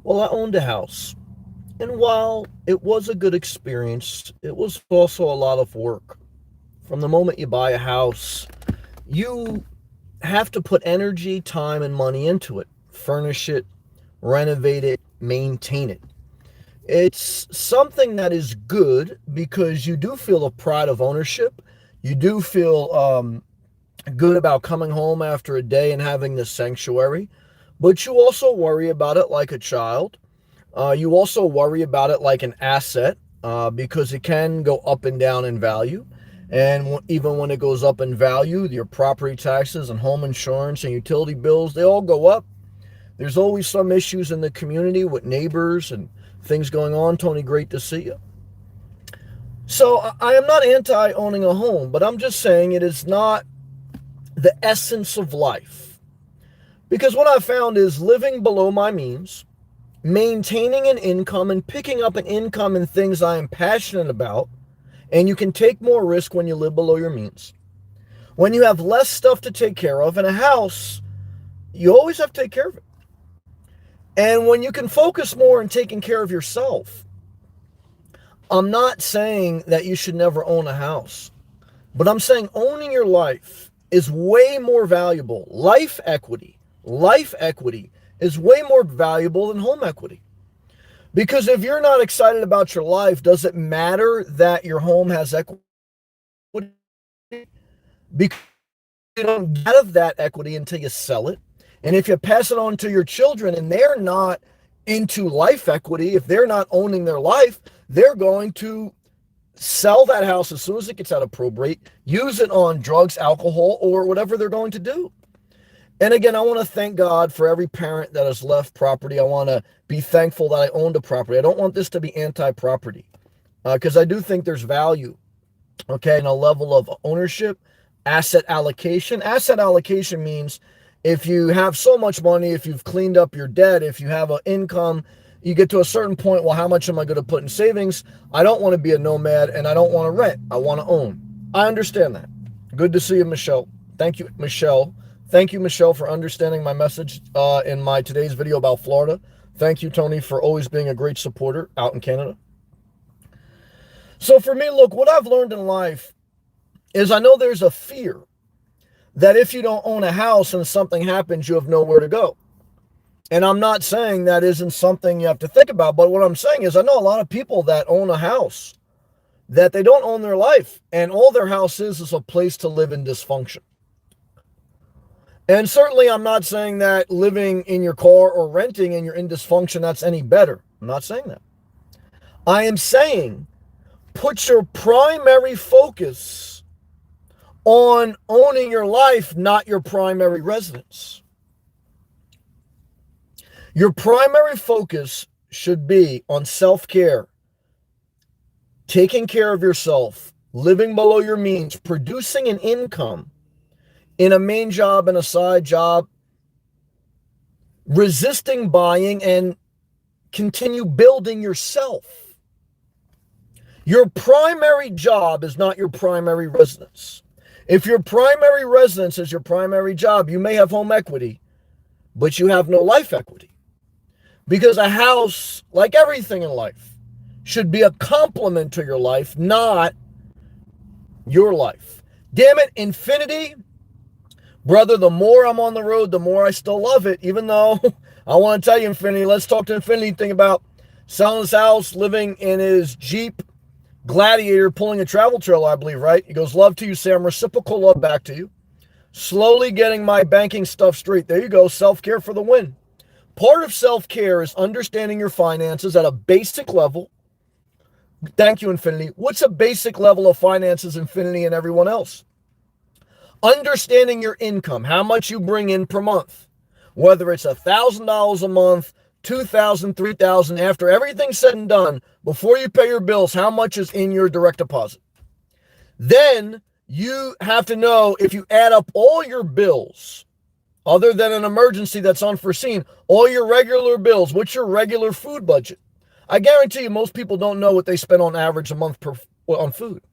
Well, I owned a house, and while it was a good experience, it was also a lot of work. From the moment you buy a house, you have to put energy, time, and money into it. Furnish it, renovate it, maintain it. It's something that is good because you do feel a pride of ownership. You do feel good about coming home after a day and having this sanctuary, but you also worry about it like a child. You also worry about it like an asset because it can go up and down in value. And even when it goes up in value, your property taxes and home insurance and utility bills, they all go up. There's always some issues in the community with neighbors and things going on. Tony, great to see you. So I am not anti owning a home, but I'm just saying it is not the essence of life. Because what I've found is living below my means, maintaining an income and picking up an income in things I am passionate about, and you can take more risk when you live below your means. When you have less stuff to take care of in a house, you always have to take care of it. And when you can focus more on taking care of yourself, I'm not saying that you should never own a house, but I'm saying owning your life is way more valuable. Life equity is way more valuable than home equity. Because if you're not excited about your life, does it matter that your home has equity? Because you don't get of that equity until you sell it. And if you pass it on to your children and they're not into life equity, if they're not owning their life, they're going to sell that house as soon as it gets out of probate, use it on drugs, alcohol, or whatever they're going to do. And again, I want to thank God for every parent that has left property. I want to be thankful that I owned a property. I don't want this to be anti-property because I do think there's value, okay, in a level of ownership, asset allocation. Asset allocation means if you have so much money, if you've cleaned up your debt, if you have an income, you get to a certain point, well, how much am I going to put in savings? I don't want to be a nomad and I don't want to rent. I want to own. I understand that. Good to see you, Michelle. Thank you, Michelle. Thank you, Michelle, for understanding my message in my today's video about Florida. Thank you, Tony, for always being a great supporter out in Canada. So for me, look, what I've learned in life is I know there's a fear that if you don't own a house and something happens, you have nowhere to go. And I'm not saying that isn't something you have to think about, but what I'm saying is I know a lot of people that own a house that they don't own their life, and all their house is a place to live in dysfunction. And certainly I'm not saying that living in your car or renting and you're in dysfunction, that's any better. I'm not saying that. I am saying put your primary focus on owning your life, not your primary residence. Your primary focus should be on self-care, taking care of yourself, living below your means, producing an income in a main job and a side job, resisting buying and continue building yourself. Your primary job is not your primary residence. If your primary residence is your primary job, you may have home equity, but you have no life equity. Because a house, like everything in life, should be a complement to your life, not your life. Damn it, Infinity. Brother, the more I'm on the road, the more I still love it, even though I want to tell you, Infinity, let's talk to Infinity thing about selling his house, living in his Jeep Gladiator, pulling a travel trailer, I believe, right? He goes, love to you, Sam. Reciprocal love back to you. Slowly getting my banking stuff straight. There you go. Self-care for the win. Part of self-care is understanding your finances at a basic level. Thank you, Infinity. What's a basic level of finances, Infinity, and everyone else? Understanding your income, how much you bring in per month, whether it's $1,000 a month, 2,000, 3,000, after everything's said and done, before you pay your bills, how much is in your direct deposit. Then you have to know if you add up all your bills, other than an emergency that's unforeseen, all your regular bills, what's your regular food budget? I guarantee you most people don't know what they spend on average a month on food.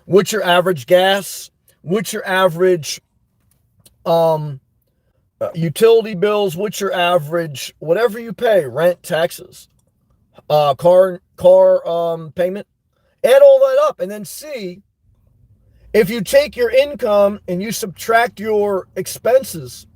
What's your average gas? What's your average utility bills, what's your average, whatever you pay, rent, taxes, car payment, add all that up and then see if you take your income and you subtract your expenses.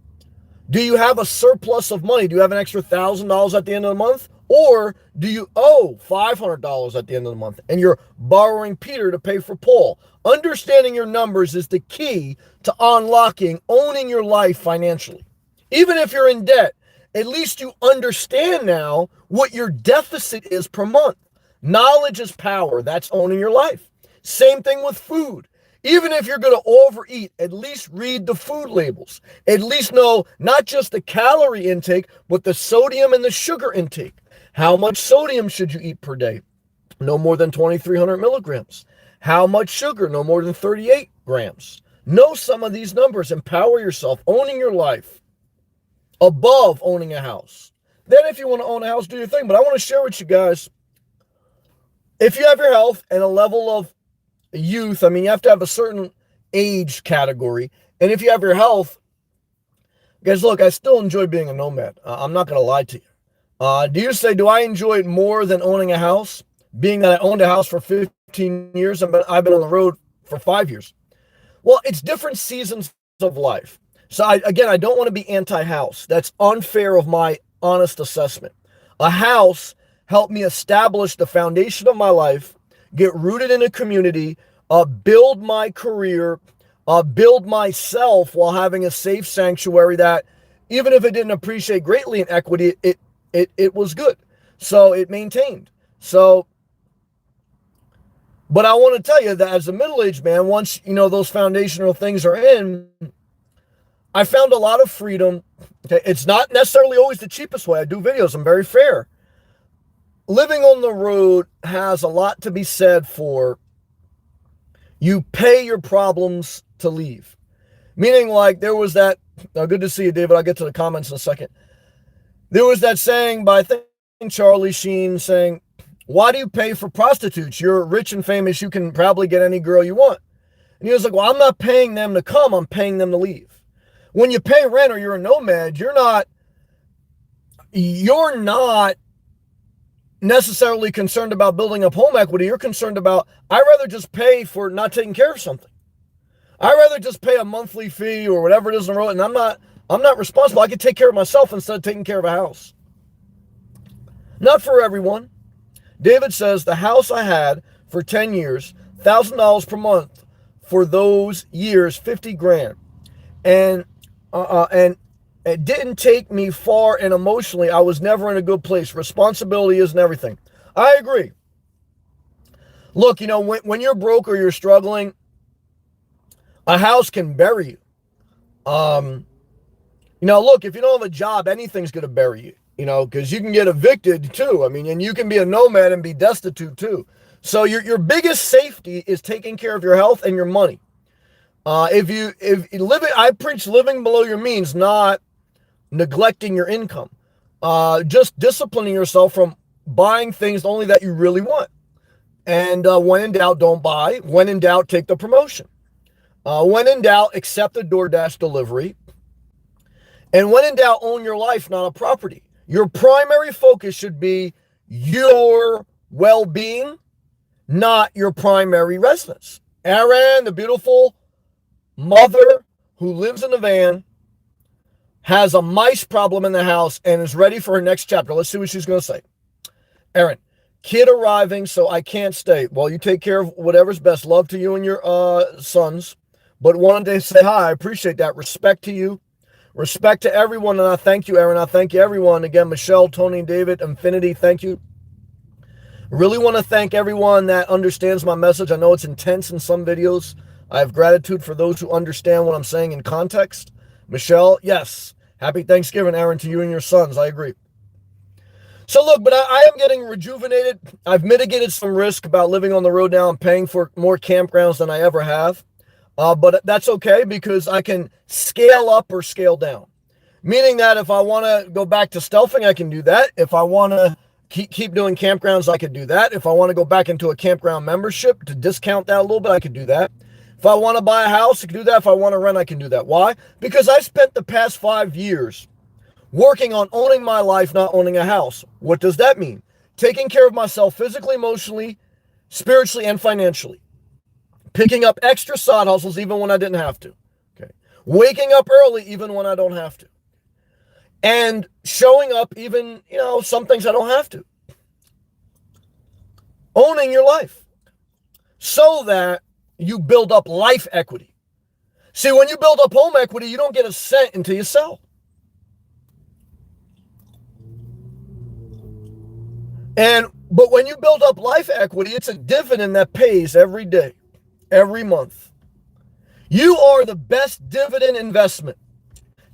Do you have a surplus of money? Do you have an extra $1,000 at the end of the month? Or do you owe $500 at the end of the month and you're borrowing Peter to pay for Paul? Understanding your numbers is the key to unlocking, owning your life financially. Even if you're in debt, at least you understand now what your deficit is per month. Knowledge is power. That's owning your life. Same thing with food. Even if you're going to overeat, at least read the food labels. At least know not just the calorie intake, but the sodium and the sugar intake. How much sodium should you eat per day? No more than 2,300 milligrams. How much sugar? No more than 38 grams. Know some of these numbers. Empower yourself, owning your life above owning a house. Then if you want to own a house, do your thing. But I want to share with you guys, if you have your health and a level of youth, I mean, you have to have a certain age category. And if you have your health, guys, look, I still enjoy being a nomad. I'm not going to lie to you. Do you say, do I enjoy it more than owning a house? Being that I owned a house for 15 years, and I've been on the road for 5 years. Well, it's different seasons of life. So I don't want to be anti-house. That's unfair of my honest assessment. A house helped me establish the foundation of my life, get rooted in a community, build my career, build myself while having a safe sanctuary that even if it didn't appreciate greatly in equity, it was good. So it maintained. So, but I want to tell you that as a middle-aged man, once, those foundational things are in, I found a lot of freedom. Okay, it's not necessarily always the cheapest way. I do videos. I'm very fair. Living on the road has a lot to be said for you pay your problems to leave. Meaning, like, there was that, good to see you, David. I'll get to the comments in a second. There was that saying by, I think, Charlie Sheen saying, why do you pay for prostitutes? You're rich and famous. You can probably get any girl you want. And he was like, well, I'm not paying them to come. I'm paying them to leave. When you pay rent or you're a nomad, you're not necessarily concerned about building up home equity. You're concerned about, I'd rather just pay for not taking care of something. I'd rather just pay a monthly fee or whatever it is in the road, and I'm not responsible. I can take care of myself instead of taking care of a house. Not for everyone. David says, the house I had for 10 years, $1,000 per month for those years, 50 grand. And it didn't take me far, and emotionally, I was never in a good place. Responsibility isn't everything. I agree. Look, when you're broke or you're struggling, a house can bury you. Look, if you don't have a job, anything's going to bury you, because you can get evicted too. I mean, and you can be a nomad and be destitute too. So your biggest safety is taking care of your health and your money. I preach living below your means, not neglecting your income. Just disciplining yourself from buying things only that you really want. And when in doubt, don't buy. When in doubt, take the promotion. When in doubt, accept the DoorDash delivery. And when in doubt, own your life, not a property. Your primary focus should be your well-being, not your primary residence. Aaron, the beautiful mother who lives in a van, has a mice problem in the house and is ready for her next chapter. Let's see what she's going to say. Aaron, kid arriving, so I can't stay. Well, you take care of whatever's best. Love to you and your sons. But wanted to say hi. I appreciate that. Respect to you. Respect to everyone. And I thank you, Aaron. I thank you, everyone. Again, Michelle, Tony, David, Infinity, thank you. Really want to thank everyone that understands my message. I know it's intense in some videos. I have gratitude for those who understand what I'm saying in context. Michelle, yes. Happy Thanksgiving, Aaron, to you and your sons. I agree. So look, but I am getting rejuvenated. I've mitigated some risk about living on the road now. I'm paying for more campgrounds than I ever have. But that's okay because I can scale up or scale down. Meaning that if I want to go back to stealthing, I can do that. If I want to keep doing campgrounds, I could do that. If I want to go back into a campground membership to discount that a little bit, I could do that. If If I want to buy a house, I can do that. If I want to rent, I can do that. Why? Because I spent the past 5 years working on owning my life, not owning a house. What does that mean? Taking care of myself physically, emotionally, spiritually, and financially. Picking up extra side hustles even when I didn't have to. Okay. Waking up early even when I don't have to. And showing up even, some things I don't have to. Owning your life so that you build up life equity. See, when you build up home equity, you don't get a cent until you sell. But when you build up life equity, it's a dividend that pays every day, every month. You are the best dividend investment.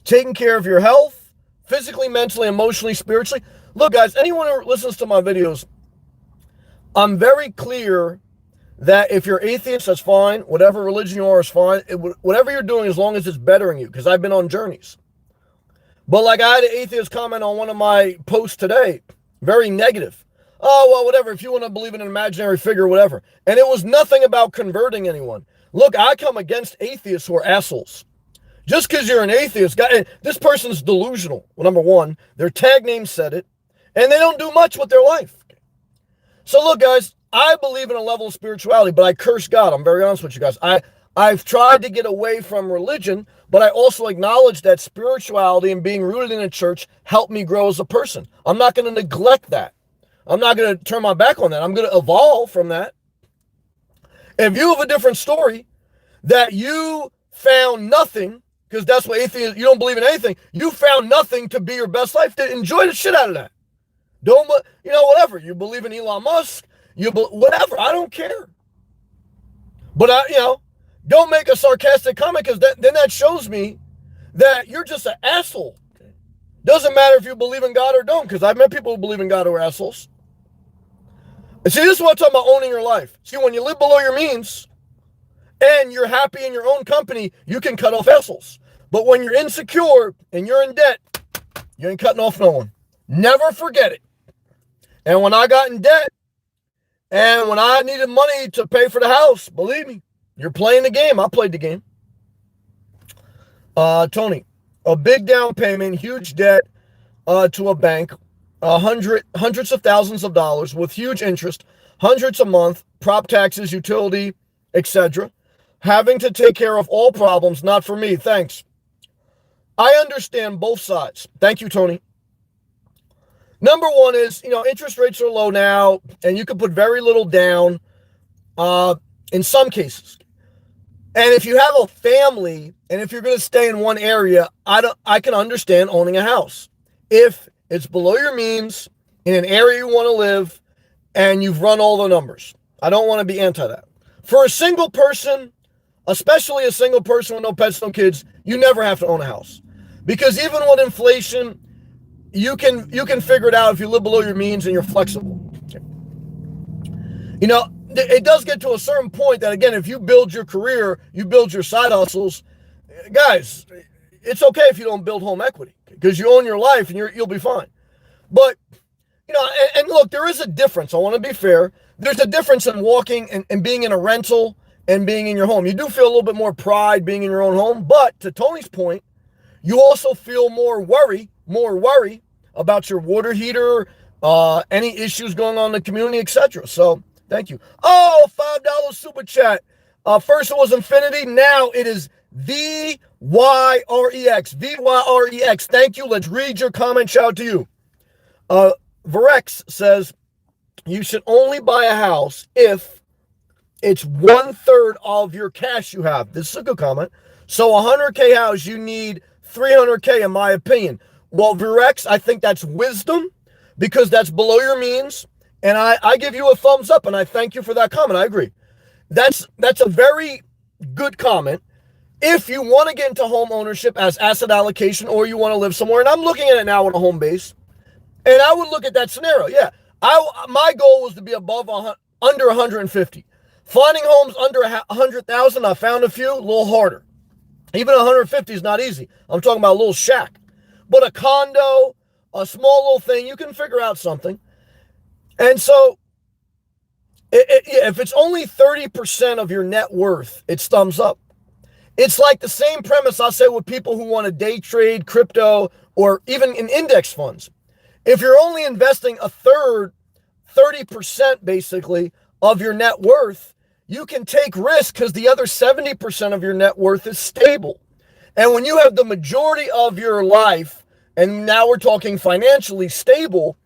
Taking care of your health, physically, mentally, emotionally, spiritually. Look, guys, anyone who listens to my videos, I'm very clear that if you're atheist, that's fine. Whatever religion you are is fine. Whatever you're doing, as long as it's bettering you, because I've been on journeys. But like I had an atheist comment on one of my posts today, very negative. Oh, well, whatever. If you want to believe in an imaginary figure, whatever. And it was nothing about converting anyone. Look, I come against atheists who are assholes. Just because you're an atheist, this person's delusional. Well, number one, their tag name said it, and they don't do much with their life. So look, guys, I believe in a level of spirituality, but I curse God. I'm very honest with you guys. I've tried to get away from religion, but I also acknowledge that spirituality and being rooted in a church helped me grow as a person. I'm not going to neglect that. I'm not going to turn my back on that. I'm going to evolve from that. If you have a different story that you found nothing, because that's what atheists, you don't believe in anything, you found nothing to be your best life, then enjoy the shit out of that. Don't, whatever. You believe in Elon Musk, whatever, I don't care. But don't make a sarcastic comment, because then that shows me that you're just an asshole. Doesn't matter if you believe in God or don't, because I've met people who believe in God who are assholes. And see, this is what I'm talking about, owning your life. See, when you live below your means and you're happy in your own company, you can cut off assholes. But when you're insecure and you're in debt, you ain't cutting off no one. Never forget it. And when I got in debt and when I needed money to pay for the house, believe me, you're playing the game. I played the game. Tony, a big down payment, huge debt to a bank, hundreds of thousands of dollars with huge interest, hundreds a month, prop taxes, utility, etc. Having to take care of all problems, not for me. Thanks. I understand both sides. Thank you, Tony. Number one is, interest rates are low now, and you can put very little down in some cases. And if you have a family, and if you're going to stay in one area, I can understand owning a house. If it's below your means, in an area you want to live, and you've run all the numbers. I don't want to be anti that. For a single person, especially a single person with no pets, no kids, you never have to own a house. Because even with inflation, you can figure it out if you live below your means and you're flexible. It does get to a certain point that, again, if you build your career, you build your side hustles, guys, it's okay if you don't build home equity because you own your life and you'll be fine. But, and look, there is a difference. I want to be fair. There's a difference in walking and being in a rental and being in your home. You do feel a little bit more pride being in your own home. But to Tony's point, you also feel more worry about your water heater, any issues going on in the community, etc. So thank you. Oh, $5 super chat. First it was Infinity. Now it is VYREX. VYREX. Thank you. Let's read your comment. Shout out to you. Varex says, you should only buy a house if it's 1/3 of your cash you have. This is a good comment. So a 100K house, you need 300K in my opinion. Well, Varex, I think that's wisdom because that's below your means. And I give you a thumbs up and I thank you for that comment. I agree. That's a very good comment. If you want to get into home ownership as asset allocation or you want to live somewhere, and I'm looking at it now on a home base, and I would look at that scenario. Yeah, my goal was to be under 150. Finding homes under 100,000, I found a few, a little harder. Even 150 is not easy. I'm talking about a little shack. But a condo, a small little thing, you can figure out something. And so If it's only 30% of your net worth, it's thumbs up. It's like the same premise I'll say with people who want to day trade crypto or even in index funds. If you're only investing a third, 30% basically of your net worth, you can take risk because the other 70% of your net worth is stable. And when you have the majority of your life, and now we're talking financially stable,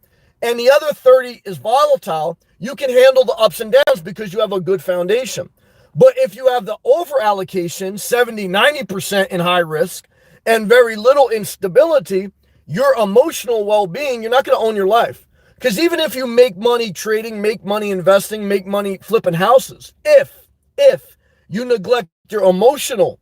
and the other 30 is volatile, you can handle the ups and downs because you have a good foundation. But if you have the over allocation, 70, 90% in high risk and very little instability, your emotional well-being, you're not going to own your life. Because even if you make money trading, make money investing, make money flipping houses, if you neglect your emotional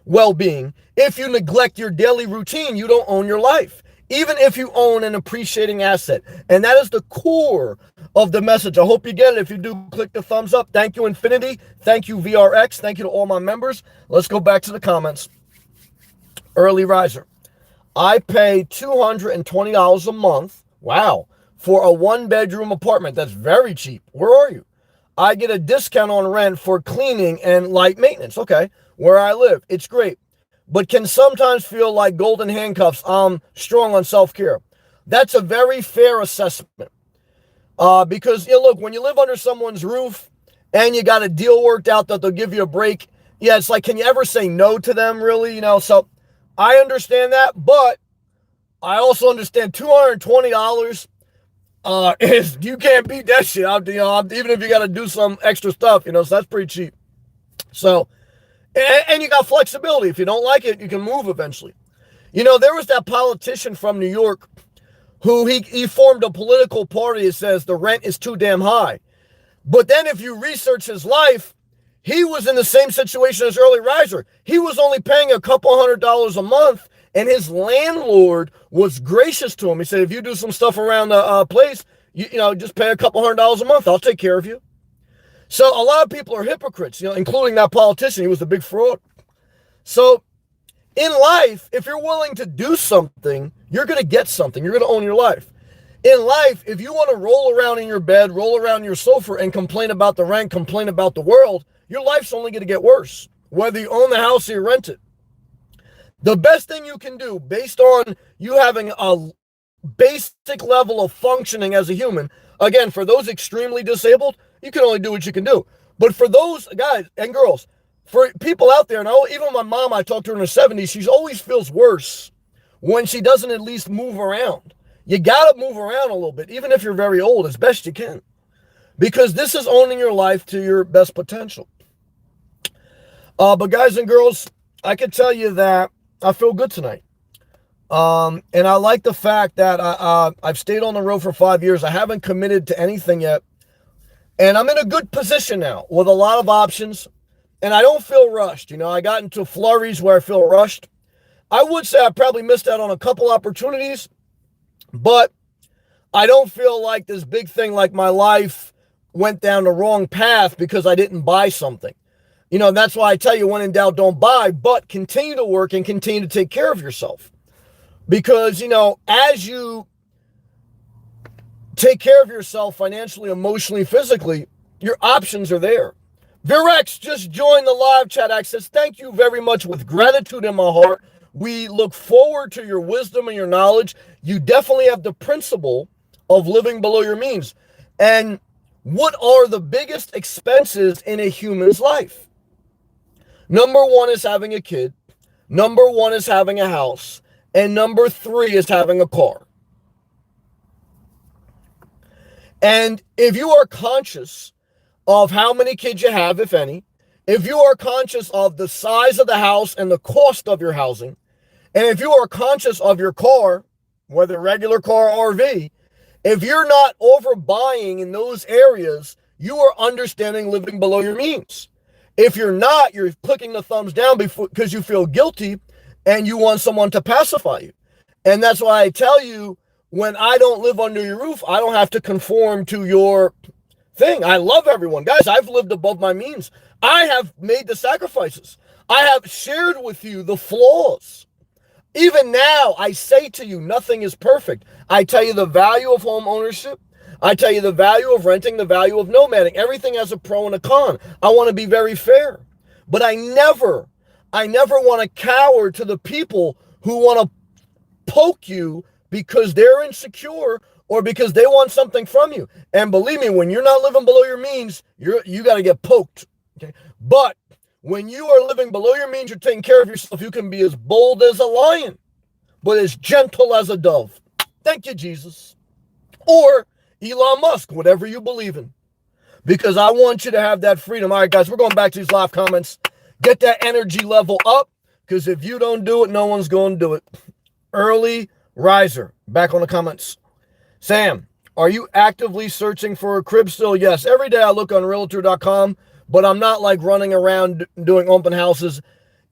well-being, if you neglect your daily routine, you don't own your life. Even if you own an appreciating asset. And that is the core of the message. I hope you get it. If you do, click the thumbs up. Thank you, Infinity. Thank you, VRX. Thank you to all my members. Let's go back to the comments. Early riser. I pay $220 a month. Wow. For a one-bedroom apartment. That's very cheap. Where are you? I get a discount on rent for cleaning and light maintenance. Okay. Where I live. It's great. But can sometimes feel like golden handcuffs. I'm strong on self-care. That's a very fair assessment. Because, look, when you live under someone's roof and you got a deal worked out that they'll give you a break, yeah, it's like, can you ever say no to them, really? So I understand that, but I also understand $220 is, you can't beat that shit. Even if you got to do some extra stuff, so that's pretty cheap. So, and you got flexibility. If you don't like it, you can move eventually. There was that politician from New York who he formed a political party that says the rent is too damn high. But then if you research his life, he was in the same situation as early riser. He was only paying a couple $100 a month, and his landlord was gracious to him. He said, if you do some stuff around the place, just pay a couple $100 a month. I'll take care of you. So a lot of people are hypocrites, including that politician. He was a big fraud. So in life, if you're willing to do something, you're going to get something. You're going to own your life. In life, if you want to roll around in your bed, roll around your sofa and complain about the rent, complain about the world, your life's only going to get worse, whether you own the house or you rent it. The best thing you can do, based on you having a basic level of functioning as a human, again, for those extremely disabled, you can only do what you can do. But for those guys and girls, for people out there, and even my mom, I talked to her in her 70s, she always feels worse when she doesn't at least move around. You got to move around a little bit, even if you're very old, as best you can. Because this is owning your life to your best potential. But guys and girls, I can tell you that I feel good tonight. And I like the fact that I've stayed on the road for 5 years. I haven't committed to anything yet. And I'm in a good position now with a lot of options. And I don't feel rushed. I got into flurries where I feel rushed. I would say I probably missed out on a couple opportunities. But I don't feel like this big thing, like my life went down the wrong path because I didn't buy something. That's why I tell you, when in doubt, don't buy, but continue to work and continue to take care of yourself. Because, as you take care of yourself financially, emotionally, physically, your options are there. Virex just joined the live chat access. Thank you very much, with gratitude in my heart. We look forward to your wisdom and your knowledge. You definitely have the principle of living below your means. And what are the biggest expenses in a human's life? Number one is having a kid. Number one is having a house. And number three is having a car. And if you are conscious of how many kids you have, if any, if you are conscious of the size of the house and the cost of your housing, and if you are conscious of your car, whether regular car or RV, if you're not overbuying in those areas, you are understanding living below your means. If you're not, you're clicking the thumbs down because you feel guilty and you want someone to pacify you. And that's why I tell you, when I don't live under your roof, I don't have to conform to your thing. I love everyone. Guys, I've lived above my means. I have made the sacrifices. I have shared with you the flaws. Even now, I say to you, nothing is perfect. I tell you the value of home ownership. I tell you the value of renting, the value of nomading. Everything has a pro and a con. I want to be very fair. But I never want to cower to the people who want to poke you because they're insecure or because they want something from you. And believe me, when you're not living below your means, you got to get poked. Okay? But when you are living below your means, you're taking care of yourself, you can be as bold as a lion, but as gentle as a dove. Thank you, Jesus. Or Elon Musk, whatever you believe in. Because I want you to have that freedom. All right, guys, we're going back to these live comments. Get that energy level up, because if you don't do it, no one's going to do it. Early riser, back on the comments. Sam, are you actively searching for a crib still? Yes, every day I look on realtor.com, but I'm not like running around doing open houses.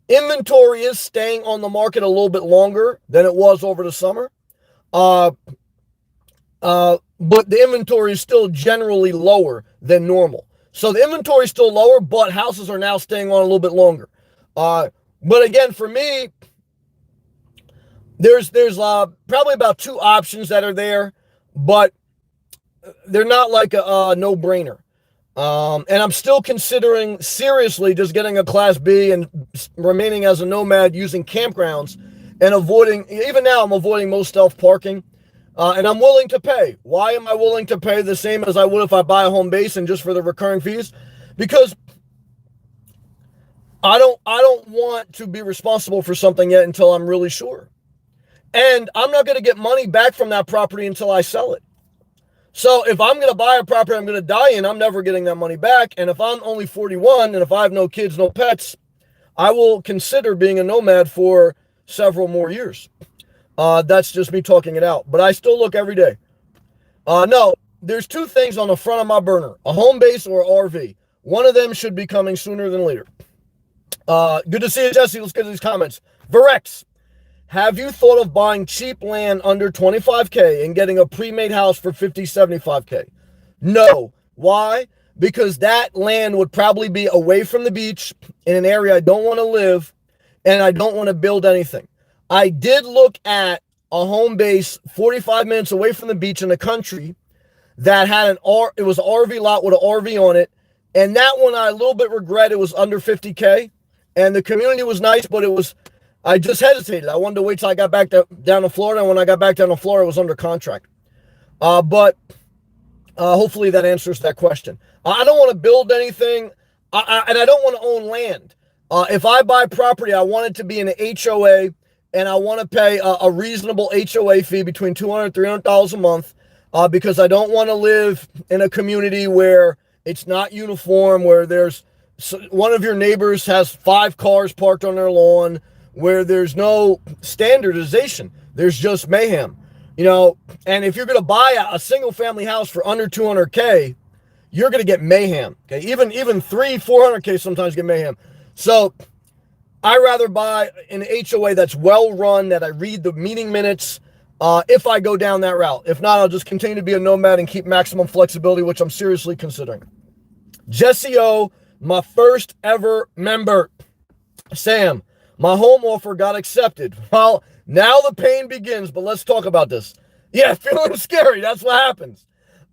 Inventory is staying on the market a little bit longer than it was over the summer. But the inventory is still generally lower than normal. So the inventory is still lower, but houses are now staying on a little bit longer. But again, for me, there's probably about two options that are there, but they're not like a no-brainer. And I'm still considering seriously just getting a Class B and remaining as a nomad using campgrounds and avoiding, even now I'm avoiding most self-parking. And I'm willing to pay. Why am I willing to pay the same as I would if I buy a home base and just for the recurring fees? Because I don't want to be responsible for something yet until I'm really sure. And I'm not going to get money back from that property until I sell it. So if I'm going to buy a property I'm going to die in, I'm never getting that money back. And if I'm only 41 and if I have no kids, no pets, I will consider being a nomad for several more years. That's just me talking it out. But I still look every day. No, there's two things on the front of my burner. A home base or RV. One of them should be coming sooner than later. Good to see you, Jesse. Let's get to these comments. Virex, have you thought of buying cheap land under 25K and getting a pre-made house for 50, 75K? No. Why? Because that land would probably be away from the beach in an area I don't want to live, and I don't want to build anything. I did look at a home base 45 minutes away from the beach in the country that had it was an RV lot with an RV on it. And that one I a little bit regret. It was under 50K and the community was nice, but I just hesitated. I wanted to wait till I got back down to Florida. And when I got back down to Florida, it was under contract. But hopefully that answers that question. I don't want to build anything and I don't want to own land. If I buy property, I want it to be in an HOA. And I want to pay a reasonable HOA fee between $200 and $300 a month because I don't want to live in a community where it's not uniform, where there's one of your neighbors has 5 cars parked on their lawn, where there's no standardization. There's just mayhem, and if you're going to buy a single family house for under 200K, you're going to get mayhem. Okay. Even 400K sometimes get mayhem. So I rather buy an HOA that's well run, that I read the meeting minutes, if I go down that route. If not, I'll just continue to be a nomad and keep maximum flexibility, which I'm seriously considering. Jesse O, my first ever member. Sam, my home offer got accepted. Well, now the pain begins, but let's talk about this. Yeah, feeling scary. That's what happens.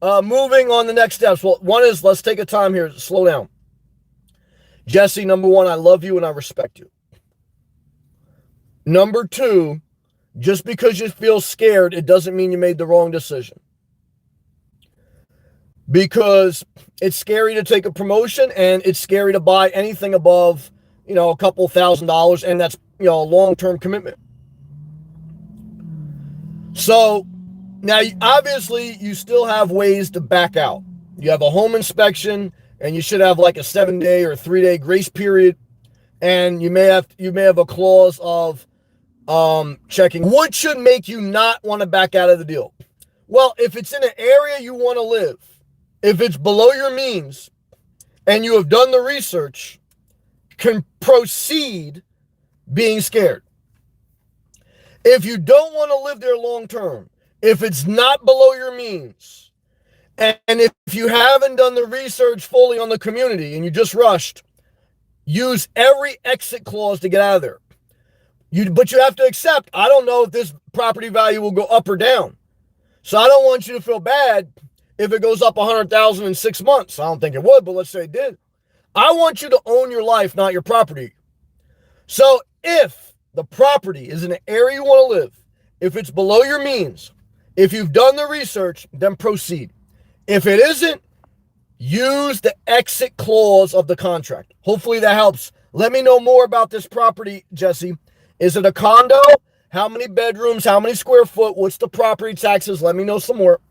Moving on the next steps. Well, one is, let's take a time here. Slow down. Jesse, number one, I love you and I respect you. Number two, just because you feel scared, it doesn't mean you made the wrong decision. Because it's scary to take a promotion and it's scary to buy anything above, a couple $1,000, and that's, a long-term commitment. So now, obviously, you still have ways to back out. You have a home inspection, and you should have like a 7-day or 3-day grace period, and you may have a clause of checking. What should make you not want to back out of the deal? Well, if it's in an area you want to live, if it's below your means, and you have done the research, can proceed being scared. If you don't want to live there long term, if it's not below your means, and if you haven't done the research fully on the community and you just rushed, use every exit clause to get out of there. But you have to accept, I don't know if this property value will go up or down. So I don't want you to feel bad if it goes up 100,000 in 6 months. I don't think it would, but let's say it did. I want you to own your life, not your property. So if the property is in an area you want to live, if it's below your means, if you've done the research, then proceed. If it isn't, use the exit clause of the contract. Hopefully that helps. Let me know more about this property, Jesse. Is it a condo? How many bedrooms? How many square foot? What's the property taxes? Let me know some more.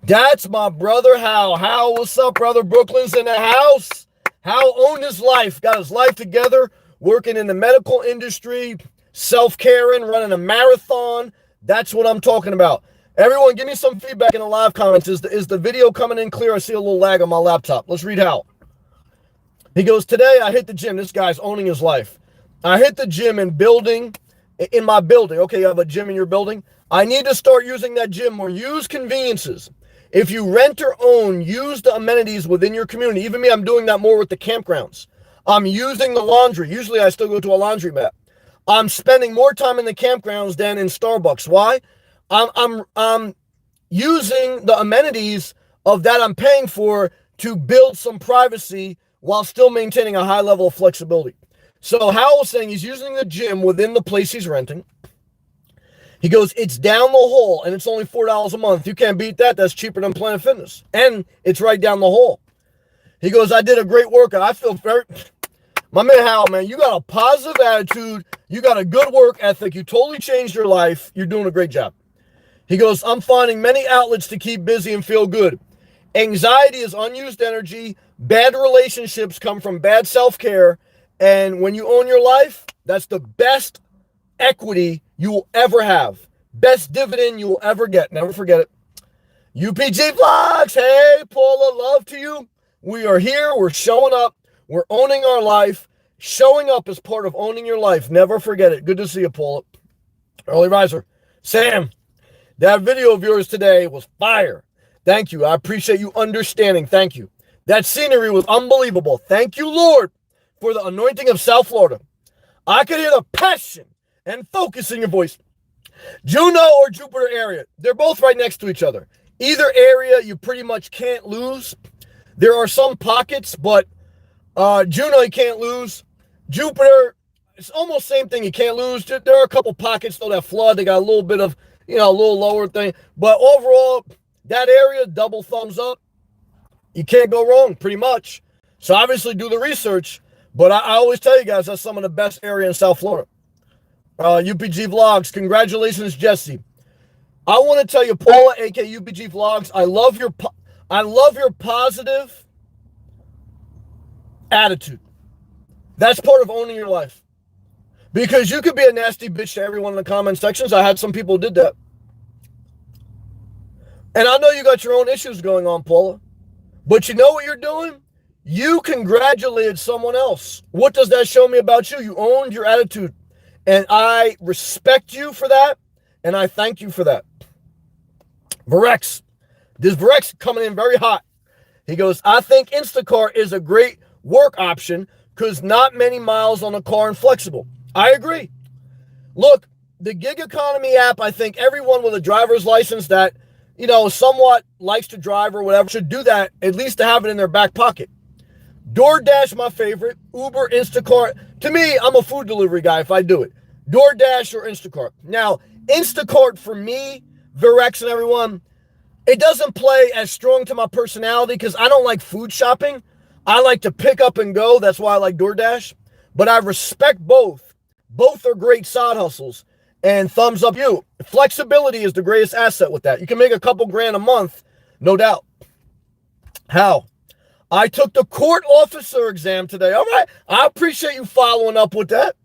That's my brother Hal. Hal, what's up, brother? Brooklyn's in the house. Hal owned his life, got his life together, working in the medical industry, self-caring, running a marathon. That's what I'm talking about. Everyone, give me some feedback in the live comments. Is the video coming in clear? I see a little lag on my laptop. Let's read Hal. He goes, today I hit the gym. This guy's owning his life. I hit the gym in my building. Okay, you have a gym in your building. I need to start using that gym more. Use conveniences. If you rent or own, use the amenities within your community. Even me, I'm doing that more with the campgrounds. I'm using the laundry. Usually I still go to a laundromat. I'm spending more time in the campgrounds than in Starbucks. Why? I'm using the amenities of that I'm paying for to build some privacy while still maintaining a high level of flexibility. So Hal was saying he's using the gym within the place he's renting. He goes, it's down the hall, and it's only $4 a month. You can't beat that. That's cheaper than Planet Fitness. And it's right down the hall. He goes, I did a great workout. I feel very... My man Hal, man, you got a positive attitude. You got a good work ethic. You totally changed your life. You're doing a great job. He goes, I'm finding many outlets to keep busy and feel good. Anxiety is unused energy. Bad relationships come from bad self-care. And when you own your life, that's the best equity you will ever have. Best dividend you will ever get. Never forget it. UPG Vlogs. Hey, Paula, love to you. We are here. We're showing up. We're owning our life. Showing up is part of owning your life. Never forget it. Good to see you, Paula. Early riser. Sam, that video of yours today was fire. Thank you. I appreciate you understanding. Thank you. That scenery was unbelievable. Thank you, Lord, for the anointing of South Florida. I could hear the passion and focus in your voice. Juneau or Jupiter area, they're both right next to each other. Either area you pretty much can't lose. There are some pockets, but Juneau you can't lose. Jupiter, it's almost same thing, you can't lose. There are a couple pockets though that flood. They got a little bit of, a little lower thing. But overall, that area, double thumbs up. You can't go wrong, pretty much. So obviously do the research. But I always tell you guys, that's some of the best area in South Florida. UPG Vlogs, congratulations, Jesse. I want to tell you, Paula, aka UPG Vlogs, I love your positive attitude. That's part of owning your life. Because you could be a nasty bitch to everyone in the comment sections. I had some people who did that. And I know you got your own issues going on, Paula. But you know what you're doing? You congratulated someone else. What does that show me about you? You owned your attitude. And I respect you for that. And I thank you for that. Varex. This Varex coming in very hot. He goes, I think Instacart is a great work option because not many miles on a car and flexible. I agree. Look, the gig economy app, I think everyone with a driver's license that, somewhat likes to drive or whatever should do that, at least to have it in their back pocket. DoorDash, my favorite. Uber, Instacart. To me, I'm a food delivery guy if I do it. DoorDash or Instacart. Now, Instacart for me, Virex and everyone, it doesn't play as strong to my personality because I don't like food shopping. I like to pick up and go. That's why I like DoorDash. But I respect both. Both are great side hustles. And thumbs up you. Flexibility is the greatest asset with that. You can make a couple grand a month, no doubt. How? I took the court officer exam today. All right. I appreciate you following up with that.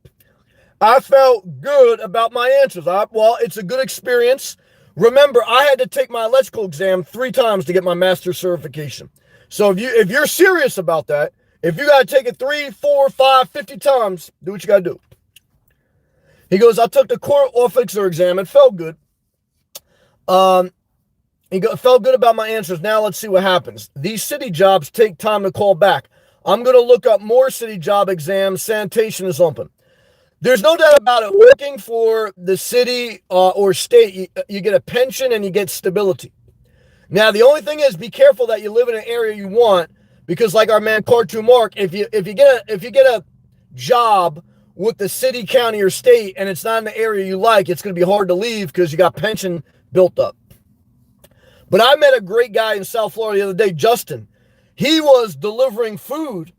I felt good about my answers. Well, it's a good experience. Remember, I had to take my electrical exam 3 times to get my master's certification. So if you're serious about that, if you got to take it 3, 4, 5, 50 times, do what you got to do. He goes, I took the court officer exam. It felt good. Felt good about my answers. Now let's see what happens. These city jobs take time to call back. I'm going to look up more city job exams. Sanitation is open. There's no doubt about it. Working for the city or state, you get a pension and you get stability. Now, the only thing is, be careful that you live in an area you want, because like our man Cartoon Mark, if you get a job with the city, county, or state, and it's not in the area you like, it's going to be hard to leave because you got pension built up. But I met a great guy in South Florida the other day, Justin. He was delivering food,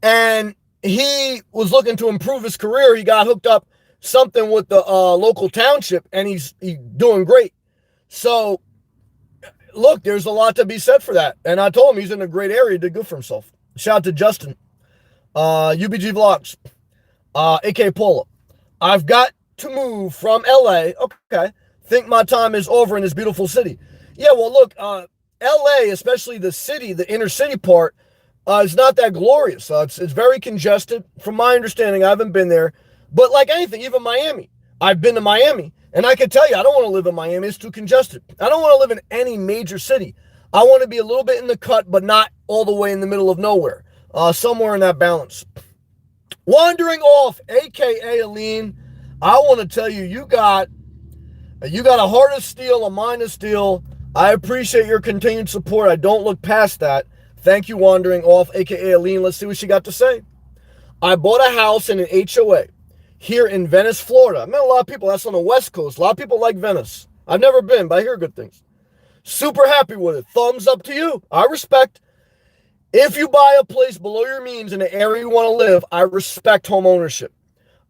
and he was looking to improve his career. He got hooked up something with the local township, and he's doing great. So, look, there's a lot to be said for that. And I told him he's in a great area, did good for himself. Shout out to Justin. UBG Vlogs, aka Paula. I've got to move from LA. Okay. Think my time is over in this beautiful city. Yeah, well, look, LA, especially the city, the inner city part, is not that glorious. It's very congested. From my understanding, I haven't been there. But like anything, even Miami. I've been to Miami, and I can tell you, I don't want to live in Miami. It's too congested. I don't want to live in any major city. I want to be a little bit in the cut, but not all the way in the middle of nowhere. Somewhere in that balance. Wandering off, aka Aline, I want to tell you, you got a heart of steel, a mind of steel. I appreciate your continued support. I don't look past that. Thank you, Wandering Off, aka Aline. Let's see what she got to say. I bought a house in an HOA here in Venice, Florida. I met a lot of people. That's on the West Coast. A lot of people like Venice. I've never been, but I hear good things. Super happy with it. Thumbs up to you. I respect. If you buy a place below your means in the area you want to live, I respect home ownership.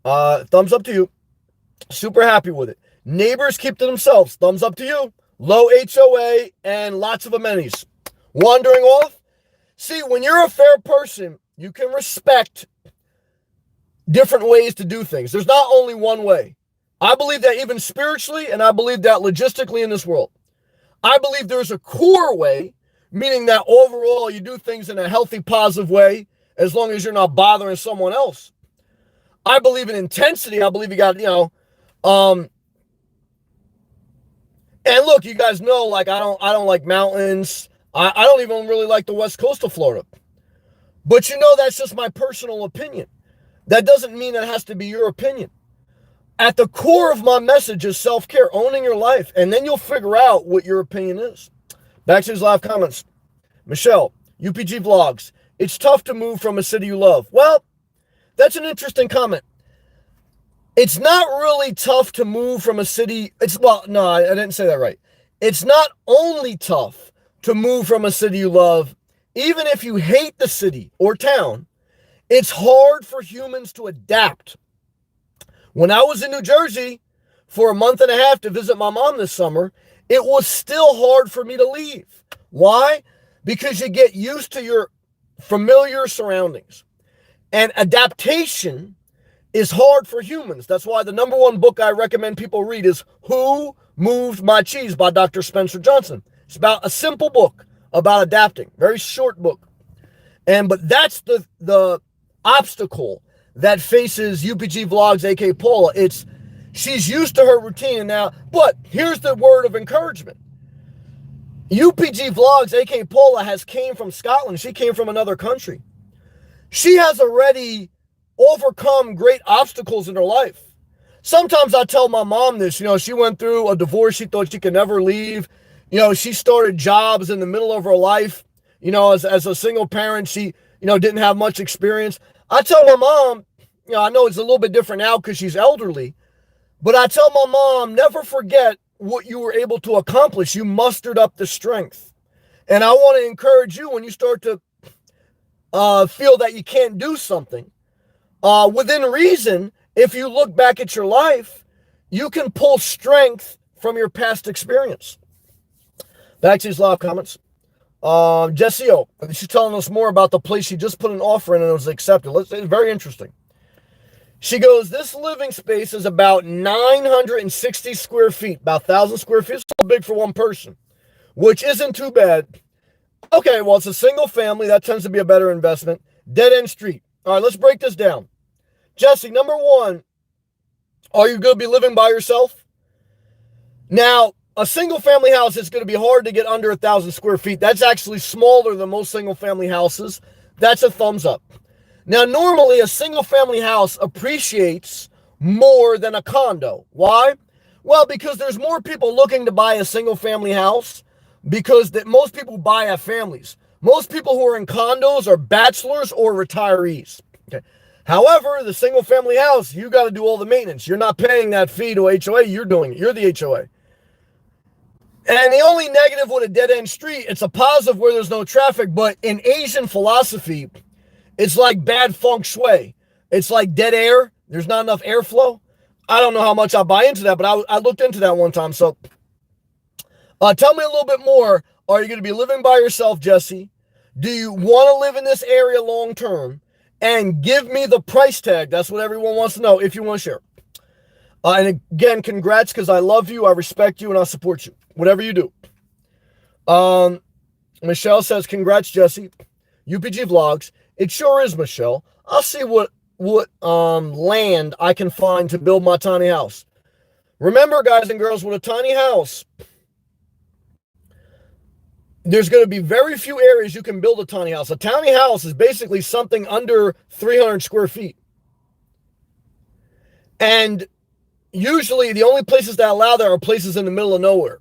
Thumbs up to you. Super happy with it. Neighbors keep to themselves. Thumbs up to you. Low HOA and lots of amenities. Wandering off. See, when you're a fair person, you can respect different ways to do things. There's not only one way. I believe that even spiritually, and I believe that logistically in this world. I believe there's a core way, meaning that overall you do things in a healthy, positive way, as long as you're not bothering someone else. I believe in intensity. I believe you got, and look, you guys know, like, I don't like mountains. I don't even really like the west coast of Florida. But that's just my personal opinion. That doesn't mean it has to be your opinion. At the core of my message is self-care, owning your life, and then you'll figure out what your opinion is. Back to these live comments. Michelle, UPG Vlogs. It's tough to move from a city you love. Well, that's an interesting comment. It's not really tough to move from a city. No, I didn't say that right. It's not only tough to move from a city you love, even if you hate the city or town, it's hard for humans to adapt. When I was in New Jersey for a month and a half to visit my mom this summer, it was still hard for me to leave. Why? Because you get used to your familiar surroundings. And adaptation is hard for humans. That's why the number one book I recommend people read is Who Moved My Cheese by Dr. Spencer Johnson. It's about a simple book about adapting. Very short book. But that's the obstacle that faces UPG Vlogs, aka Paula. She's used to her routine now. But here's the word of encouragement. UPG Vlogs, aka Paula, came from Scotland. She came from another country. She has already overcome great obstacles in her life. Sometimes I tell my mom this, she went through a divorce. She thought she could never leave. She started jobs in the middle of her life. As a single parent, she, didn't have much experience. I tell my mom, I know it's a little bit different now because she's elderly, but I tell my mom, never forget what you were able to accomplish. You mustered up the strength. And I want to encourage you, when you start to feel that you can't do something, within reason, if you look back at your life, you can pull strength from your past experience. Back to these live comments. Jessie O, she's telling us more about the place she just put an offer in and it was accepted. It's very interesting. She goes, this living space is about 960 square feet, about 1,000 square feet. It's a little big for one person, which isn't too bad. Okay, well, it's a single family. That tends to be a better investment. Dead end street. All right, let's break this down. Jesse, number one, are you going to be living by yourself? Now, a single family house is going to be hard to get under 1,000 square feet. That's actually smaller than most single family houses. That's a thumbs up. Now, normally a single family house appreciates more than a condo. Why? Well, because there's more people looking to buy a single family house, because that most people who buy have families. Most people who are in condos are bachelors or retirees. Okay. However, the single family house, you got to do all the maintenance. You're not paying that fee to HOA. You're doing it. You're the HOA. And the only negative with a dead-end street, it's a positive where there's no traffic, but in Asian philosophy, it's like bad feng shui. It's like dead air. There's not enough airflow. I don't know how much I buy into that, but I looked into that one time. So tell me a little bit more. Are you going to be living by yourself, Jesse? Do you want to live in this area long term? And give me the price tag. That's what everyone wants to know if you want to share. And again, congrats, because I love you, I respect you, and I support you. Whatever you do. Michelle says, congrats, Jesse. UPG Vlogs. It sure is, Michelle. I'll see what land I can find to build my tiny house. Remember, guys and girls, with a tiny house, there's going to be very few areas you can build a tiny house. A tiny house is basically something under 300 square feet. And usually the only places that allow that are places in the middle of nowhere.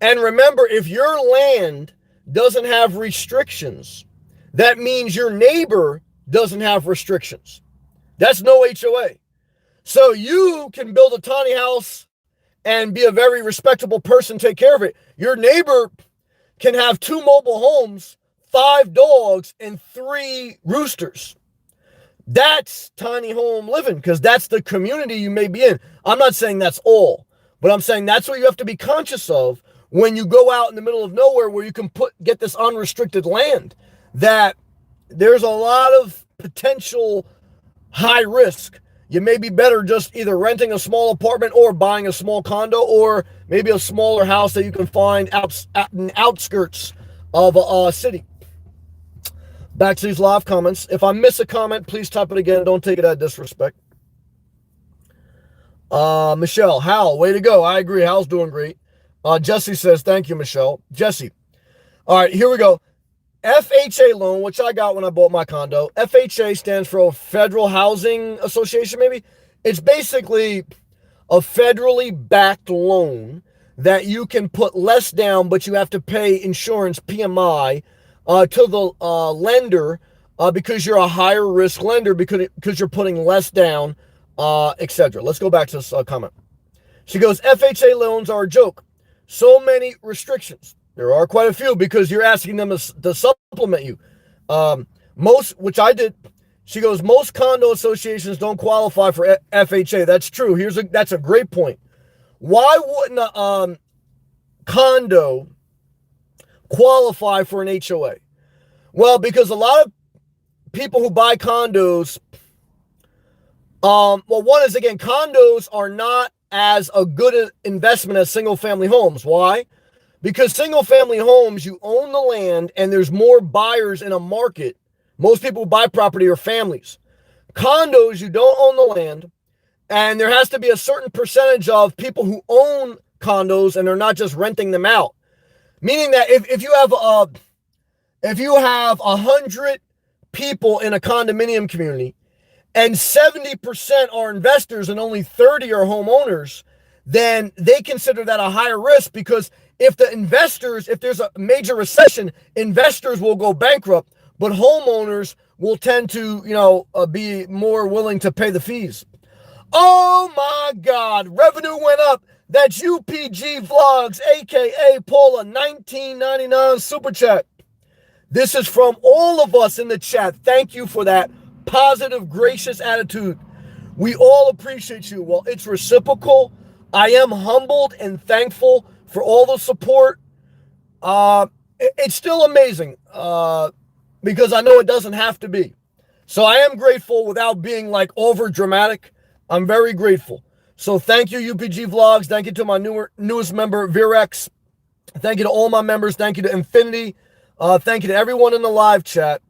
And remember, if your land doesn't have restrictions, that means your neighbor doesn't have restrictions. That's no HOA. So you can build a tiny house and be a very respectable person, take care of it. Your neighbor can have 2 mobile homes, 5 dogs, and 3 roosters. That's tiny home living, because that's the community you may be in. I'm not saying that's all, but I'm saying that's what you have to be conscious of when you go out in the middle of nowhere where you can get this unrestricted land, that there's a lot of potential high risk. You may be better just either renting a small apartment or buying a small condo, or maybe a smaller house that you can find in outskirts of a city. Back to these live comments. If I miss a comment, please type it again. Don't take it as disrespect. Michelle, Hal, way to go. I agree. Hal's doing great. Jesse says, thank you, Michelle. Jesse. All right, here we go. FHA loan, which I got when I bought my condo. FHA stands for Federal Housing Association, maybe. It's basically a federally backed loan that you can put less down, but you have to pay insurance, PMI, to the lender because you're a higher risk lender because you're putting less down, etc. Let's go back to this comment. She goes, FHA loans are a joke. So many restrictions. There are quite a few because you're asking them to supplement you. Which I did. She goes, most condo associations don't qualify for FHA. That's true. That's a great point. Why wouldn't a condo qualify for an HOA? Well, because a lot of people who buy condos, one is, again, condos are not as a good investment as single family homes. Why? Because single family homes, you own the land and there's more buyers in a market. Most people who buy property are families. Condos, you don't own the land, and there has to be a certain percentage of people who own condos and they're not just renting them out. Meaning that if you have 100 people in a condominium community and 70% are investors and only 30 are homeowners, then they consider that a higher risk, because if there's a major recession, investors will go bankrupt, but homeowners will tend to, be more willing to pay the fees. Oh my God, revenue went up. That's UPG Vlogs, aka Paula, $19.99 super chat. This is from all of us in the chat. Thank you for that positive, gracious attitude. We all appreciate you. Well, it's reciprocal. I am humbled and thankful for all the support. It's still amazing because I know it doesn't have to be. So I am grateful without being like over dramatic. I'm very grateful. So thank you, UPG Vlogs. Thank you to my newest member, Virex. Thank you to all my members. Thank you to Infinity. Thank you to everyone in the live chat.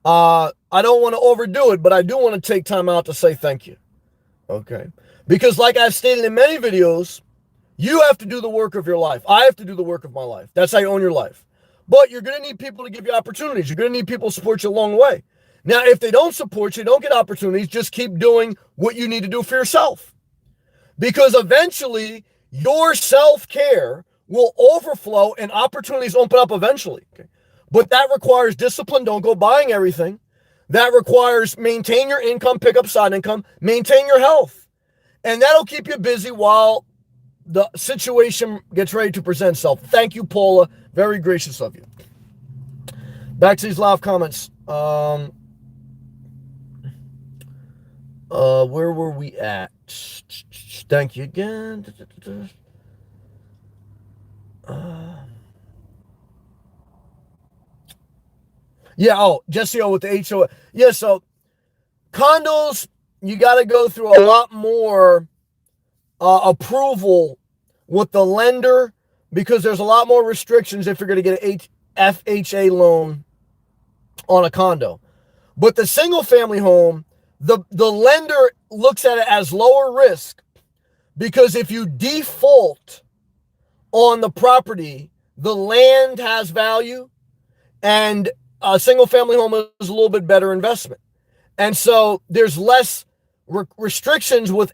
I don't want to overdo it, but I do want to take time out to say thank you. Okay. Because like I've stated in many videos, you have to do the work of your life. I have to do the work of my life. That's how you own your life. But you're going to need people to give you opportunities. You're going to need people to support you along the way. Now, if they don't support you, don't get opportunities, just keep doing what you need to do for yourself. Because eventually, your self-care will overflow and opportunities open up eventually. Okay? But that requires discipline. Don't go buying everything. That requires maintain your income, pick up side income, maintain your health. And that'll keep you busy while the situation gets ready to present itself. Thank you, Paula. Very gracious of you. Back to these live comments. Where were we at? Thank you again. Jesse O with the HOA. Yeah, so condos, you got to go through a lot more approval with the lender because there's a lot more restrictions if you're going to get an FHA loan on a condo. But the single family home, the lender looks at it as lower risk because if you default on the property, the land has value and a single family home is a little bit better investment. And so there's less restrictions with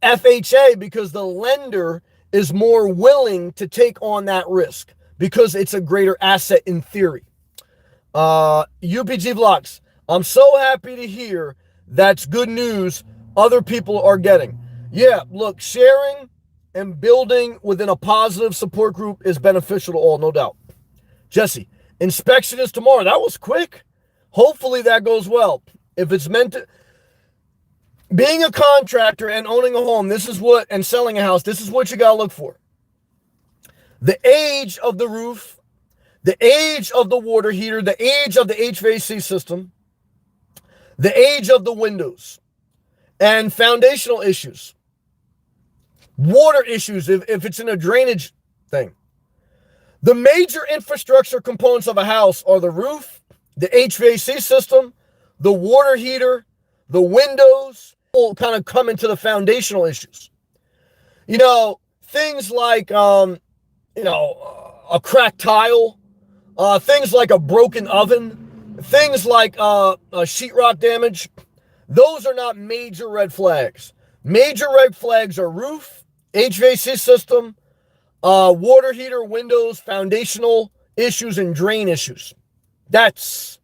FHA because the lender is more willing to take on that risk because it's a greater asset in theory. UPG Vlogs, I'm so happy to hear that's good news other people are getting. Yeah, look, sharing and building within a positive support group is beneficial to all, no doubt. Jesse, inspection is tomorrow. That was quick. Hopefully that goes well. If it's meant to, being a contractor and owning a home, and selling a house, this is what you got to look for. The age of the roof, the age of the water heater, the age of the HVAC system, the age of the windows, and foundational issues. Water issues, if it's in a drainage thing. The major infrastructure components of a house are the roof, the HVAC system, the water heater, the windows, all kind of come into the foundational issues. Things like, a cracked tile, things like a broken oven, things like sheetrock damage. Those are not major red flags. Major red flags are roof, HVAC system, water heater, windows, foundational issues, and drain issues. That's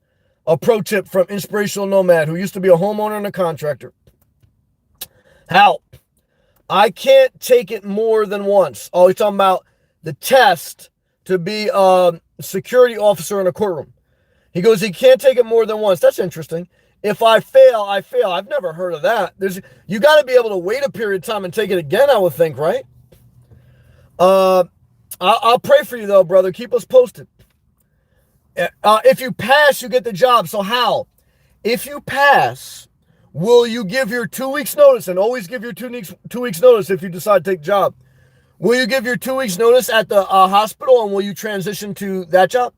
a pro tip from Inspirational Nomad, who used to be a homeowner and a contractor. Hal, I can't take it more than once. Oh, he's talking about the test to be a security officer in a courtroom. He goes, he can't take it more than once. That's interesting. If I fail, I fail. I've never heard of that. You got to be able to wait a period of time and take it again, I would think, right? I'll pray for you, though, brother. Keep us posted. If you pass, you get the job. So how? If you pass, will you give your 2 weeks notice? And always give your 2 weeks notice if you decide to take the job. Will you give your 2 weeks notice at the hospital, and will you transition to that job?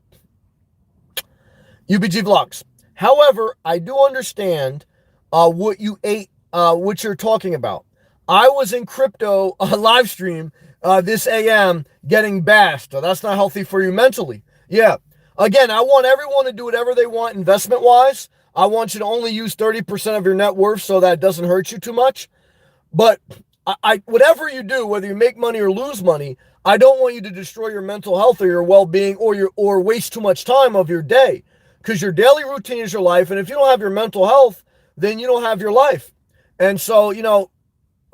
UBG Vlogs. However, I do understand what you're talking about. I was in crypto live stream this AM getting bashed. So that's not healthy for you mentally. Yeah. Again, I want everyone to do whatever they want investment-wise. I want you to only use 30% of your net worth so that it doesn't hurt you too much. But whatever you do, whether you make money or lose money, I don't want you to destroy your mental health or your well-being or waste too much time of your day. Because your daily routine is your life, and if you don't have your mental health, then you don't have your life. And so,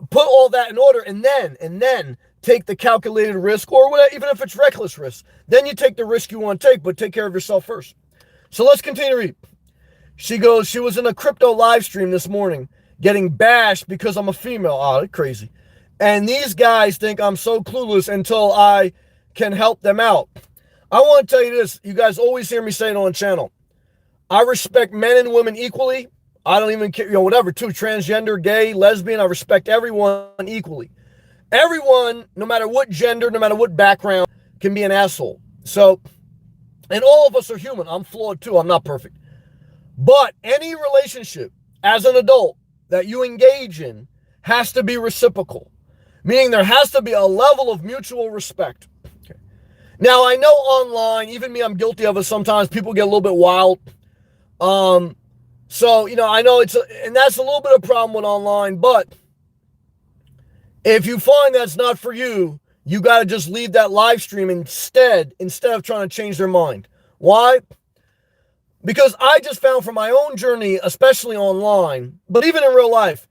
put all that in order, and then take the calculated risk, or whatever, even if it's reckless risk. Then you take the risk you want to take, but take care of yourself first. So let's continue to read. She goes, she was in a crypto live stream this morning, getting bashed because I'm a female. Oh, that's crazy. And these guys think I'm so clueless until I can help them out. I want to tell you this. You guys always hear me say it on the channel. I respect men and women equally. I don't even care, whatever, too, transgender, gay, lesbian. I respect everyone equally. Everyone, no matter what gender, no matter what background, can be an asshole. So, and all of us are human. I'm flawed too. I'm not perfect. But any relationship as an adult that you engage in has to be reciprocal, meaning there has to be a level of mutual respect. Okay. Now, I know online, even me, I'm guilty of it sometimes. People get a little bit wild. So, I know and that's a little bit of a problem with online, but if you find that's not for you, you got to just leave that live stream instead of trying to change their mind. Why? Because I just found from my own journey, especially online, but even in real life,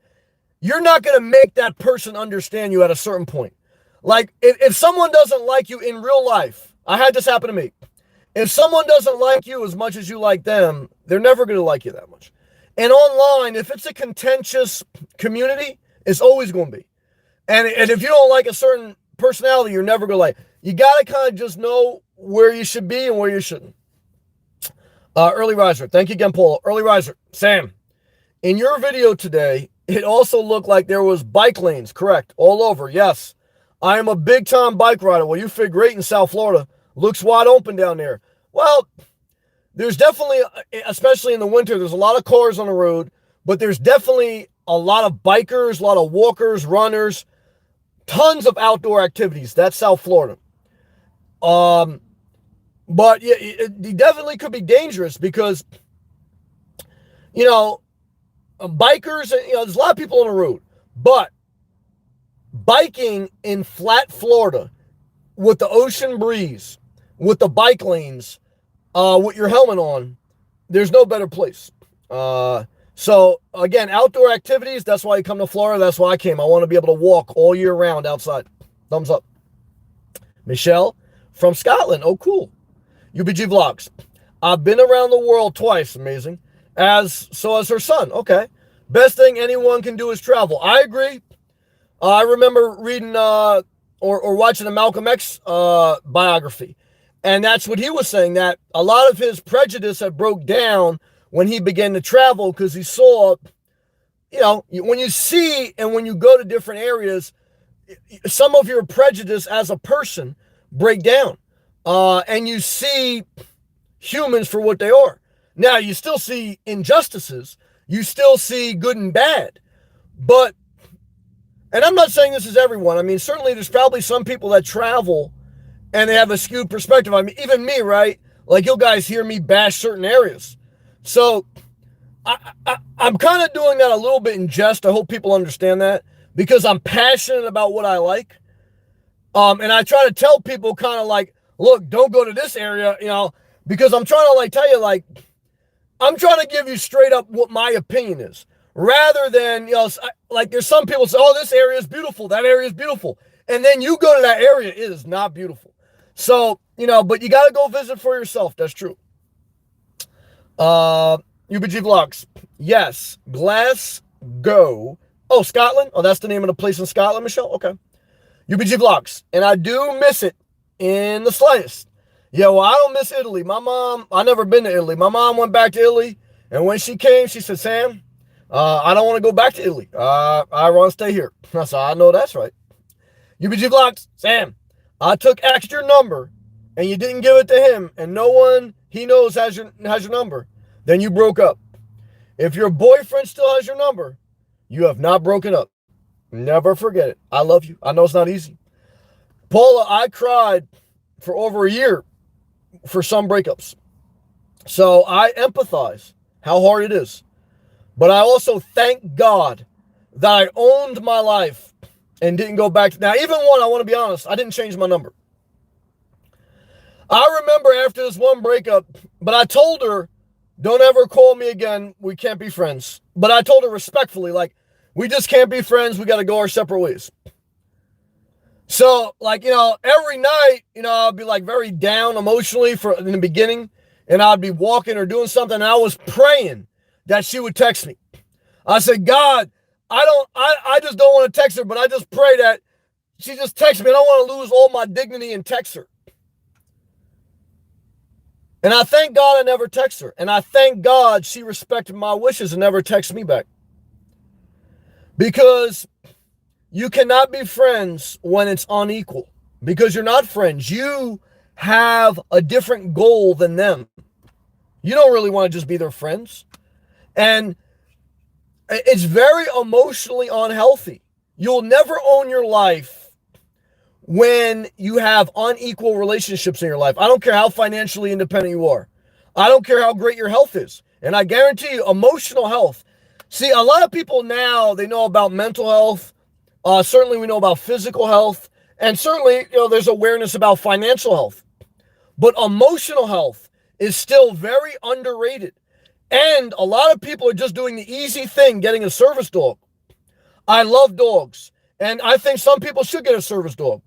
you're not going to make that person understand you at a certain point. Like, if someone doesn't like you in real life, I had this happen to me. If someone doesn't like you as much as you like them, they're never going to like you that much. And online, if it's a contentious community, it's always going to be. And if you don't like a certain personality, you're never going to like. You got to kind of just know where you should be and where you shouldn't. Early riser. Thank you again, Paul. Early riser. Sam, in your video today, it also looked like there was bike lanes. Correct. All over. Yes. I am a big-time bike rider. Well, you fit great in South Florida. Looks wide open down there. Well, there's definitely, especially in the winter, there's a lot of cars on the road, but there's definitely a lot of bikers, a lot of walkers, runners, tons of outdoor activities. That's South Florida. But yeah, it definitely could be dangerous because, bikers, there's a lot of people on the road, but biking in flat Florida with the ocean breeze, with the bike lanes, with your helmet on, there's no better place. So again, outdoor activities, that's why you come to Florida. That's why I came. I want to be able to walk all year round outside. Thumbs up. Michelle from Scotland. Oh, cool. UBG Vlogs. I've been around the world twice. Amazing. So has her son. Okay. Best thing anyone can do is travel. I agree. I remember reading or watching the Malcolm X biography. And that's what he was saying, that a lot of his prejudice had broke down when he began to travel because he saw, when you see and when you go to different areas, some of your prejudice as a person break down. And you see humans for what they are. Now, you still see injustices. You still see good and bad. But, and I'm not saying this is everyone. I mean, certainly there's probably some people that travel and they have a skewed perspective. I mean, even me, right? Like, you guys hear me bash certain areas. So, I'm kind of doing that a little bit in jest. I hope people understand that because I'm passionate about what I like. And I try to tell people kind of like, look, don't go to this area, because I'm trying to tell you, I'm trying to give you straight up what my opinion is rather than, there's some people say, oh, this area is beautiful. That area is beautiful. And then you go to that area, it is not beautiful. So, but you got to go visit for yourself. That's true. UBG Vlogs. Yes. Glasgow. Oh, Scotland. Oh, that's the name of the place in Scotland, Michelle. Okay. UBG Vlogs. And I do miss it in the slightest. Yeah, well, I don't miss Italy. My mom, I never been to Italy. My mom went back to Italy. And when she came, she said, Sam, I don't want to go back to Italy. I want to stay here. I said, I know that's right. UBG Vlogs. Sam, I took extra number and you didn't give it to him and no one he knows has your number. Then you broke up. If your boyfriend still has your number, you have not broken up. Never forget it. I love you. I know it's not easy. Paula, I cried for over a year for some breakups. So I empathize how hard it is. But I also thank God that I owned my life and didn't go back to... Now, even one, I want to be honest, I didn't change my number. I remember after this one breakup, but I told her, don't ever call me again. We can't be friends. But I told her respectfully, we just can't be friends. We got to go our separate ways. So, every night, I'd be very down emotionally in the beginning, and I'd be walking or doing something, and I was praying that she would text me. I said, God, I just don't want to text her, but I just pray that she just texts me. I don't want to lose all my dignity and text her. And I thank God I never text her. And I thank God she respected my wishes and never texted me back. Because you cannot be friends when it's unequal. Because you're not friends. You have a different goal than them. You don't really want to just be their friends. And it's very emotionally unhealthy. You'll never own your life when you have unequal relationships in your life. I don't care how financially independent you are. I don't care how great your health is. And I guarantee you, emotional health. See, a lot of people now, they know about mental health. Certainly we know about physical health. And certainly, there's awareness about financial health. But emotional health is still very underrated. And a lot of people are just doing the easy thing, getting a service dog. I love dogs. And I think some people should get a service dog.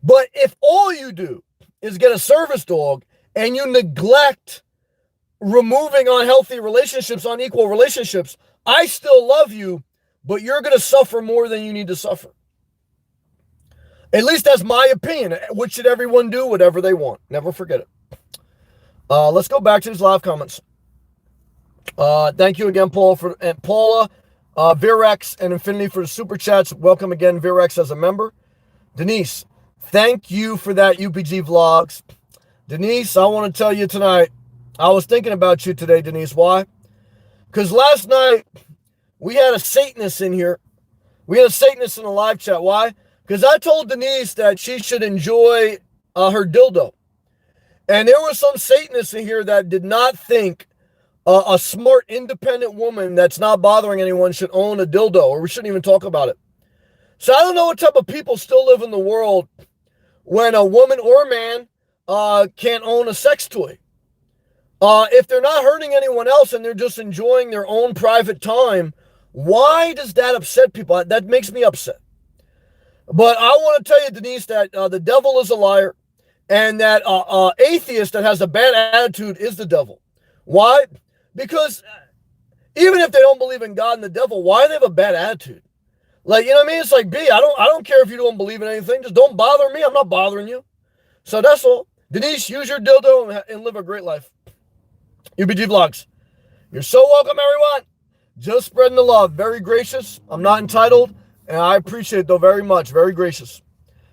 But if all you do is get a service dog and you neglect removing unhealthy relationships, unequal relationships, I still love you, but you're going to suffer more than you need to suffer. At least that's my opinion. What should everyone do? Whatever they want. Never forget it. Let's go back to these live comments. Thank you again, Paula, Virex, and Infinity for the super chats. Welcome again, Virex, as a member. Denise, thank you for that UPG vlogs. Denise, I want to tell you tonight, I was thinking about you today, Denise. Why? Because last night, we had a Satanist in here. We had a Satanist in the live chat. Why? Because I told Denise that she should enjoy her dildo. And there were some Satanists in here that did not think a smart, independent woman that's not bothering anyone should own a dildo, or we shouldn't even talk about it. So I don't know what type of people still live in the world when a woman or a man can't own a sex toy. If they're not hurting anyone else and they're just enjoying their own private time, why does that upset people? That makes me upset. But I want to tell you, Denise, that the devil is a liar, and that atheist that has a bad attitude is the devil. Why? Because even if they don't believe in God and the devil, why do they have a bad attitude? Like, you know what I mean? It's like, I don't care if you don't believe in anything. Just don't bother me. I'm not bothering you. So that's all. Denise, use your dildo and live a great life. UBG Vlogs. You're so welcome, everyone. Just spreading the love. Very gracious. I'm not entitled, and I appreciate it, though, very much. Very gracious.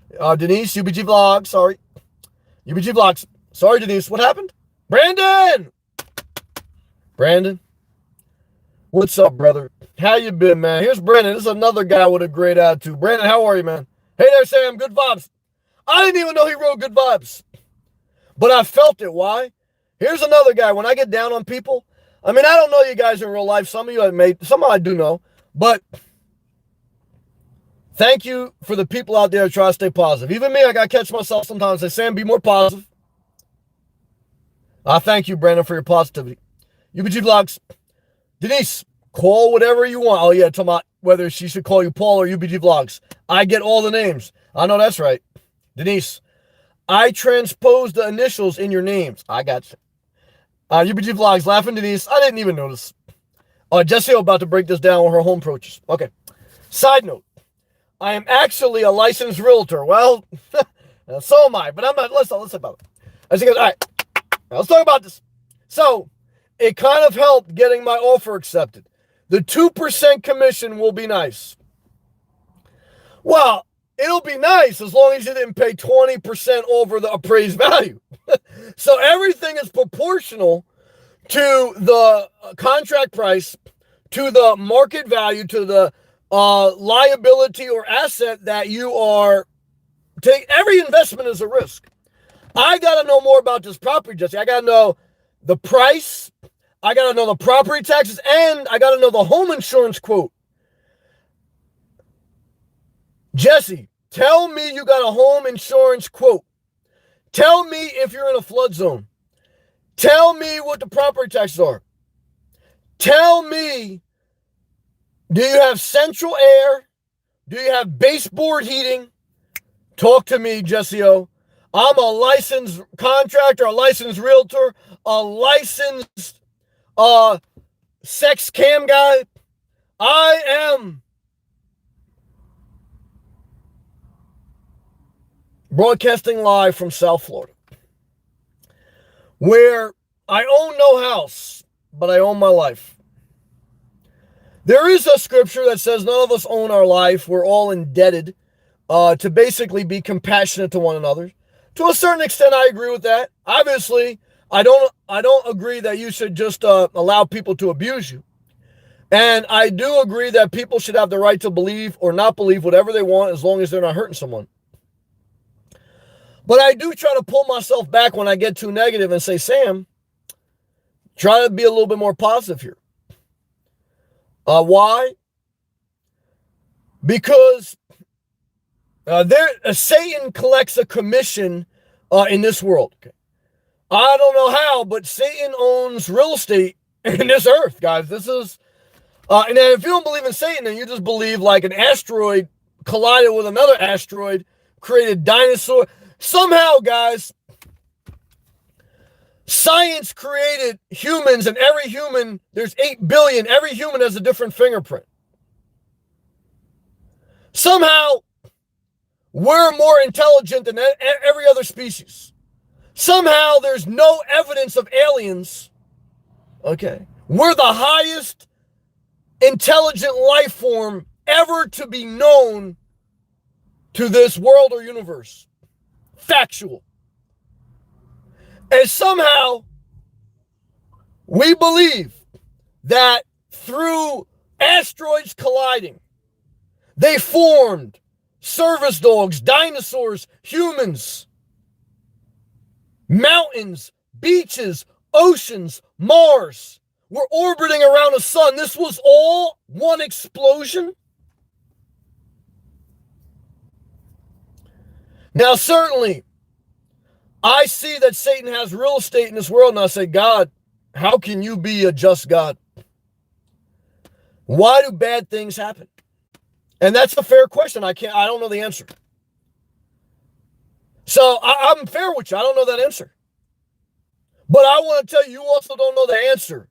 Denise, UBG Vlogs. Sorry. UBG Vlogs. Sorry, Denise. What happened? Brandon! Brandon? What's up, brother? How you been, man? Here's Brandon. This is another guy with a great attitude. Brandon, how are you, man? Hey there, Sam. Good vibes. I didn't even know he wrote good vibes. But I felt it. Why? Here's another guy. When I get down on people, I mean, I don't know you guys in real life. Some of you some I do know. But thank you for the people out there who try to stay positive. Even me, I got to catch myself sometimes and say, Sam, be more positive. I thank you, Brandon, for your positivity. UBG Vlogs. Denise, call whatever you want. Oh, yeah, talking about whether she should call you Paul or UBG Vlogs. I get all the names. I know that's right. Denise, I transposed the initials in your names. I got you. UBG Vlogs, laughing Denise. I didn't even notice. Jessie about to break this down with her home approaches. Okay. Side note. I am actually a licensed realtor. Well, so am I, but I'm not. Let's talk about it. As he goes, all right, let's talk about this. So, it kind of helped getting my offer accepted. The 2% commission will be nice. Well, it'll be nice as long as you didn't pay 20% over the appraised value. So everything is proportional to the contract price, to the market value, to the liability or asset that you are taking. Every investment is a risk. I got to know more about this property, Jesse. I got to know the price. I got to know the property taxes, and I got to know the home insurance quote. Jesse, tell me you got a home insurance quote. Tell me if you're in a flood zone. Tell me what the property taxes are. Tell me, do you have central air? Do you have baseboard heating? Talk to me, Jesse O. I'm a licensed contractor, a licensed realtor, a licensed sex cam guy. I am broadcasting live from South Florida, where I own no house, but I own my life. There is a scripture that says none of us own our life. We're all indebted to basically be compassionate to one another. To a certain extent, I agree with that. Obviously, I don't agree that you should just allow people to abuse you. And I do agree that people should have the right to believe or not believe whatever they want as long as they're not hurting someone. But I do try to pull myself back when I get too negative and say, Sam, try to be a little bit more positive here. Why? Because, Satan collects a commission in this world. Okay. I don't know how, but Satan owns real estate in this earth, guys. This is, and then if you don't believe in Satan, then you just believe like an asteroid collided with another asteroid, created dinosaur. Somehow, guys, science created humans, and every human, there's 8 billion, every human has a different fingerprint. Somehow, we're more intelligent than every other species. Somehow, there's no evidence of aliens. Okay. We're the highest intelligent life form ever to be known to this world or universe. Factual. And somehow, we believe that through asteroids colliding, they formed service dogs, dinosaurs, humans, mountains, beaches, oceans, Mars. We're orbiting around the sun. This was all one explosion. Now, certainly, I see that Satan has real estate in this world, and I say, God, how can you be a just God? Why do bad things happen? And that's a fair question. I don't know the answer. So I'm fair with you. I don't know that answer. But I want to tell you, you also don't know the answer.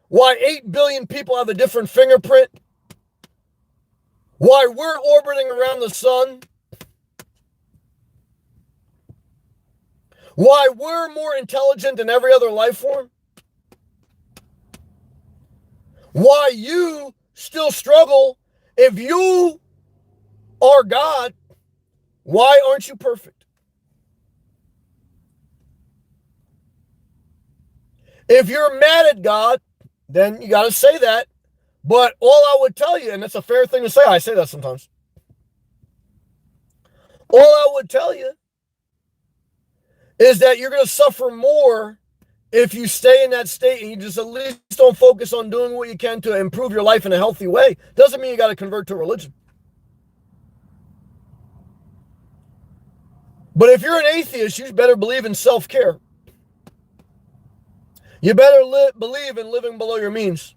Why 8 billion people have a different fingerprint. Why we're orbiting around the sun. Why we're more intelligent than every other life form. Why you still struggle. If you are God, why aren't you perfect? If you're mad at God, then you got to say that. But all I would tell you, and it's a fair thing to say, I say that sometimes. All I would tell you is that you're going to suffer more if you stay in that state and you just at least don't focus on doing what you can to improve your life in a healthy way. Doesn't mean you got to convert to religion. But if you're an atheist, you better believe in self-care. You better believe in living below your means.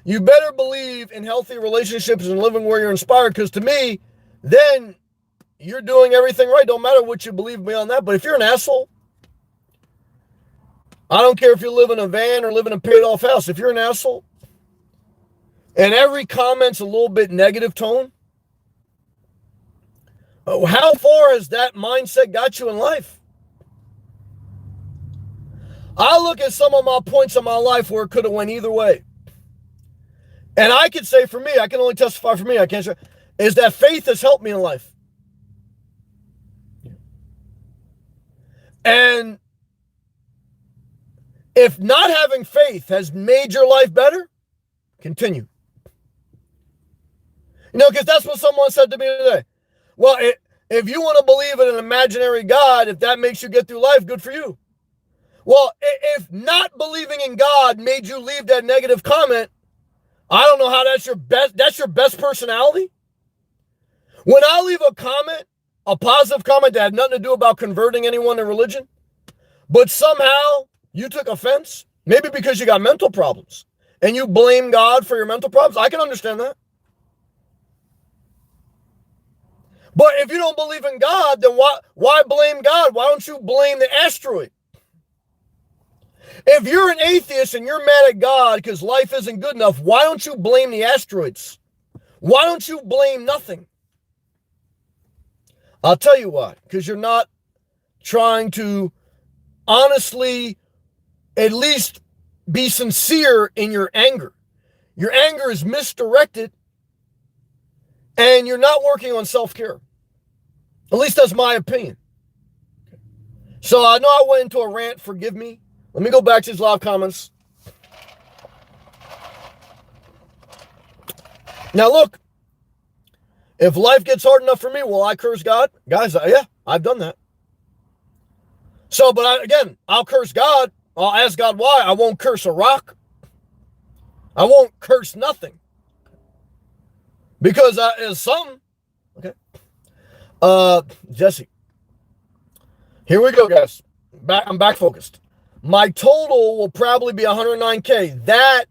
You better believe in healthy relationships and living where you're inspired, because to me, then you're doing everything right. Don't matter what you believe beyond that. But if you're an asshole, I don't care if you live in a van or live in a paid-off house. If you're an asshole, and every comment's a little bit negative tone, how far has that mindset got you in life? I look at some of my points in my life where it could have went either way. And I could say for me, I can only testify for me, I can't say, is that faith has helped me in life. And if not having faith has made your life better, continue. You know, because that's what someone said to me today. Well, if you want to believe in an imaginary God, if that makes you get through life, good for you. Well, if not believing in God made you leave that negative comment, I don't know how that's your best personality. When I leave a comment, a positive comment that had nothing to do about converting anyone to religion, but somehow you took offense, maybe because you got mental problems, and you blame God for your mental problems, I can understand that. But if you don't believe in God, then why blame God? Why don't you blame the asteroid? If you're an atheist and you're mad at God because life isn't good enough, why don't you blame the asteroids? Why don't you blame nothing? I'll tell you why. Because you're not trying to honestly at least be sincere in your anger. Your anger is misdirected and you're not working on self-care. At least that's my opinion. So I know I went into a rant, forgive me. Let me go back to these live comments. Now look, if life gets hard enough for me, will I curse God? Guys, yeah, I've done that. So, but again, I'll curse God. I'll ask God why. I won't curse a rock. I won't curse nothing. Because it's something. Okay. Jesse, here we go, guys. I'm back focused. My total will probably be 109K. That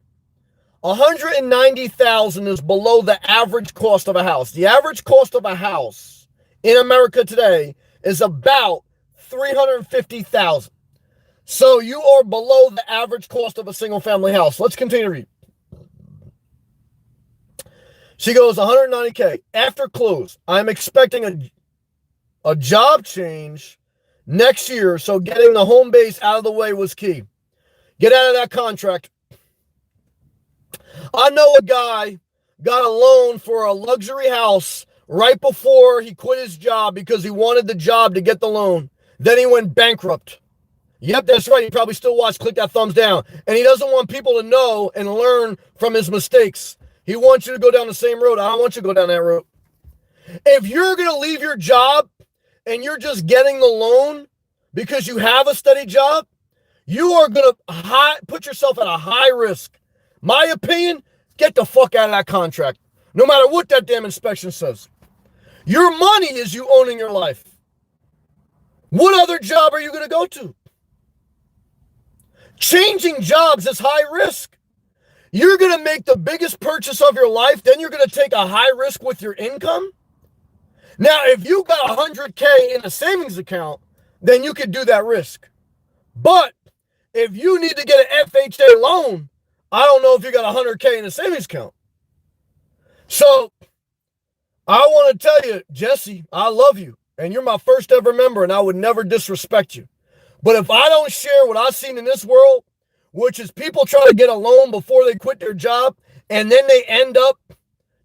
190,000 is below the average cost of a house. The average cost of a house in America today is about 350,000. So you are below the average cost of a single family house. Let's continue to read. She goes, 190K. After close, I'm expecting a job change next year, so getting the home base out of the way was key. Get out of that contract. I know a guy got a loan for a luxury house right before he quit his job because he wanted the job to get the loan. Then he went bankrupt. Yep, that's right. He probably still watched. Click that thumbs down. And he doesn't want people to know and learn from his mistakes. He wants you to go down the same road. I don't want you to go down that road. If you're going to leave your job and you're just getting the loan because you have a steady job, you are going to put yourself at a high risk. My opinion, get the fuck out of that contract. No matter what that damn inspection says. Your money is you owning your life. What other job are you going to go to? Changing jobs is high risk. You're going to make the biggest purchase of your life, then you're going to take a high risk with your income. Now, if you got 100K in a savings account, then you could do that risk. But if you need to get an FHA loan, I don't know if you got 100K in a savings account. So I want to tell you, Jesse, I love you. And you're my first ever member, and I would never disrespect you. But if I don't share what I've seen in this world, which is people try to get a loan before they quit their job, and then they end up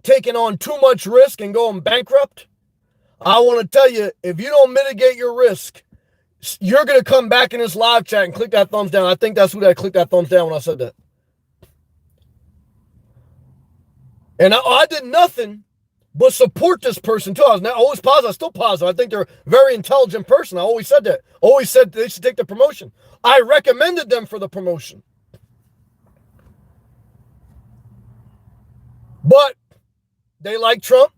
taking on too much risk and going bankrupt, I want to tell you, if you don't mitigate your risk, you're going to come back in this live chat and click that thumbs down. I think that's who that clicked that thumbs down when I said that. And I did nothing but support this person too. I was always positive. I'm still positive. I think they're a very intelligent person. I always said that. Always said they should take the promotion. I recommended them for the promotion. But they like Trump.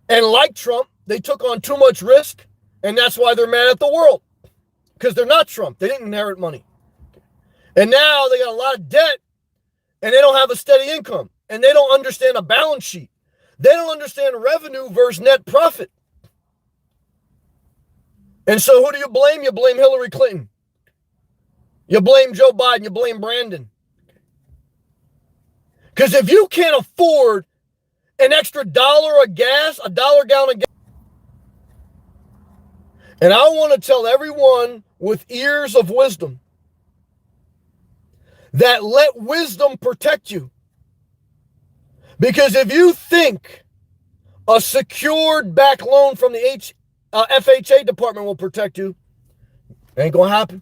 And like Trump, they took on too much risk. And that's why they're mad at the world. Because they're not Trump. They didn't inherit money. And now they got a lot of debt. And they don't have a steady income. And they don't understand a balance sheet. They don't understand revenue versus net profit. And so who do you blame? You blame Hillary Clinton. You blame Joe Biden. You blame Brandon. Because if you can't afford an extra $1 of gas, $1 gallon of gas, and I want to tell everyone with ears of wisdom that let wisdom protect you. Because if you think a secured back loan from the FHA department will protect you, ain't going to happen.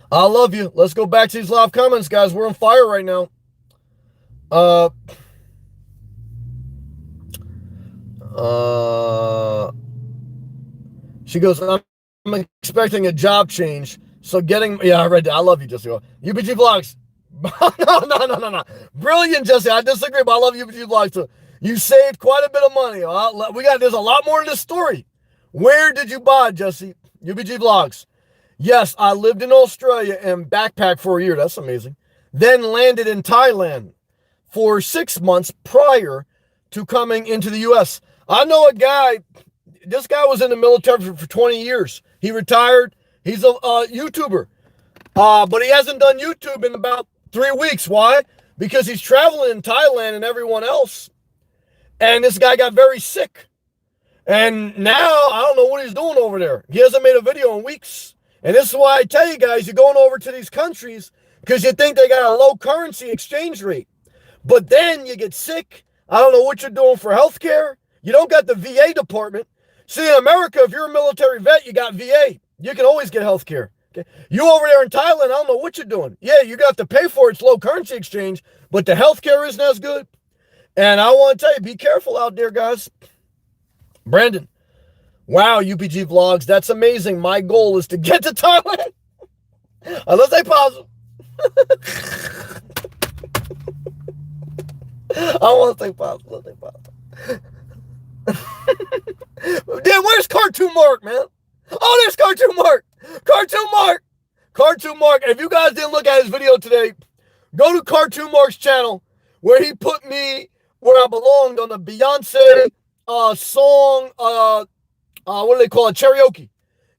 I love you. Let's go back to these live comments, guys. We're on fire right now. She goes, I'm expecting a job change. So I read that. I love you, Jesse. UBG Vlogs. No. Brilliant, Jesse. I disagree, but I love UBG Vlogs too. You saved quite a bit of money. There's a lot more to this story. Where did you buy, Jesse? UBG Vlogs. Yes, I lived in Australia and backpacked for a year. That's amazing. Then landed in Thailand for 6 months prior to coming into the U.S. I know a guy, this guy was in the military for 20 years. He retired. He's a YouTuber. But he hasn't done YouTube in about 3 weeks. Why? Because he's traveling in Thailand and everyone else. And this guy got very sick. And now I don't know what he's doing over there. He hasn't made a video in weeks. And this is why I tell you guys, you're going over to these countries because you think they got a low currency exchange rate. But then you get sick. I don't know what you're doing for healthcare. You don't got the VA department. See, in America, if you're a military vet, you got VA. You can always get healthcare. Okay? You over there in Thailand, I don't know what you're doing. Yeah, you got to pay for it. It's low currency exchange, but the healthcare isn't as good. And I want to tell you, be careful out there, guys. Brandon, wow, UPG Vlogs, that's amazing. My goal is to get to Thailand. Let's stay positive. I want to stay positive. Let's stay positive. Damn, where's Cartoon Mark, man? Oh, there's Cartoon Mark. Cartoon Mark. Cartoon Mark. If you guys didn't look at his video today, go to Cartoon Mark's channel where he put me where I belonged on the Beyonce song, what do they call it? Karaoke.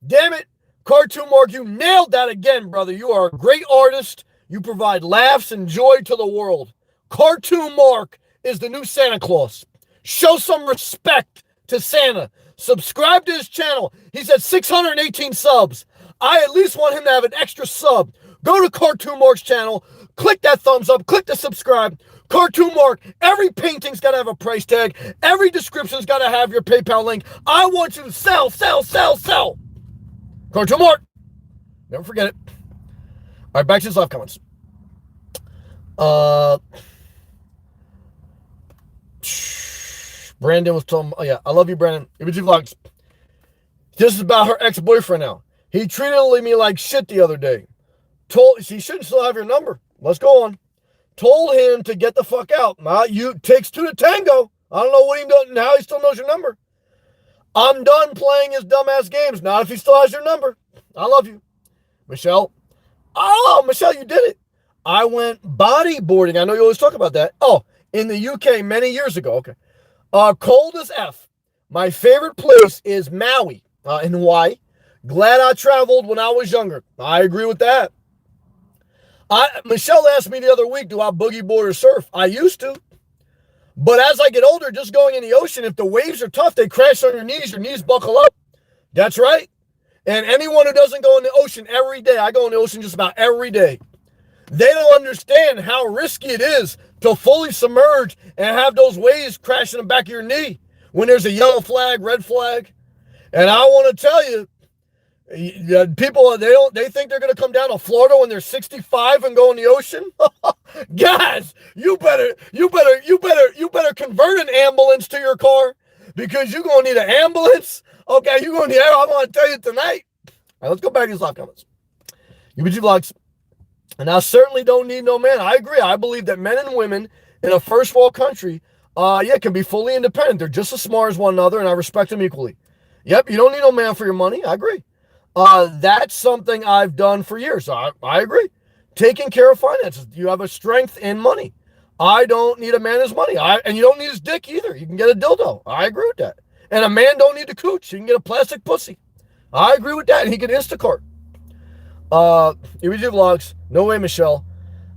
Damn it, Cartoon Mark, you nailed that again, brother. You are a great artist. You provide laughs and joy to the world. Cartoon Mark is the new Santa Claus. Show some respect to Santa. Subscribe to his channel. He's at 618 subs. I at least want him to have an extra sub. Go to Cartoon Mark's channel. Click that thumbs up. Click the subscribe. Cartoon Mark, every painting's got to have a price tag. Every description's got to have your PayPal link. I want you to sell, sell, sell, sell. Cartoon Mark. Never forget it. All right, back to his live comments. Brandon was telling, oh yeah, I love you, Brandon. EBG Vlogs. This is about her ex-boyfriend now. He treated me like shit the other day. She shouldn't still have your number. Let's go on. Told him to get the fuck out. You takes two to tango. I don't know what he does, how he still knows your number. I'm done playing his dumbass games. Not if he still has your number. I love you. Michelle. Oh, Michelle, you did it. I went bodyboarding. I know you always talk about that. Oh, in the UK many years ago. Okay. Cold as F. My favorite place is Maui in Hawaii. Glad I traveled when I was younger. I agree with that. Michelle asked me the other week, do I boogie board or surf? I used to. But as I get older, just going in the ocean, if the waves are tough, they crash on your knees buckle up. That's right. And anyone who doesn't go in the ocean every day, I go in the ocean just about every day. They don't understand how risky it is to fully submerge and have those waves crash in the back of your knee when there's a yellow flag, red flag. And I want to tell you, people, they think they're going to come down to Florida when they're 65 and go in the ocean. Guys, you better convert an ambulance to your car because you're going to need an ambulance. Okay, you're going to need, I'm going to tell you tonight. All right, let's go back to these live comments. UBG Vlogs. And I certainly don't need no man. I agree. I believe that men and women in a first world country, can be fully independent. They're just as smart as one another, and I respect them equally. Yep, you don't need no man for your money. I agree. That's something I've done for years. I agree. Taking care of finances. You have a strength in money. I don't need a man his money. And you don't need his dick either. You can get a dildo. I agree with that. And a man don't need a cooch. You can get a plastic pussy. I agree with that. And he can Instacart. UBG Vlogs. No way, Michelle.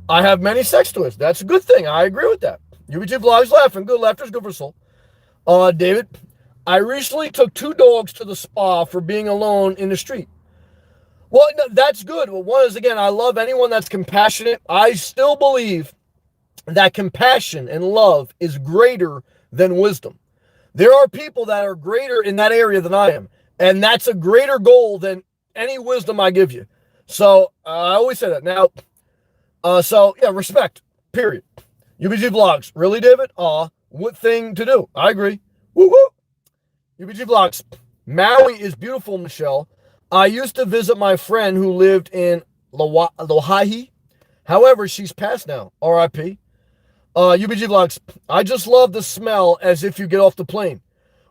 I have many sex toys. That's a good thing. I agree with that. UBG Vlogs laughing. Good laughter is good for soul. David. I recently took 2 dogs to the spa for being alone in the street. Well, no, that's good. Well, one is, again, I love anyone that's compassionate. I still believe that compassion and love is greater than wisdom. There are people that are greater in that area than I am. And that's a greater goal than any wisdom I give you. So I always say that. Now, respect, period. UBG Vlogs. Really, David? What thing to do? I agree. Woo woo. UBG Vlogs. Maui is beautiful, Michelle. I used to visit my friend who lived in Lohahi. However, she's passed now. R.I.P. UBG Vlogs. I just love the smell as if you get off the plane.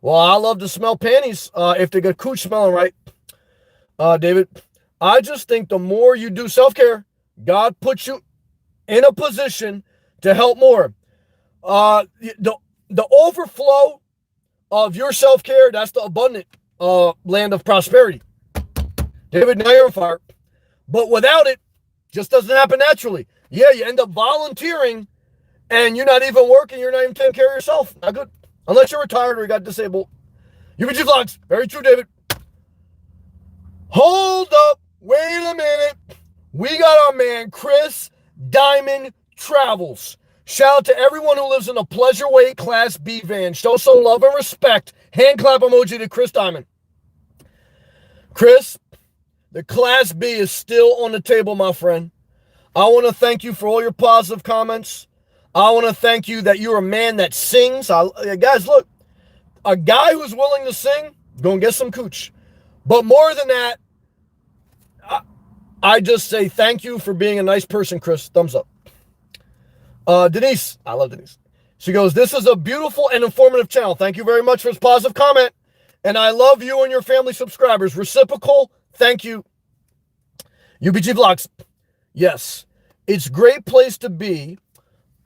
Well, I love to smell panties if they got cooch smelling right. David. I just think the more you do self-care, God puts you in a position to help more. The overflow of your self-care, that's the abundant land of prosperity. David, now you're on fire. But without it, just doesn't happen naturally. Yeah, you end up volunteering and you're not even working, you're not even taking care of yourself. Not good. Unless you're retired or you got disabled. UBG Vlogs. Very true, David. Hold up. Wait a minute. We got our man, Chris Diamond Travels. Shout out to everyone who lives in a Pleasure Way Class B van. Show some love and respect. Hand clap emoji to Chris Diamond. Chris, the Class B is still on the table, my friend. I want to thank you for all your positive comments. I want to thank you that you're a man that sings. Guys, look, a guy who's willing to sing, gonna get some cooch. But more than that, I just say thank you for being a nice person, Chris. Thumbs up. Denise, I love Denise. She goes, this is a beautiful and informative channel. Thank you very much for this positive comment. And I love you and your family subscribers. Reciprocal, thank you. UBG Vlogs. Yes, it's a great place to be.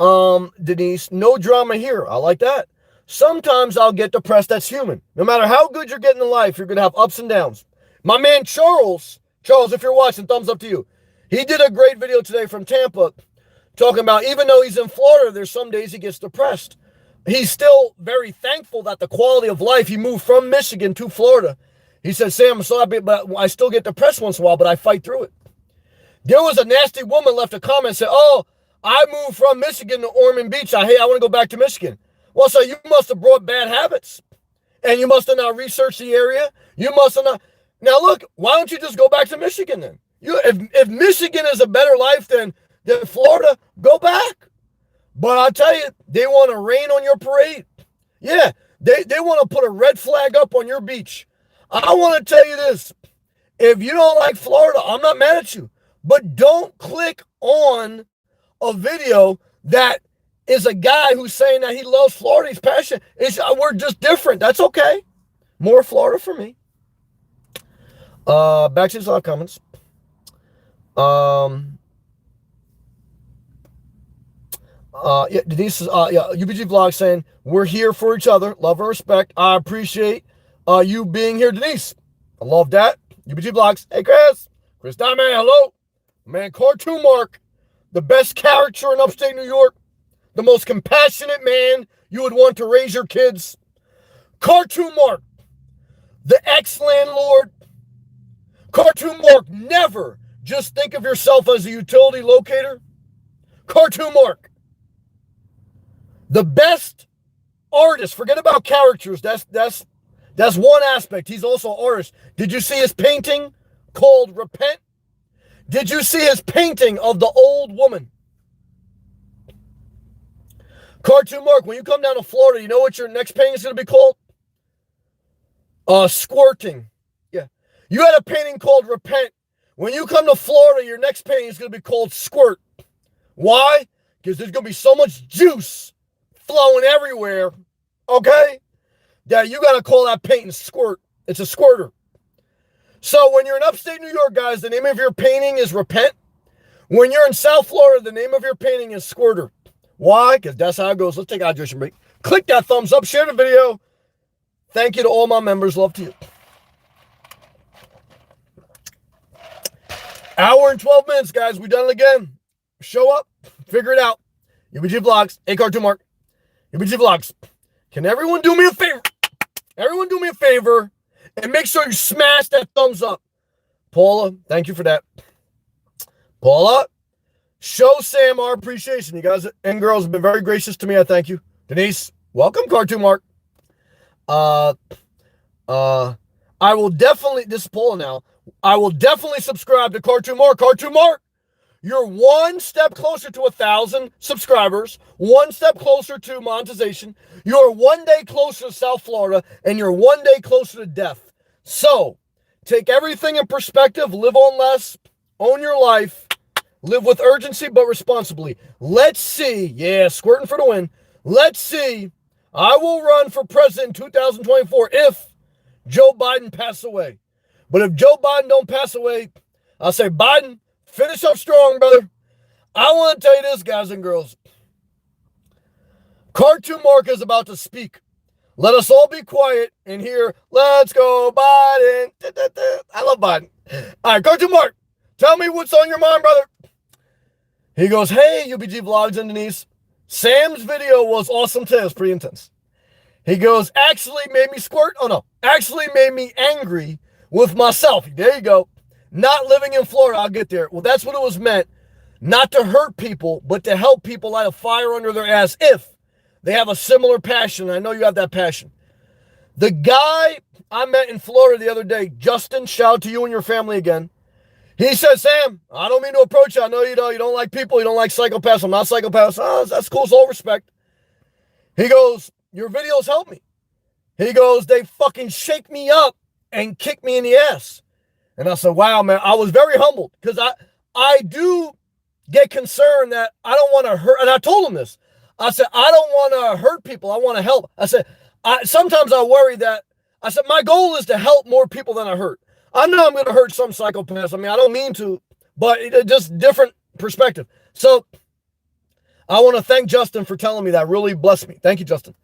Denise, no drama here. I like that. Sometimes I'll get depressed. That's human. No matter how good you're getting in life, you're going to have ups and downs. My man Charles, if you're watching, thumbs up to you. He did a great video today from Tampa talking about even though he's in Florida, there's some days he gets depressed. He's still very thankful that the quality of life, he moved from Michigan to Florida. He said, Sam, I'm so happy, but I still get depressed once in a while, but I fight through it. There was a nasty woman left a comment and said, oh, I moved from Michigan to Ormond Beach. I want to go back to Michigan. Well, so you must have brought bad habits. And you must have not researched the area. You must have not. Now, look, why don't you just go back to Michigan then? If Michigan is a better life than Florida, go back. But I'll tell you, they want to rain on your parade. Yeah, they want to put a red flag up on your beach. I want to tell you this. If you don't like Florida, I'm not mad at you. But don't click on a video that is a guy who's saying that he loves Florida. He's passionate. We're just different. That's okay. More Florida for me. Back to these live comments. Yeah, Denise is, UBG Vlog saying, we're here for each other. Love and respect. I appreciate you being here, Denise. I love that. UBG Vlogs. Hey, Chris Diamond, hello. Man, Cartoon Mark, the best character in upstate New York, the most compassionate man you would want to raise your kids. Cartoon Mark, the ex-landlord. Cartoon Mark, never just think of yourself as a utility locator. Cartoon Mark, the best artist. Forget about characters. That's one aspect. He's also an artist. Did you see his painting called Repent? Did you see his painting of the old woman? Cartoon Mark, when you come down to Florida, you know what your next painting is going to be called? Squirting. Yeah. You had a painting called Repent. When you come to Florida, your next painting is going to be called Squirt. Why? Because there's going to be so much juice flowing everywhere, okay, that you got to call that painting Squirt. It's a squirter. So when you're in upstate New York, guys, the name of your painting is Repent. When you're in South Florida, the name of your painting is Squirter. Why? Because that's how it goes. Let's take a hydration break. Click that thumbs up. Share the video. Thank you to all my members. Love to you. Hour and 12 minutes, guys. We done it again. Show up. Figure it out. UBG Vlogs. Hey, Cartoon Mark. UBG Vlogs. Can everyone do me a favor? Everyone do me a favor. And make sure you smash that thumbs up. Paula, thank you for that. Paula, show Sam our appreciation. You guys and girls have been very gracious to me. I thank you. Denise, welcome, Cartoon Mark. I will definitely, this is Paula now, I will definitely subscribe to Cartoon Mark. Cartoon Mark, you're one step closer to 1,000 subscribers, one step closer to monetization. You're one day closer to South Florida, and you're one day closer to death. So, take everything in perspective, live on less, own your life, live with urgency but responsibly. Let's see, yeah, squirting for the win. Let's see, I will run for president in 2024 if Joe Biden passes away. But if Joe Biden don't pass away, I'll say, Biden, finish up strong, brother. I want to tell you this, guys and girls. Cartoon Mark is about to speak. Let us all be quiet and hear, let's go, Biden. I love Biden. All right, Cartoon Mark, tell me what's on your mind, brother. He goes, hey, UBG Vlogs and Denise. Sam's video was awesome today. It was pretty intense. He goes, actually made me squirt. Oh, no. Actually made me angry with myself. There you go. Not living in Florida. I'll get there. Well, that's what it was meant. Not to hurt people, but to help people light a fire under their ass if they have a similar passion. I know you have that passion. The guy I met in Florida the other day, Justin, shout out to you and your family again. He said, Sam, I don't mean to approach you. I know you don't like people. You don't like psychopaths. I'm not psychopaths. Oh, that's cool. It's all respect. He goes, your videos help me. He goes, they fucking shake me up and kick me in the ass. And I said, wow, man, I was very humbled because I do get concerned that I don't want to hurt. And I told him this. I said, I don't want to hurt people. I want to help. I said, sometimes I worry that, I said, my goal is to help more people than I hurt. I know I'm going to hurt some psychopaths. I mean, I don't mean to, but just different perspective. So I want to thank Justin for telling me that. Really blessed me. Thank you, Justin.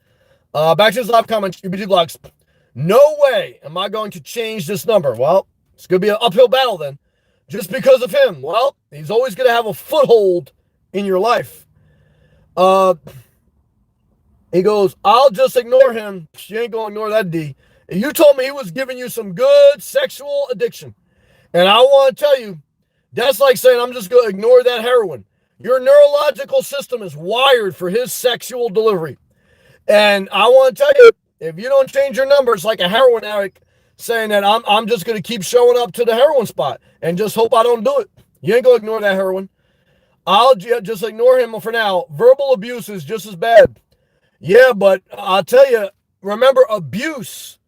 Back to his live comments, UBG Vlogs. No way am I going to change this number. Well, it's going to be an uphill battle then. Just because of him. Well, he's always going to have a foothold in your life. He goes, I'll just ignore him. You ain't going to ignore that D. You told me he was giving you some good sexual addiction. And I want to tell you, that's like saying I'm just going to ignore that heroin. Your neurological system is wired for his sexual delivery. And I want to tell you, if you don't change your number, it's like a heroin addict saying that I'm just going to keep showing up to the heroin spot and just hope I don't do it. You ain't going to ignore that heroin. I'll just ignore him for now. Verbal abuse is just as bad. Yeah, but I'll tell you, remember, abuse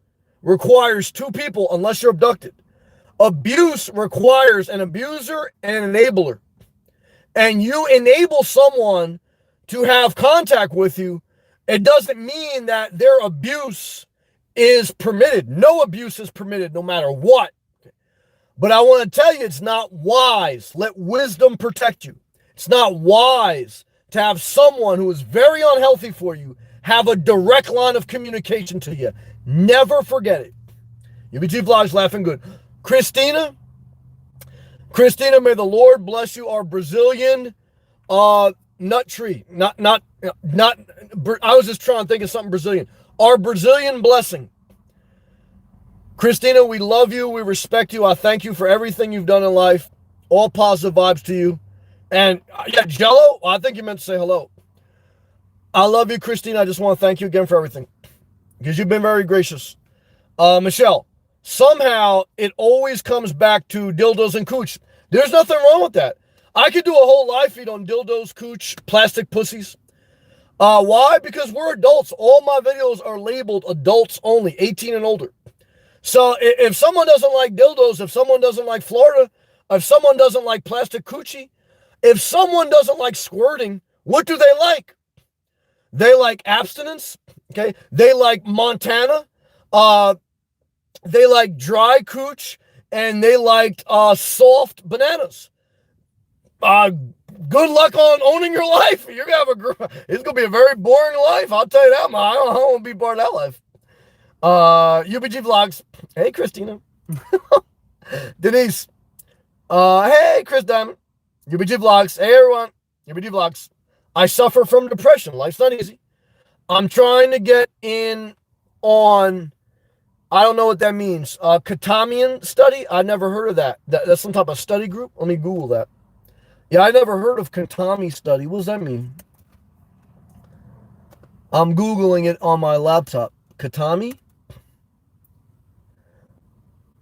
requires two people unless you're abducted. Abuse requires an abuser and an enabler. And you enable someone to have contact with you, it doesn't mean that their abuse is permitted. No abuse is permitted no matter what. But I want to tell you, it's not wise. Let wisdom protect you. It's not wise to have someone who is very unhealthy for you have a direct line of communication to you. Never forget it. UBG Vlogs laughing good. Christina, may the Lord bless you. Our Brazilian nut tree. Not. I was just trying to think of something Brazilian. Our Brazilian blessing. Christina, we love you. We respect you. I thank you for everything you've done in life. All positive vibes to you. And yeah, Jello, I think you meant to say hello. I love you, Christina. I just want to thank you again for everything because you've been very gracious. Michelle, somehow it always comes back to dildos and cooch. There's nothing wrong with that. I could do a whole live feed on dildos, cooch, plastic pussies. Why? Because we're adults. All my videos are labeled adults only, 18 and older. So if someone doesn't like dildos, if someone doesn't like Florida, if someone doesn't like plastic coochie, if someone doesn't like squirting, what do they like? They like abstinence, okay? They like Montana. They like dry cooch, and they like soft bananas. Good luck on owning your life. You're gonna have it's gonna be a very boring life. I'll tell you that, man. I don't want to be part of that life. UBG Vlogs. Hey, Christina. Denise. Hey, Chris Diamond. UBG Vlogs. Hey, everyone. UBG Vlogs. I suffer from depression. Life's not easy. I'm trying to get in on, I don't know what that means. Katamian study? I never heard of that. That's some type of study group? Let me Google that. Yeah, I never heard of Katami study. What does that mean? I'm Googling it on my laptop. Katami?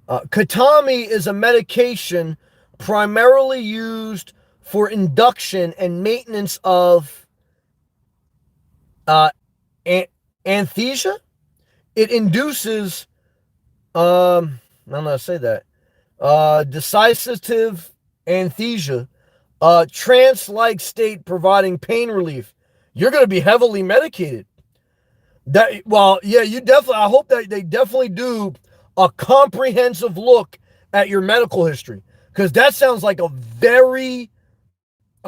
Katami is a medication primarily used for induction and maintenance of anesthesia. It induces, I'm not going to say that, dissociative anesthesia, trance-like state providing pain relief. You're going to be heavily medicated. You definitely, I hope that they definitely do a comprehensive look at your medical history, because that sounds like a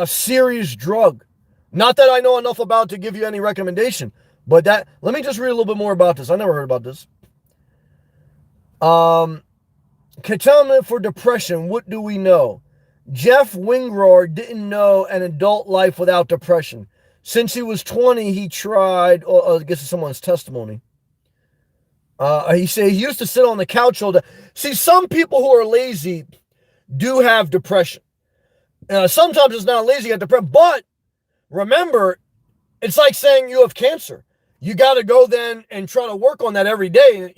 serious drug. Not that I know enough about to give you any recommendation, but let me just read a little bit more about this. I never heard about this. Ketamine for depression. What do we know? Jeff Wingrard didn't know an adult life without depression. Since he was 20, he tried, I guess it's someone's testimony. He said he used to sit on the couch all day. See, some people who are lazy do have depression. Sometimes it's not lazy, you have depression. But remember, it's like saying you have cancer. You got to go then and try to work on that every day.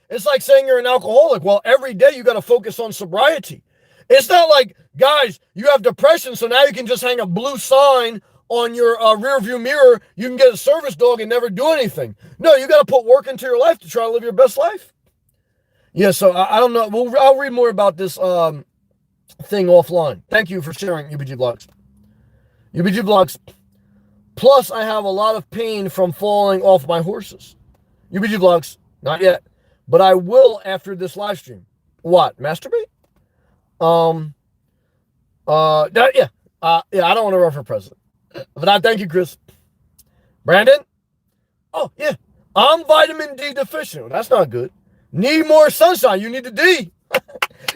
It's like saying you're an alcoholic. Well, every day you got to focus on sobriety. It's not like, guys, you have depression, so now you can just hang a blue sign on your rear view mirror. You can get a service dog and never do anything. No, you got to put work into your life to try to live your best life. Yeah, so I don't know. I'll read more about this thing offline. Thank you for sharing, UBG Vlogs. UBG Vlogs. Plus, I have a lot of pain from falling off my horses. UBG Vlogs, not yet. But I will after this live stream. What? Masturbate? Yeah. Yeah, I don't want to run for president. But I thank you, Chris. Brandon? Oh, yeah. I'm vitamin D deficient. That's not good. Need more sunshine. You need the D.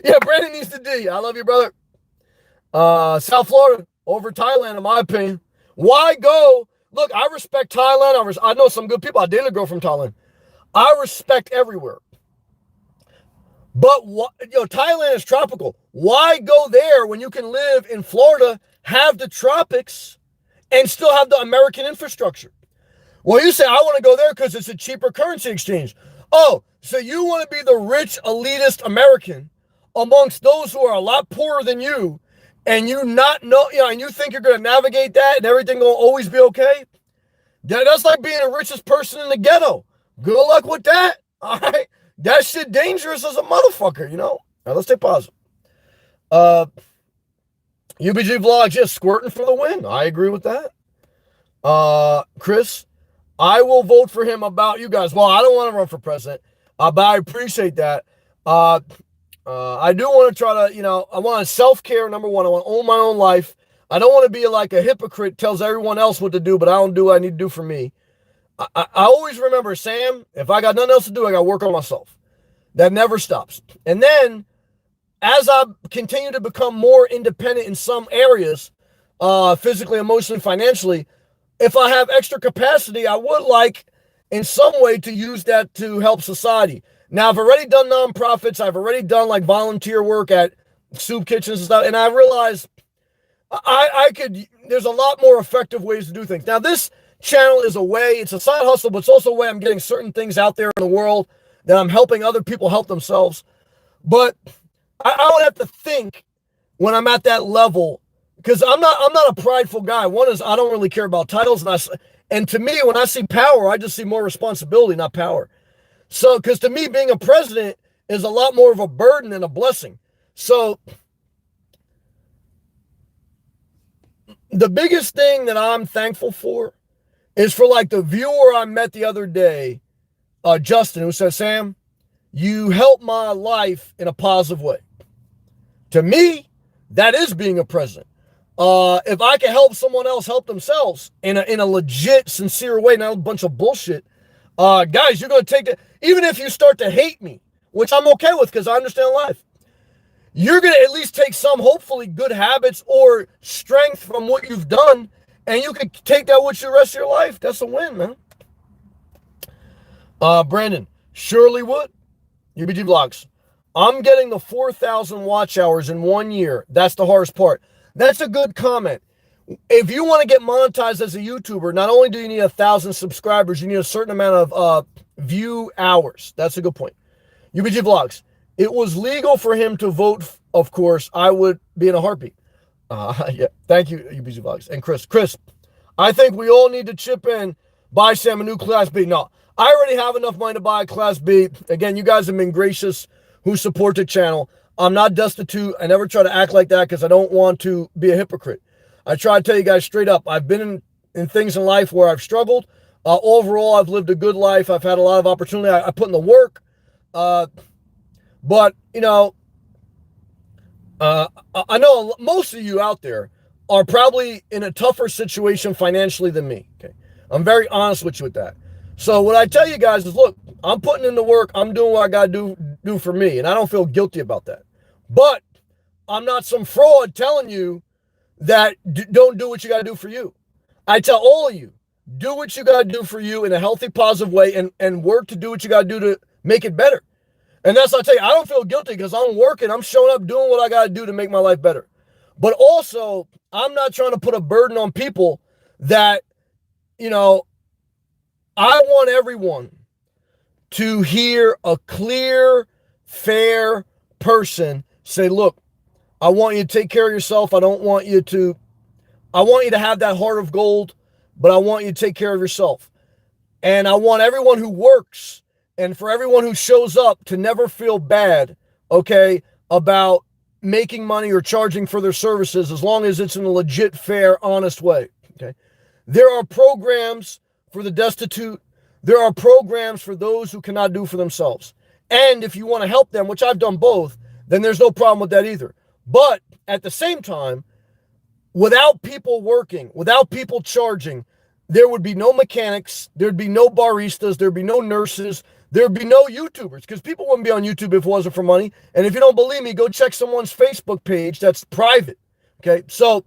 Yeah, Brandon needs the D. I love you, brother. South Florida over Thailand, in my opinion. Why go? Look, I respect Thailand. I know some good people. I dated a girl from Thailand. I respect everywhere. But Thailand is tropical. Why go there when you can live in Florida, have the tropics, and still have the American infrastructure? Well, you say, I want to go there because it's a cheaper currency exchange. Oh, so you want to be the rich, elitist American amongst those who are a lot poorer than you, and you not know, and you think you're going to navigate that and everything will always be okay? That's like being the richest person in the ghetto. Good luck with that. All right. That shit dangerous as a motherfucker, All right, let's take pause. UBG Vlogs, just squirting for the win. I agree with that. Chris, I will vote for him about you guys. Well, I don't want to run for president, but I appreciate that. I do want to try to, I want self-care, number one. I want to own my own life. I don't want to be like a hypocrite, tells everyone else what to do, but I don't do what I need to do for me. I always remember, Sam, if I got nothing else to do, I got to work on myself. That never stops. And then, as I continue to become more independent in some areas, physically, emotionally, financially, if I have extra capacity, I would like, in some way, to use that to help society. Now, I've already done nonprofits. I've already done, volunteer work at soup kitchens and stuff. And I realized there's a lot more effective ways to do things. Now, this channel is a way, it's a side hustle, but it's also a way I'm getting certain things out there in the world that I'm helping other people help themselves. But I don't have to think when I'm at that level, because I'm not a prideful guy. One is I don't really care about titles, and to me, when I see power, I just see more responsibility, not power. So, because to me, being a president is a lot more of a burden than a blessing. So, the biggest thing that I'm thankful for is for the viewer I met the other day, Justin, who says, Sam, you helped my life in a positive way. To me, that is being a president. If I can help someone else help themselves in a legit, sincere way, not a bunch of bullshit, guys, you're going to take that. Even if you start to hate me, which I'm okay with because I understand life, you're going to at least take some, hopefully, good habits or strength from what you've done, and you can take that with you the rest of your life. That's a win, man. Brandon, surely would. UBG Vlogs. I'm getting the 4,000 watch hours in 1 year. That's the hardest part. That's a good comment. If you want to get monetized as a YouTuber, not only do you need 1,000 subscribers, you need a certain amount of view hours. That's a good point. UBG Vlogs. It was legal for him to vote, of course. I would be in a heartbeat. Yeah. Thank you, UBG Vlogs. And Chris, I think we all need to chip in, buy Sam a new Class B. No, I already have enough money to buy a Class B. Again, you guys have been gracious who support the channel. I'm not destitute. I never try to act like that because I don't want to be a hypocrite. I try to tell you guys straight up. I've been in things in life where I've struggled. Overall, I've lived a good life. I've had a lot of opportunity. I put in the work. But, I know most of you out there are probably in a tougher situation financially than me. Okay, I'm very honest with you with that. So what I tell you guys is, look, I'm putting in the work. I'm doing what I got to do for me, and I don't feel guilty about that. But I'm not some fraud telling you that don't do what you got to do for you. I tell all of you, do what you got to do for you in a healthy, positive way, and work to do what you got to do to make it better. And that's what I tell you. I don't feel guilty because I'm working. I'm showing up, doing what I got to do to make my life better. But also, I'm not trying to put a burden on people that, I want everyone to hear a clear, fair person say, look, I want you to take care of yourself. I want you to have that heart of gold, but I want you to take care of yourself. And I want everyone who works and for everyone who shows up to never feel bad, okay, about making money or charging for their services as long as it's in a legit, fair, honest way, okay? There are programs for the destitute. There are programs for those who cannot do for themselves. And if you want to help them, which I've done both, then there's no problem with that either. But at the same time, without people working, without people charging, there would be no mechanics, there'd be no baristas, there'd be no nurses, there'd be no YouTubers, because people wouldn't be on YouTube if it wasn't for money. And if you don't believe me, go check someone's Facebook page that's private. Okay, so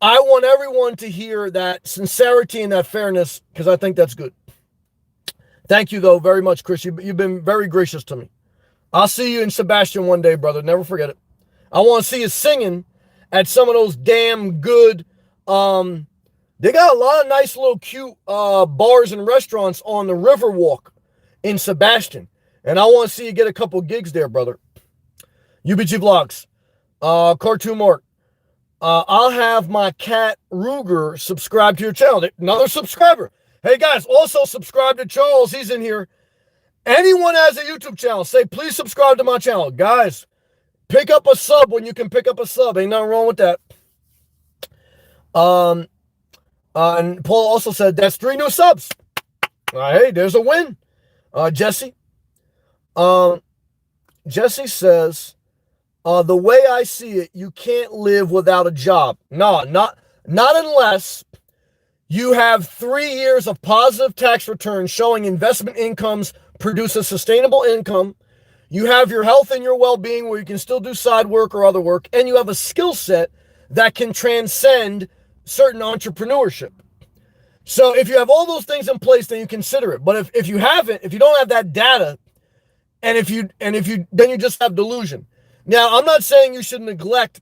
I want everyone to hear that sincerity and that fairness, because I think that's good. Thank you, though, very much, Chris. You've been very gracious to me. I'll see you in Sebastian one day, brother. Never forget it. I want to see you singing at some of those damn good, they got a lot of nice little cute bars and restaurants on the Riverwalk in Sebastian. And I want to see you get a couple gigs there, brother. UBG Vlogs. Cartoon Mark. I'll have my cat Ruger subscribe to your channel. Another subscriber. Hey, guys, also subscribe to Charles. He's in here. Anyone has a YouTube channel, say, please subscribe to my channel. Guys, pick up a sub when you can pick up a sub. Ain't nothing wrong with that. And Paul also said, that's 3 new subs. Hey, there's a win. Jesse. Jesse says, the way I see it, you can't live without a job. No, not unless you have 3 years of positive tax returns showing investment incomes produce a sustainable income. You have your health and your well-being where you can still do side work or other work, and you have a skill set that can transcend certain entrepreneurship. So if you have all those things in place, then you consider it. But if you haven't, if you don't have that data, and if you then you just have delusion. Now, I'm not saying you should neglect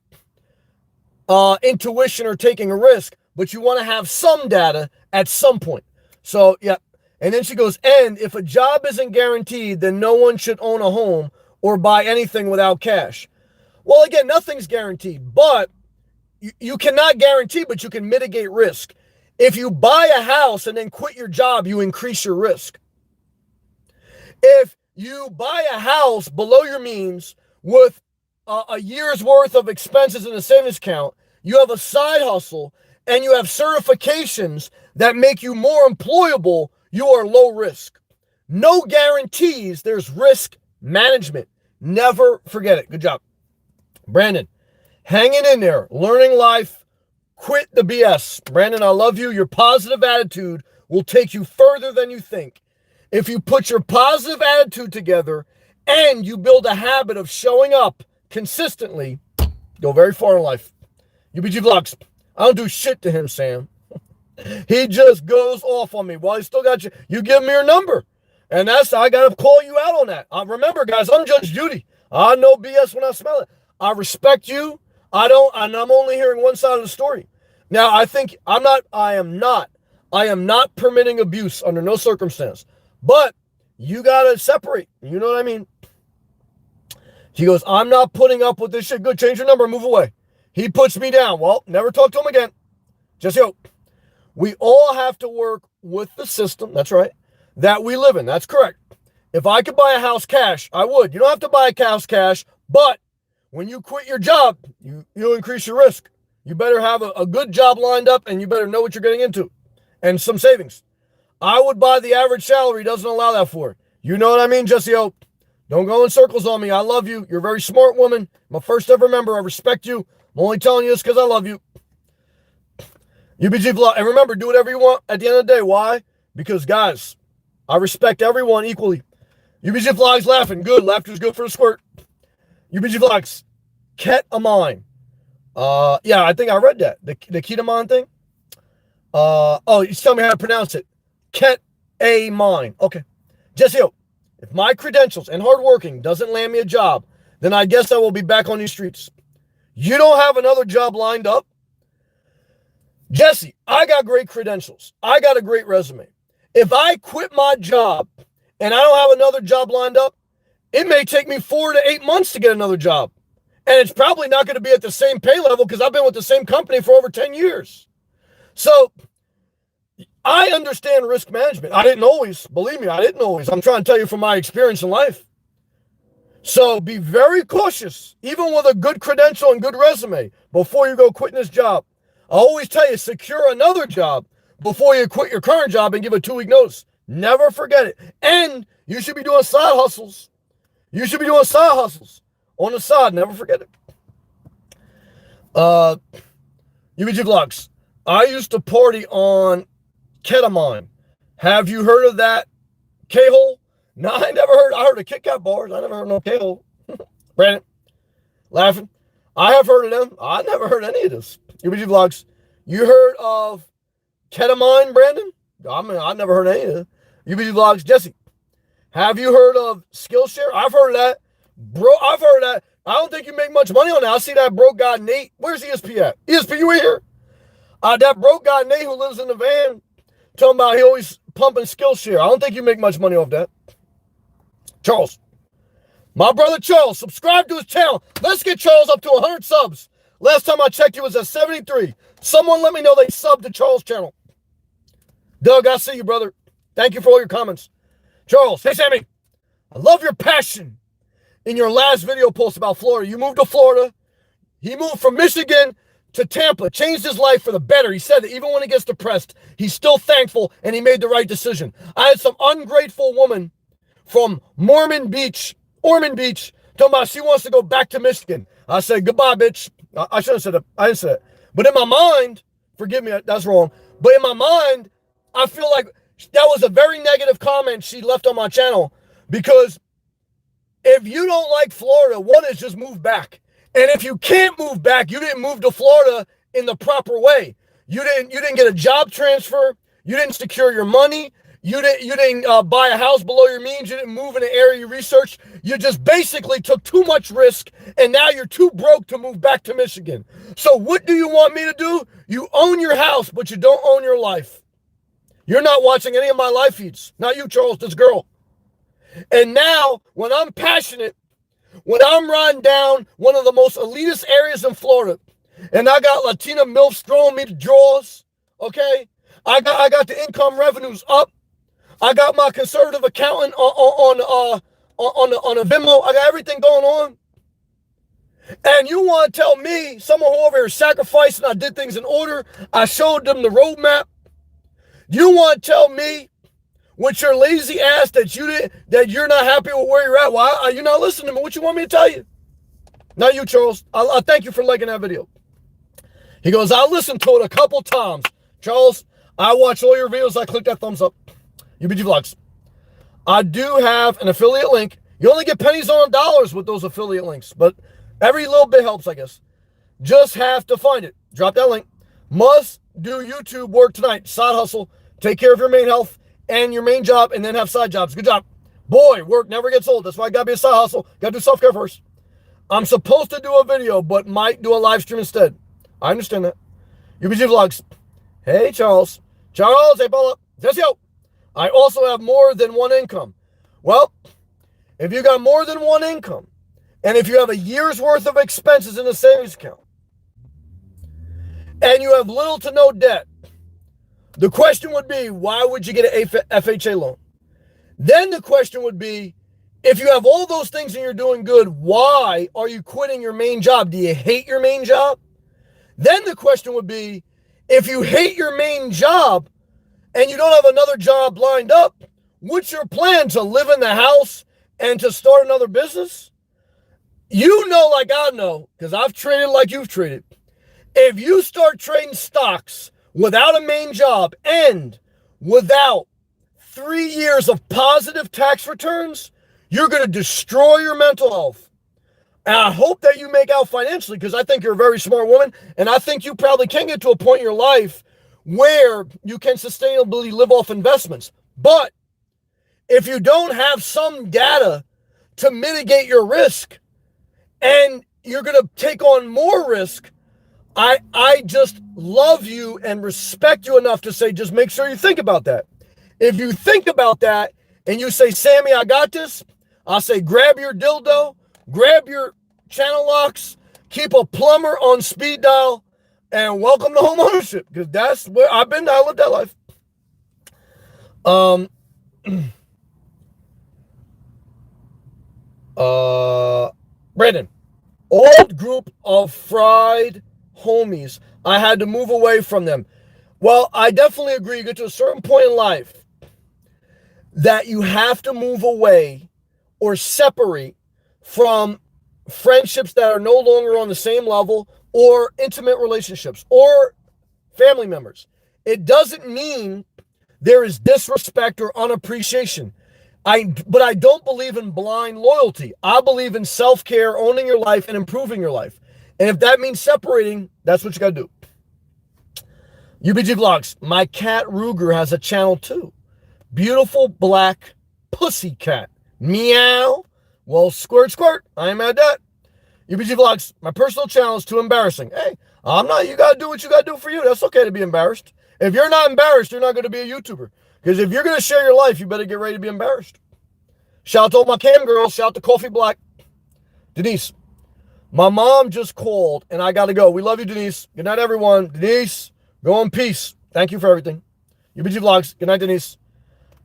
intuition or taking a risk, but you want to have some data at some point. So, yeah. And then she goes, and if a job isn't guaranteed, then no one should own a home or buy anything without cash. Well, again, nothing's guaranteed, but you cannot guarantee, but you can mitigate risk. If you buy a house and then quit your job, you increase your risk. If you buy a house below your means with a year's worth of expenses in a savings account, you have a side hustle, and you have certifications that make you more employable, you are low risk. No guarantees. There's risk management. Never forget it. Good job. Brandon, hanging in there, learning life, quit the BS. Brandon, I love you. Your positive attitude will take you further than you think. If you put your positive attitude together and you build a habit of showing up consistently, go very far in life. UBG Vlogs. I don't do shit to him, Sam. He just goes off on me. Well, he still got you. You give me your number. And I got to call you out on that. Remember, guys, I'm Judge Judy. I know BS when I smell it. I respect you. And I'm only hearing one side of the story. Now, I am not permitting abuse under no circumstance. But you got to separate. You know what I mean? He goes, I'm not putting up with this shit. Good, change your number, move away. He puts me down. Well, never talk to him again. Just we all have to work with the system, that's right, that we live in. That's correct. If I could buy a house cash, I would. You don't have to buy a house cash, but when you quit your job, you increase your risk. You better have a good job lined up, and you better know what you're getting into and some savings. I would buy the average salary. Doesn't allow that for it. You know what I mean, Jesse O? Don't go in circles on me. I love you. You're a very smart woman. My first ever member. I respect you. I'm only telling you this because I love you. UBG Vlog. And remember, do whatever you want at the end of the day. Why? Because, guys, I respect everyone equally. UBG Vlogs laughing. Good. Laughter's good for a squirt. UBG Vlogs. Ketamine. Yeah, I think I read that. The ketamine thing. Oh, you tell me how to pronounce it. Ketamine. Okay. Jesse O, if my credentials and hard working doesn't land me a job, then I guess I will be back on these streets. You don't have another job lined up? Jesse, I got great credentials. I got a great resume. If I quit my job and I don't have another job lined up, it may take me 4 to 8 months to get another job. And it's probably not going to be at the same pay level because I've been with the same company for over 10 years. So I understand risk management. I didn't always. Believe me, I didn't always. I'm trying to tell you from my experience in life. So be very cautious, even with a good credential and good resume, before you go quitting this job. I always tell you, secure another job before you quit your current job and give a 2-week notice. Never forget it. And you should be doing side hustles. You should be doing side hustles on the side. Never forget it. UBG Vlogs. I used to party on ketamine. Have you heard of that K-hole? No, I never heard. I heard of Kit Kat bars. I never heard of no K-hole. Brandon, laughing. I have heard of them. I never heard any of this. UBG Vlogs. You heard of ketamine, Brandon? I mean, I've never heard of any of it. UBG Vlogs. Jesse, have you heard of Skillshare? I've heard of that. Bro, I've heard of that. I don't think you make much money on that. I see that broke guy, Nate. Where's ESP at? ESP, you in here? That broke guy, Nate, who lives in the van, talking about he always pumping Skillshare. I don't think you make much money off that. Charles. My brother Charles, subscribe to his channel. Let's get Charles up to 100 subs. Last time I checked, he was at 73. Someone let me know they subbed to Charles' channel. Doug, I see you, brother. Thank you for all your comments. Charles, hey, Sammy. I love your passion in your last video post about Florida. You moved to Florida. He moved from Michigan to Tampa, changed his life for the better. He said that even when he gets depressed, he's still thankful and he made the right decision. I had some ungrateful woman from Ormond Beach, talking about she wants to go back to Michigan. I said, goodbye, bitch. I shouldn't have said that. I didn't say that. But in my mind, forgive me, that's wrong. But in my mind, I feel like that was a very negative comment she left on my channel, because if you don't like Florida, one is just move back. And if you can't move back, you didn't move to Florida in the proper way. You didn't get a job transfer. You didn't secure your money. You didn't buy a house below your means. You didn't move in an area you researched. You just basically took too much risk, and now you're too broke to move back to Michigan. So what do you want me to do? You own your house, but you don't own your life. You're not watching any of my live feeds. Not you, Charles, this girl. And now, when I'm passionate, when I'm riding down one of the most elitist areas in Florida, and I got Latina MILFs throwing me the drawers, okay? I got the income revenues up. I got my conservative accountant on a Venmo. I got everything going on. And you want to tell me, someone who over here sacrificed and I did things in order, I showed them the roadmap. You want to tell me with your lazy ass that you're not happy with where you're at? Why are you not listening to me? What you want me to tell you? Not you, Charles. I thank you for liking that video. He goes, I listened to it a couple times. Charles, I watch all your videos. I click that thumbs up. UBG Vlogs. I do have an affiliate link. You only get pennies on dollars with those affiliate links, but every little bit helps, I guess. Just have to find it. Drop that link. Must do YouTube work tonight. Side hustle. Take care of your main health and your main job, and then have side jobs. Good job. Boy, work never gets old. That's why I gotta be a side hustle. Gotta do self-care first. I'm supposed to do a video, but might do a live stream instead. I understand that. UBG Vlogs. Hey, Charles. Charles, hey, Paula. Jesse-o. I also have more than one income. Well, if you got more than one income, and if you have a year's worth of expenses in a savings account, and you have little to no debt, the question would be, why would you get an FHA loan? Then the question would be, if you have all those things and you're doing good, why are you quitting your main job? Do you hate your main job? Then the question would be, if you hate your main job and you don't have another job lined up, what's your plan? To live in the house and to start another business? You know, like I know, because I've traded like you've traded. If you start trading stocks without a main job and without 3 years of positive tax returns, you're going to destroy your mental health. And I hope that you make out financially, because I think you're a very smart woman, and I think you probably can get to a point in your life where you can sustainably live off investments. But if you don't have some data to mitigate your risk, and you're going to take on more risk, I just love you and respect you enough to say, just make sure you think about that. If you think about that and you say, Sammy, I got this, I'll say, grab your dildo, grab your channel locks, keep a plumber on speed dial, and welcome to home ownership, because that's where I've been. I lived that life. Brandon, old group of fried homies. I had to move away from them. Well, I definitely agree. You get to a certain point in life that you have to move away or separate from friendships that are no longer on the same level, or intimate relationships, or family members. It doesn't mean there is disrespect or unappreciation. But I don't believe in blind loyalty. I believe in self-care, owning your life, and improving your life. And if that means separating, that's what you got to do. UBG Vlogs. My cat Ruger has a channel too. Beautiful black pussy cat. Meow. Well, squirt, squirt. I ain't mad at that. UBG Vlogs. My personal channel is too embarrassing. Hey, I'm not. You got to do what you got to do for you. That's okay to be embarrassed. If you're not embarrassed, you're not going to be a YouTuber. Because if you're going to share your life, you better get ready to be embarrassed. Shout out to all my cam girls. Shout out to Coffee Black. Denise. My mom just called and I got to go. We love you, Denise. Good night, everyone. Denise, go in peace. Thank you for everything. UBG Vlogs. Good night, Denise.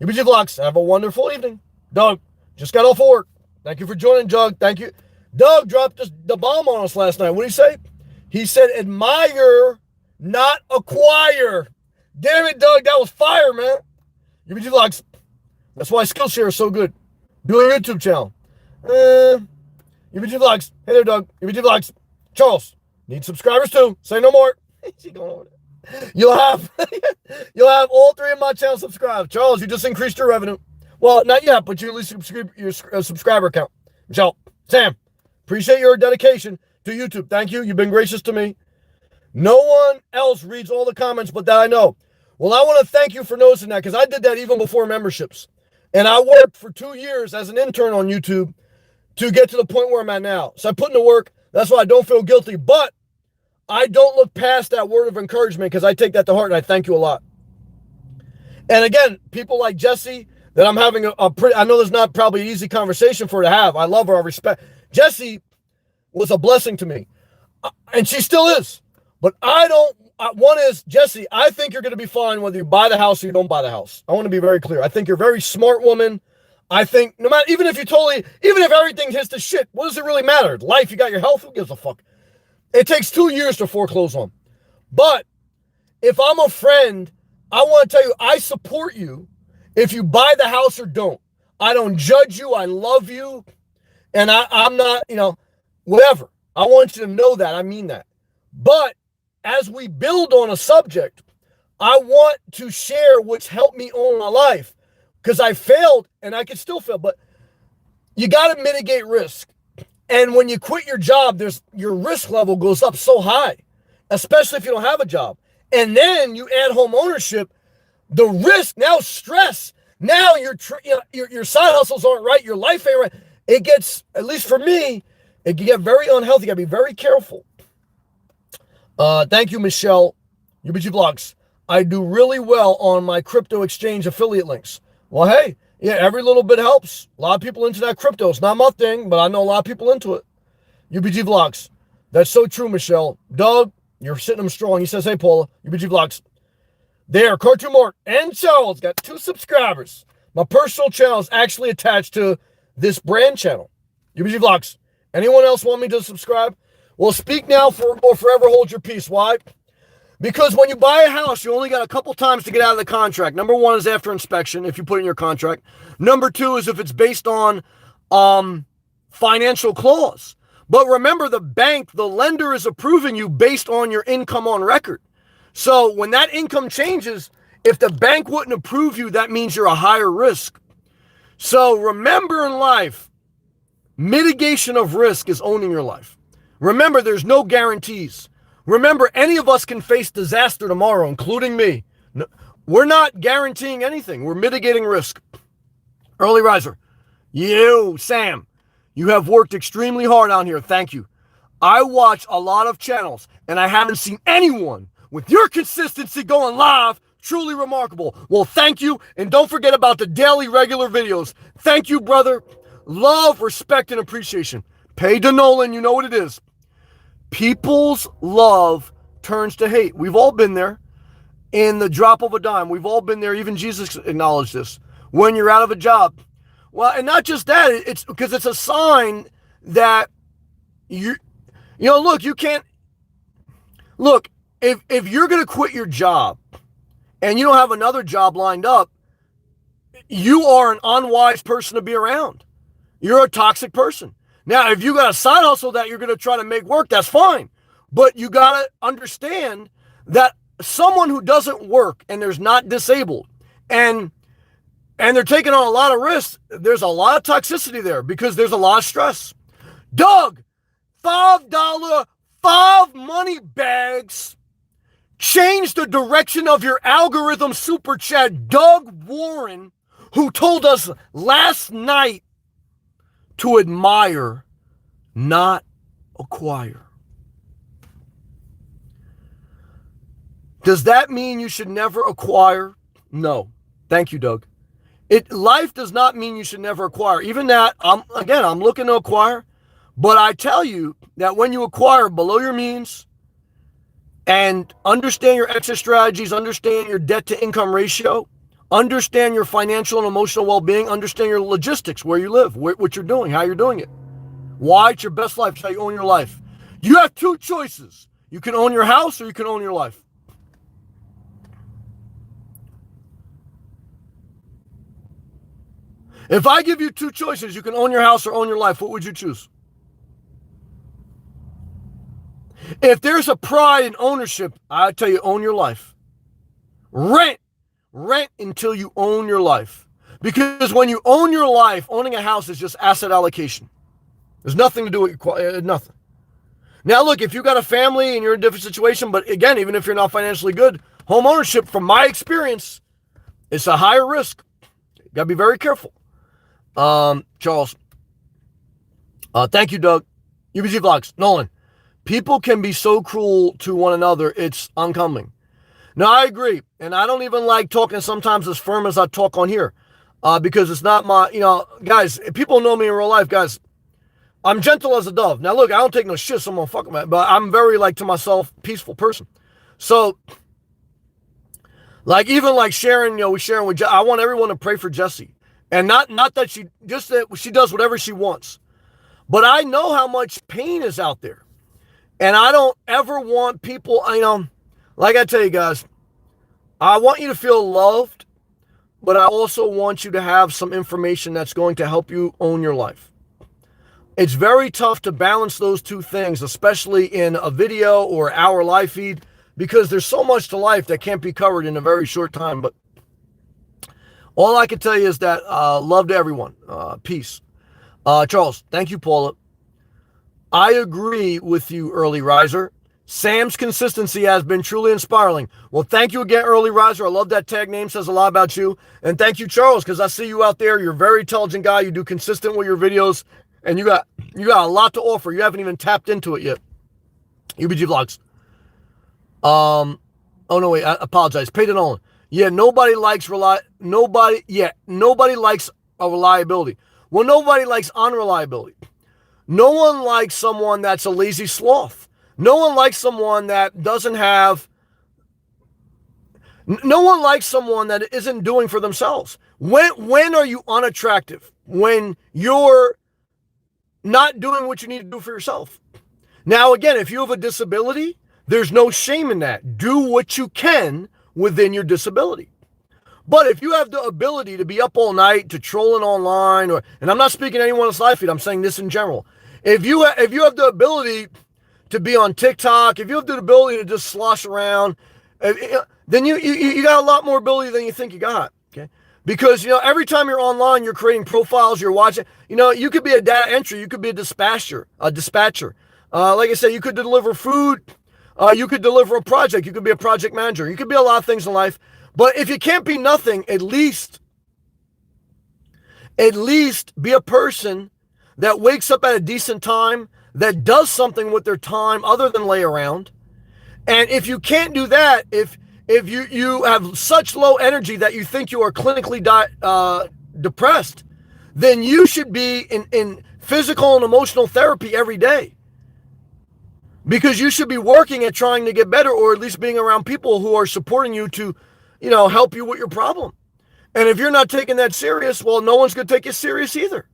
UBG Vlogs. Have a wonderful evening. Doug, just got off of work. Thank you for joining, Doug. Thank you. Doug dropped the bomb on us last night. What did he say? He said, admire, not acquire. Damn it, Doug. That was fire, man. UBG Vlogs. That's why Skillshare is so good. Do a YouTube channel. UBG Vlogs. Hey there, Doug. UBG Vlogs. Charles. Need subscribers too. Say no more. You'll have all three of my channels subscribed. Charles, you just increased your revenue. Well, not yet, but you at least subscribe your subscriber count. Michelle, Sam, appreciate your dedication to YouTube. Thank you. You've been gracious to me. No one else reads all the comments but that I know. Well, I want to thank you for noticing that, because I did that even before memberships. And I worked for 2 years as an intern on YouTube to get to the point where I'm at now. So I put in the work. That's why I don't feel guilty. But I don't look past that word of encouragement, because I take that to heart, and I thank you a lot. And again, people like Jesse, that I'm having a pretty, I know there's not probably an easy conversation for her to have. I love her. I respect. Jesse was a blessing to me. And she still is. But I don't, one is, Jesse, I think you're going to be fine whether you buy the house or you don't buy the house. I want to be very clear. I think you're a very smart woman. I think no matter, even if everything hits the shit, what does it really matter? Life, you got your health, who gives a fuck? It takes 2 years to foreclose on. But if I'm a friend, I want to tell you, I support you if you buy the house or don't. I don't judge you. I love you. And I'm not, whatever. I want you to know that. I mean that. But as we build on a subject, I want to share what's helped me own my life, because I failed and I can still fail, but you got to mitigate risk. And when you quit your job, your risk level goes up so high, especially if you don't have a job. And then you add home ownership, the risk, now stress, now your side hustles aren't right, your life ain't right. It gets, at least for me, it can get very unhealthy. You got to be very careful. Thank you, Michelle. UBG Vlogs. I do really well on my crypto exchange affiliate links. Well, hey, yeah, every little bit helps. A lot of people into that crypto. It's not my thing, but I know a lot of people into it. UBG Vlogs. That's so true, Michelle. Doug, you're sitting them strong. He says, hey, Paula, UBG Vlogs. There, Cartoon Mark and Charles got 2 subscribers. My personal channel is actually attached to this brand channel. UBG Vlogs. Anyone else want me to subscribe? Well, speak now or forever hold your peace. Why? Because when you buy a house, you only got a couple times to get out of the contract. Number 1 is after inspection, if you put in your contract. Number 2 is if it's based on financial clause. But remember, the bank, the lender is approving you based on your income on record. So when that income changes, if the bank wouldn't approve you, that means you're a higher risk. So remember in life, mitigation of risk is owning your life. Remember, there's no guarantees. Remember, any of us can face disaster tomorrow, including me. No, we're not guaranteeing anything. We're mitigating risk. Early riser. You, Sam, you have worked extremely hard on here. Thank you. I watch a lot of channels, and I haven't seen anyone with your consistency going live. Truly remarkable. Well, thank you, and don't forget about the daily regular videos. Thank you, brother. Love, respect, and appreciation. Pay to Nolan, you know what it is. People's love turns to hate. We've all been there. In the drop of a dime, we've all been there. Even Jesus acknowledged this. When you're out of a job. Well, and not just that, it's because it's a sign that look, you can't, Look, if you're going to quit your job and you don't have another job lined up, you are an unwise person to be around. You're a toxic person. Now, if you got a side hustle that you're going to try to make work, that's fine. But you got to understand that someone who doesn't work and there's not disabled and they're taking on a lot of risks, there's a lot of toxicity there because there's a lot of stress. Doug, $5 5 money bags change the direction of your algorithm super chat. Doug Warren, who told us last night to admire, not acquire. Does that mean you should never acquire? No. Thank you, Doug. Life does not mean you should never acquire. Even that, I'm looking to acquire. But I tell you that when you acquire below your means and understand your exit strategies, understand your debt to income ratio, understand your financial and emotional well-being, understand your logistics, where you live, what you're doing, how you're doing it, why it's your best life, it's how you own your life. You have two choices. You can own your house or you can own your life. If I give you two choices, you can own your house or own your life, what would you choose? If there's a pride in ownership, I tell you, own your life. Rent until you own your life. Because when you own your life, owning a house is just asset allocation. There's nothing to do with nothing. Now, look, if you got a family and you're in a different situation, but again, even if you're not financially good, home ownership, from my experience, it's a higher risk. You got to be very careful. Charles. Thank you, Doug. UBG Vlogs. Nolan. People can be so cruel to one another, it's uncommon. Now, I agree. And I don't even like talking sometimes as firm as I talk on here. Because it's not my, guys, people know me in real life, guys. I'm gentle as a dove. Now, look, I don't take no shit, so I'm gonna fuck with it, but I'm very, to myself, peaceful person. So, even sharing, we sharing with, I want everyone to pray for Jessie. And not that that she does whatever she wants. But I know how much pain is out there. And I don't ever want people, like I tell you guys, I want you to feel loved, but I also want you to have some information that's going to help you own your life. It's very tough to balance those two things, especially in a video or our live feed, because there's so much to life that can't be covered in a very short time. But all I can tell you is that love to everyone. Peace. Charles, thank you, Paula. I agree with you, Early Riser. Sam's consistency has been truly inspiring. Well, thank you again, Early Riser. I love that tag name. Says a lot about you. And thank you, Charles, because I see you out there. You're a very intelligent guy. You do consistent with your videos. And you got a lot to offer. You haven't even tapped into it yet. UBG Vlogs. Oh, no, wait. I apologize. Peyton Nolan. Yeah, nobody likes nobody likes a reliability. Well, nobody likes unreliability. No one likes someone that's a lazy sloth. No one likes someone that doesn't have. No one likes someone that isn't doing for themselves. When are you unattractive? When you're not doing what you need to do for yourself. Now, again, if you have a disability, there's no shame in that. Do what you can within your disability. But if you have the ability to be up all night, to trolling online, and I'm not speaking to anyone's live feed, I'm saying this in general. If you have the ability to be on TikTok, if you have the ability to just slosh around, then you got a lot more ability than you think you got. Okay, because every time you're online, you're creating profiles, you're watching. You could be a data entry, you could be a dispatcher. Like I said, you could deliver food, you could deliver a project, you could be a project manager, you could be a lot of things in life. But if you can't be nothing, at least be a person that wakes up at a decent time, that does something with their time other than lay around. And if you can't do that, if you have such low energy that you think you are clinically depressed, then you should be in physical and emotional therapy every day. Because you should be working at trying to get better, or at least being around people who are supporting you to, help you with your problem. And if you're not taking that serious, well, no one's going to take you serious either.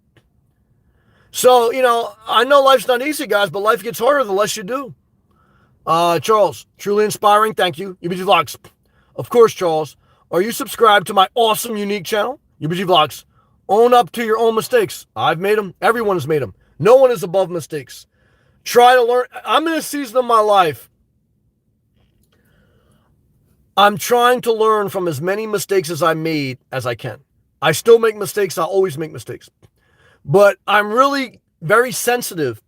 So, I know life's not easy, guys, but life gets harder the less you do. Charles, truly inspiring. Thank you. UBG Vlogs. Of course, Charles. Are you subscribed to my awesome, unique channel? UBG Vlogs. Own up to your own mistakes. I've made them. Everyone has made them. No one is above mistakes. Try to learn. I'm in a season of my life. I'm trying to learn from as many mistakes as I made as I can. I still make mistakes. I'll always make mistakes. But I'm really very sensitive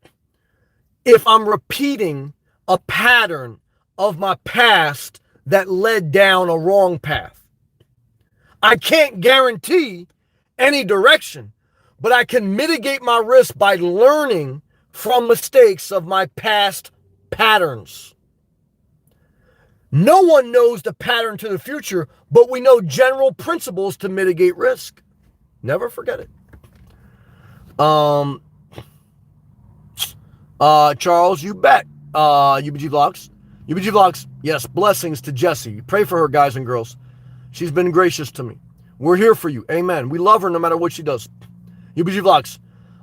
if I'm repeating a pattern of my past that led down a wrong path. I can't guarantee any direction, but I can mitigate my risk by learning from mistakes of my past patterns. No one knows the pattern to the future, but we know general principles to mitigate risk. Never forget it. Charles, you bet. UBG Vlogs. UBG Vlogs, yes, blessings to Jessie. Pray for her, guys and girls. She's been gracious to me. We're here for you. Amen. We love her no matter what she does. UBG Vlogs,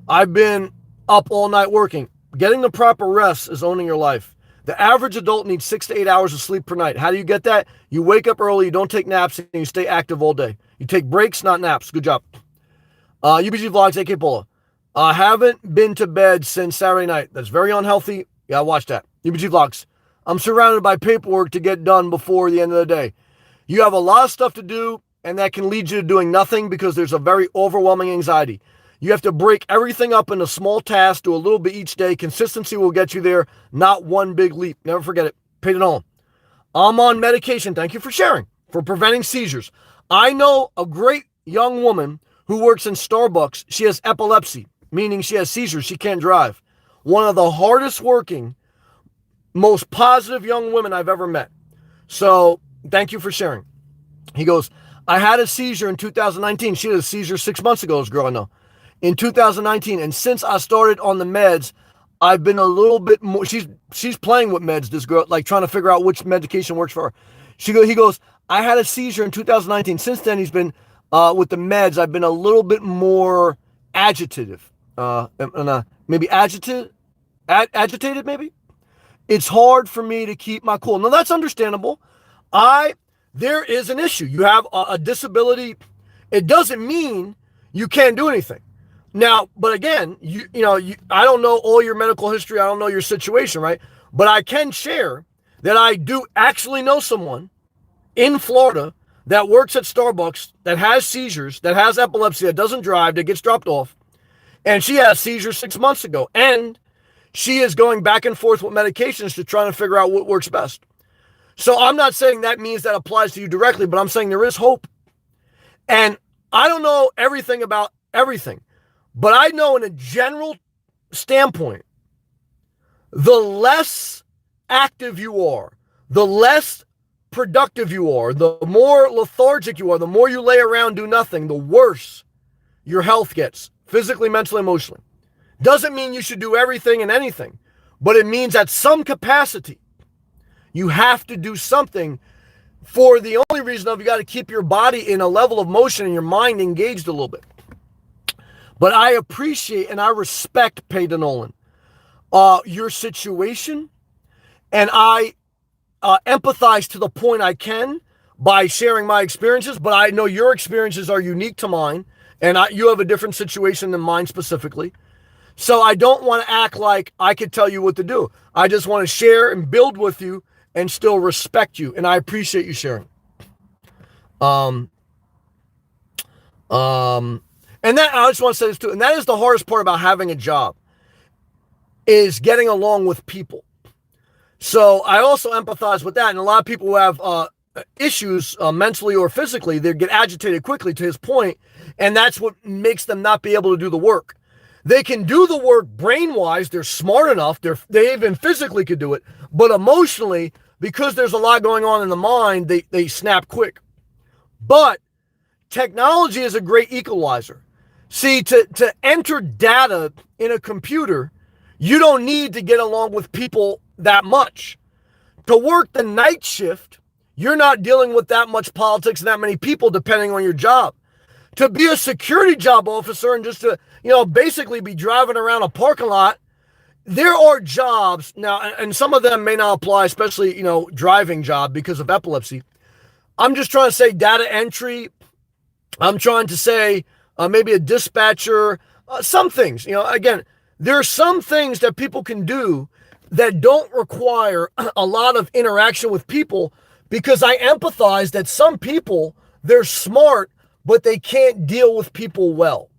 I've been up all night working. Getting the proper rest is owning your life. The average adult needs 6 to 8 hours of sleep per night. How do you get that? You wake up early, you don't take naps, and you stay active all day. You take breaks, not naps. Good job. UBG Vlogs, AK Pola. I haven't been to bed since Saturday night. That's very unhealthy. Yeah, watch that. UBG Vlogs. I'm surrounded by paperwork to get done before the end of the day. You have a lot of stuff to do, and that can lead you to doing nothing because there's a very overwhelming anxiety. You have to break everything up into small tasks, do a little bit each day. Consistency will get you there, not one big leap. Never forget it. Paid it on. I'm on medication. Thank you for sharing. For preventing seizures. I know a great young woman who works in Starbucks. She has epilepsy, meaning she has seizures. She can't drive. One of the hardest working, most positive young women I've ever met. So thank you for sharing. He goes, I had a seizure in 2019. She had a seizure 6 months ago, this girl I know. In 2019, and since I started on the meds, I've been a little bit more. She's playing with meds. This girl, like trying to figure out which medication works for her. He goes. I had a seizure in 2019. Since then, he's been with the meds. I've been a little bit more agitative. Maybe agitated. Maybe it's hard for me to keep my cool. Now that's understandable. There is an issue. You have a disability. It doesn't mean you can't do anything. Now, but again, I don't know all your medical history. I don't know your situation, right? But I can share that I do actually know someone in Florida that works at Starbucks that has seizures, that has epilepsy, that doesn't drive, that gets dropped off. And she had a seizure 6 months ago. And she is going back and forth with medications to try to figure out what works best. So I'm not saying that means that applies to you directly, but I'm saying there is hope. And I don't know everything about everything. But I know in a general standpoint, the less active you are, the less productive you are, the more lethargic you are, the more you lay around, do nothing, the worse your health gets, physically, mentally, emotionally. Doesn't mean you should do everything and anything, but it means at some capacity, you have to do something for the only reason of you got to keep your body in a level of motion and your mind engaged a little bit. But I appreciate and I respect Peyton Nolan, your situation, and I empathize to the point I can by sharing my experiences, but I know your experiences are unique to mine, and you have a different situation than mine specifically. So I don't want to act like I could tell you what to do. I just want to share and build with you and still respect you, and I appreciate you sharing. And that, I just want to say this too, and that is the hardest part about having a job, is getting along with people. So I also empathize with that, and a lot of people who have issues mentally or physically, they get agitated quickly, to his point, and that's what makes them not be able to do the work. They can do the work brain-wise, they're smart enough, they even physically could do it, but emotionally, because there's a lot going on in the mind, they snap quick. But technology is a great equalizer. See, to enter data in a computer, you don't need to get along with people that much. To work the night shift, you're not dealing with that much politics and that many people depending on your job. To be a security job officer and just to, basically be driving around a parking lot there are jobs now, and some of them may not apply, especially, driving job because of epilepsy. I'm just trying to say data entry. I'm trying to say maybe a dispatcher, some things. Again, there are some things that people can do that don't require a lot of interaction with people, because I empathize that some people, they're smart, but they can't deal with people well.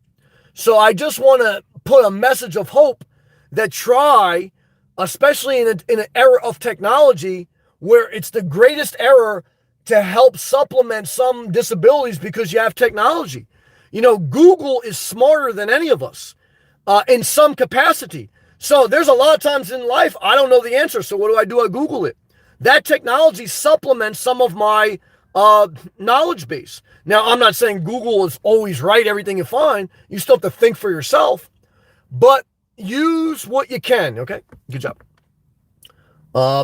So I just want to put a message of hope that try, especially in an era of technology where it's the greatest era to help supplement some disabilities because you have technology. Google is smarter than any of us in some capacity. So there's a lot of times in life I don't know the answer. So what do? I Google it. That technology supplements some of my knowledge base. Now, I'm not saying Google is always right, everything you find. You still have to think for yourself. But use what you can, okay? Good job.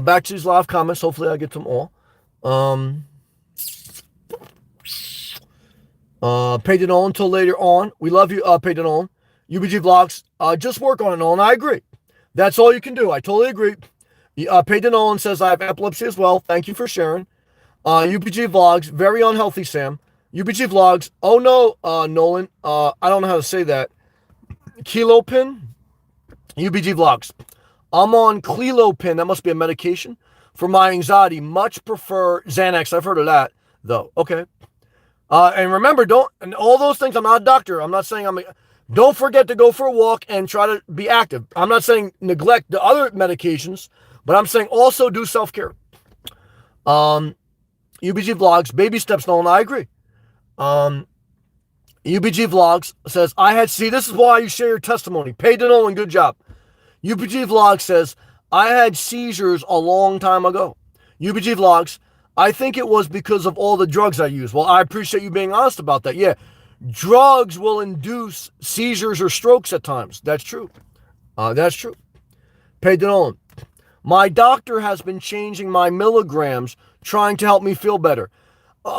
Back to these live comments. Hopefully I get them all. Pay it on until later on. We love you, Pay it on. UBG Vlogs, just work on it, Nolan. I agree. That's all you can do. I totally agree. Peyton Nolan says, I have epilepsy as well. Thank you for sharing. UPG Vlogs, very unhealthy, Sam. UPG Vlogs, oh no, Nolan, I don't know how to say that. Kilopin, UPG Vlogs. I'm on Clelopin, that must be a medication, for my anxiety. Much prefer Xanax. I've heard of that, though. Okay. And remember, and all those things, I'm not a doctor. I'm not saying don't forget to go for a walk and try to be active. I'm not saying neglect the other medications, but I'm saying also do self-care. UBG Vlogs, baby steps, Nolan, I agree. UBG Vlogs says, this is why you share your testimony. Paid to Nolan, good job. UBG Vlogs says, I had seizures a long time ago. UBG Vlogs, I think it was because of all the drugs I used. Well, I appreciate you being honest about that. Yeah, drugs will induce seizures or strokes at times. That's true. That's true. Paid to Nolan. My doctor has been changing my milligrams, trying to help me feel better.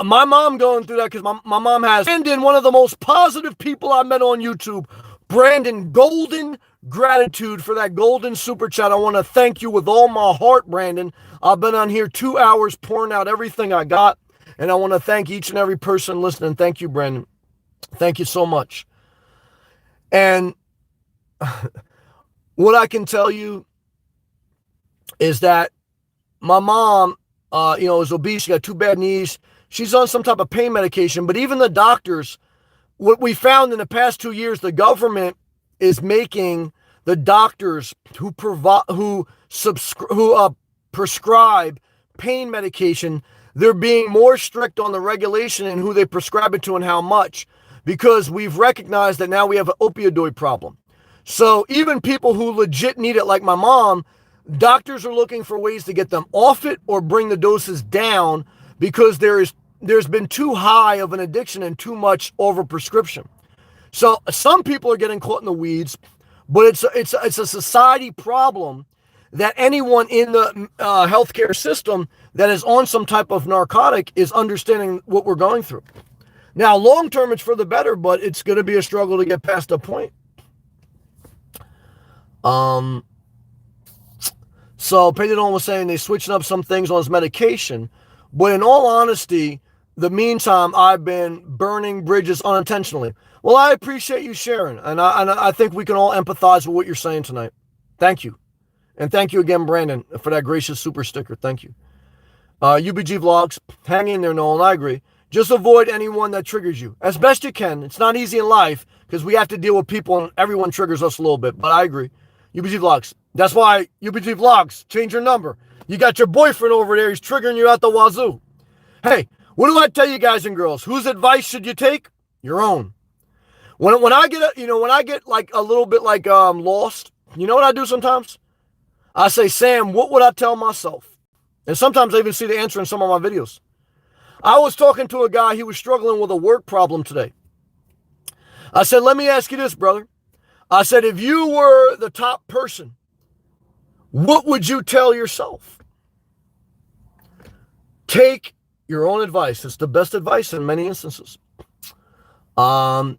My mom going through that because my mom has Brandon, one of the most positive people I met on YouTube. Brandon, golden gratitude for that golden super chat. I want to thank you with all my heart, Brandon. I've been on here 2 hours pouring out everything I got, and I want to thank each and every person listening. Thank you, Brandon. Thank you so much. And what I can tell you is that my mom, is obese. She got 2 bad knees. She's on some type of pain medication, but even the doctors, what we found in the past 2 years, the government is making the doctors who prescribe pain medication, they're being more strict on the regulation and who they prescribe it to and how much, because we've recognized that now we have an opioid problem. So even people who legit need it, like my mom, doctors are looking for ways to get them off it or bring the doses down because there's been too high of an addiction and too much overprescription. So some people are getting caught in the weeds, but it's a society problem that anyone in the healthcare system that is on some type of narcotic is understanding what we're going through. Now, long term, it's for the better, but it's going to be a struggle to get past that point. So Peyton was saying they're switching up some things on his medication, but in all honesty, the meantime, I've been burning bridges unintentionally. Well, I appreciate you sharing, and I think we can all empathize with what you're saying tonight. Thank you. And thank you again, Brandon, for that gracious super sticker. Thank you. UBG Vlogs, hang in there, Nolan. I agree. Just avoid anyone that triggers you as best you can. It's not easy in life because we have to deal with people and everyone triggers us a little bit, but I agree. UBG Vlogs. That's why UBG Vlogs, change your number. You got your boyfriend over there. He's triggering you out the wazoo. Hey, what do I tell you guys and girls? Whose advice should you take? Your own. When I get like a little bit like lost, you know what I do sometimes? I say, Sam, what would I tell myself? And sometimes I even see the answer in some of my videos. I was talking to a guy, he was struggling with a work problem today. I said, let me ask you this, brother. I said, if you were the top person, what would you tell yourself? Take your own advice. It's the best advice in many instances. UBG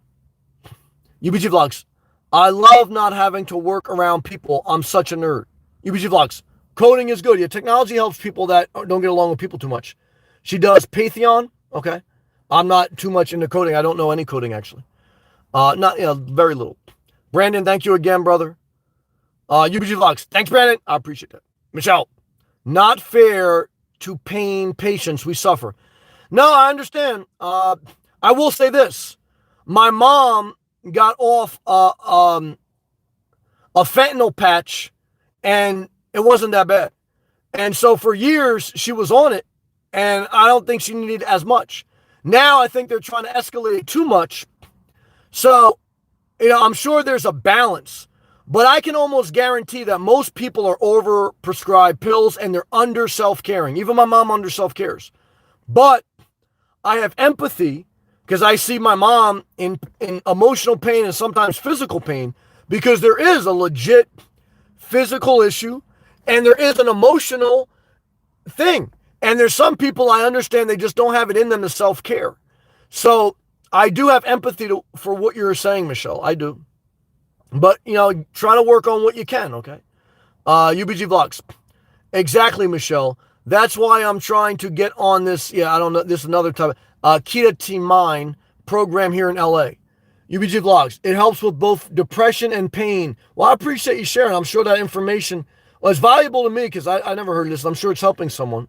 Vlogs. I love not having to work around people. I'm such a nerd. UBG Vlogs. Coding is good. Yeah, technology helps people that don't get along with people too much. She does Pantheon. Okay. I'm not too much into coding. I don't know any coding, actually. Not, very little. Brandon, thank you again, brother. UBG Vlogs. Thanks, Brandon. I appreciate that. Michelle. Not fair to pain patients we suffer. No, I understand. I will say this. My mom got off a fentanyl patch, and it wasn't that bad. And so for years, she was on it, and I don't think she needed as much. Now I think they're trying to escalate it too much. So, I'm sure there's a balance. But I can almost guarantee that most people are over-prescribed pills, and they're under self-caring. Even my mom under self-cares. But I have empathy because I see my mom in emotional pain and sometimes physical pain, because there is a legit physical issue and there is an emotional thing. And there's some people, I understand, they just don't have it in them to self-care. So I do have empathy for what you're saying, Michelle. I do. But, try to work on what you can, okay? UBG Vlogs. Exactly, Michelle. That's why I'm trying to get on this, I don't know, this is another type of ketamine program here in LA. UBG Vlogs. It helps with both depression and pain. Well, I appreciate you sharing. I'm sure that information was valuable to me because I never heard this. I'm sure it's helping someone.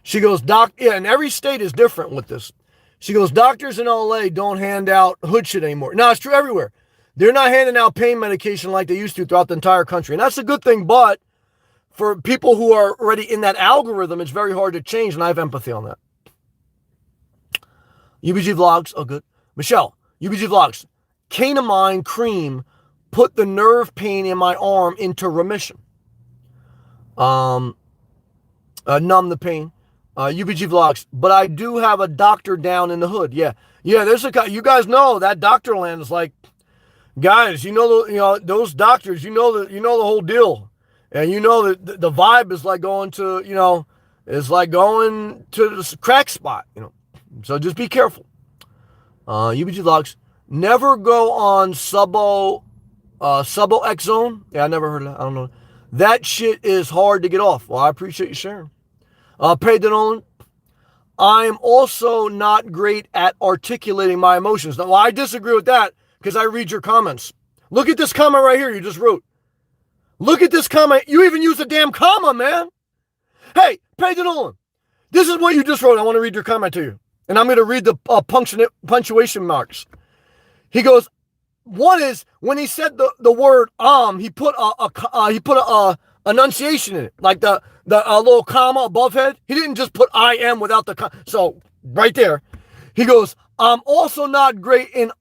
She goes, and every state is different with this. She goes, doctors in LA don't hand out hood shit anymore. No, it's true everywhere. They're not handing out pain medication like they used to throughout the entire country. And that's a good thing, but for people who are already in that algorithm, it's very hard to change, and I have empathy on that. UBG Vlogs, oh good. Michelle, UBG Vlogs, ketamine cream put the nerve pain in my arm into remission. Numb the pain. UBG Vlogs, but I do have a doctor down in the hood. Yeah, there's you guys know that doctor land is like, guys, those doctors, the whole deal. And that the vibe is like going to, it's like going to the crack spot, So just be careful. UBG Vlogs. Never go on Suboxone. Yeah, I never heard of that. I don't know. That shit is hard to get off. Well, I appreciate you sharing. Pay Nolan. I'm also not great at articulating my emotions. Now, I disagree with that because I read your comments. Look at this comment right here you just wrote. Look at this comment. You even used a damn comma, man. Hey, Pay Nolan. This is what you just wrote. I want to read your comment to you. And I'm going to read the punctuation marks. He goes, one is when he said the word he put a enunciation in it, like the little comma above head. He didn't just put I am without the comma. So right there, he goes, I'm also not great in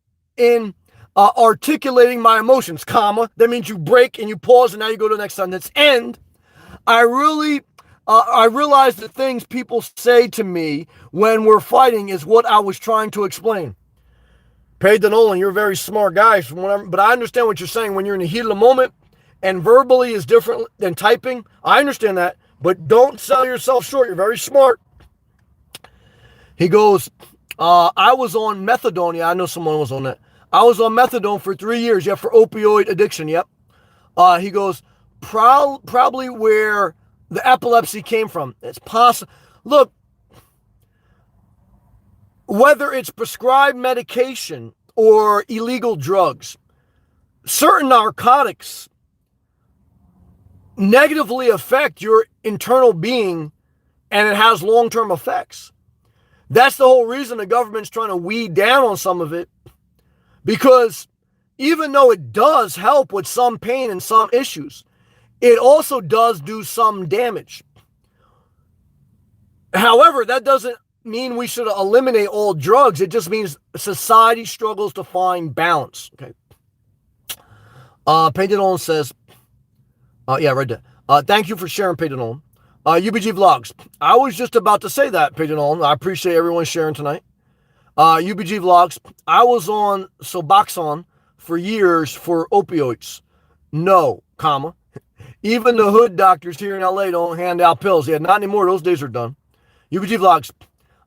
articulating my emotions, comma. That means you break and you pause and now you go to the next sentence. And I realize the things people say to me when we're fighting is what I was trying to explain. Pay Nolan, you're a very smart guy, but I understand what you're saying. When you're in the heat of the moment and verbally is different than typing, I understand that, but don't sell yourself short. You're very smart. He goes, I was on methadone. Yeah, I know someone was on that. I was on methadone for 3 years. Yeah, for opioid addiction. Yep. He goes, probably where the epilepsy came from. It's possible. Look, whether it's prescribed medication or illegal drugs, certain narcotics negatively affect your internal being, and it has long-term effects. That's the whole reason the government's trying to weed down on some of it, because even though it does help with some pain and some issues, it also does do some damage. However, that doesn't mean we should eliminate all drugs. It just means society struggles to find balance. Okay. Painted On says, yeah, right there. Thank you for sharing, Painted On. UBG Vlogs. I was just about to say that, Painted On. I appreciate everyone sharing tonight. UBG Vlogs. I was on Suboxone for years for opioids. No, comma. Even the hood doctors here in LA don't hand out pills. Yeah, not anymore. Those days are done. UBG Vlogs.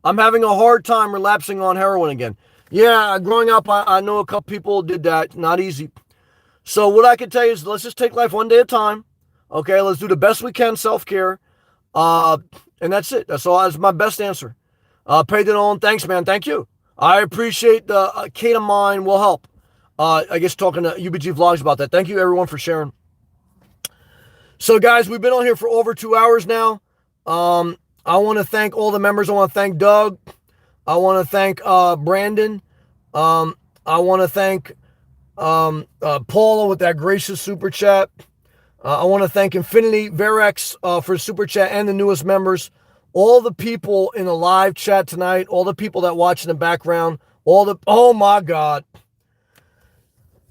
I'm having a hard time relapsing on heroin again. Yeah, growing up, I know a couple people did that. Not easy. So what I can tell you is let's just take life one day at a time. Okay, let's do the best we can, self-care. And that's it. That's all. That's my best answer. Pay it on. Thanks, man. Thank you. I appreciate the Kate of mine will help. I guess talking to UBG Vlogs about that. Thank you, everyone, for sharing. So, guys, we've been on here for over 2 hours now. I want to thank all the members. I want to thank Doug. I want to thank Brandon. I want to thank Paula with that gracious super chat. I want to thank Infinity Verex for super chat and the newest members. All the people in the live chat tonight, all the people that watch in the background, oh my God.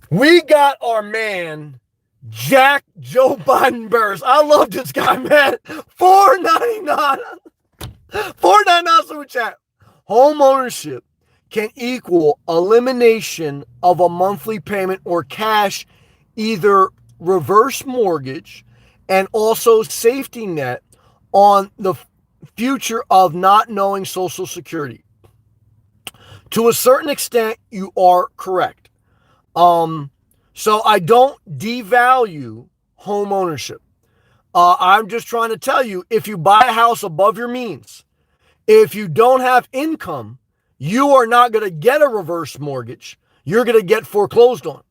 We got our man, Jack Joe Biden Burris. I love this guy, man. $4.99. $4.99 super chat. Home ownership can equal elimination of a monthly payment or cash, either reverse mortgage and also safety net on the future of not knowing Social Security. To a certain extent, you are correct. So I don't devalue home ownership. I'm just trying to tell you, if you buy a house above your means, if you don't have income, you are not going to get a reverse mortgage. You're going to get foreclosed on.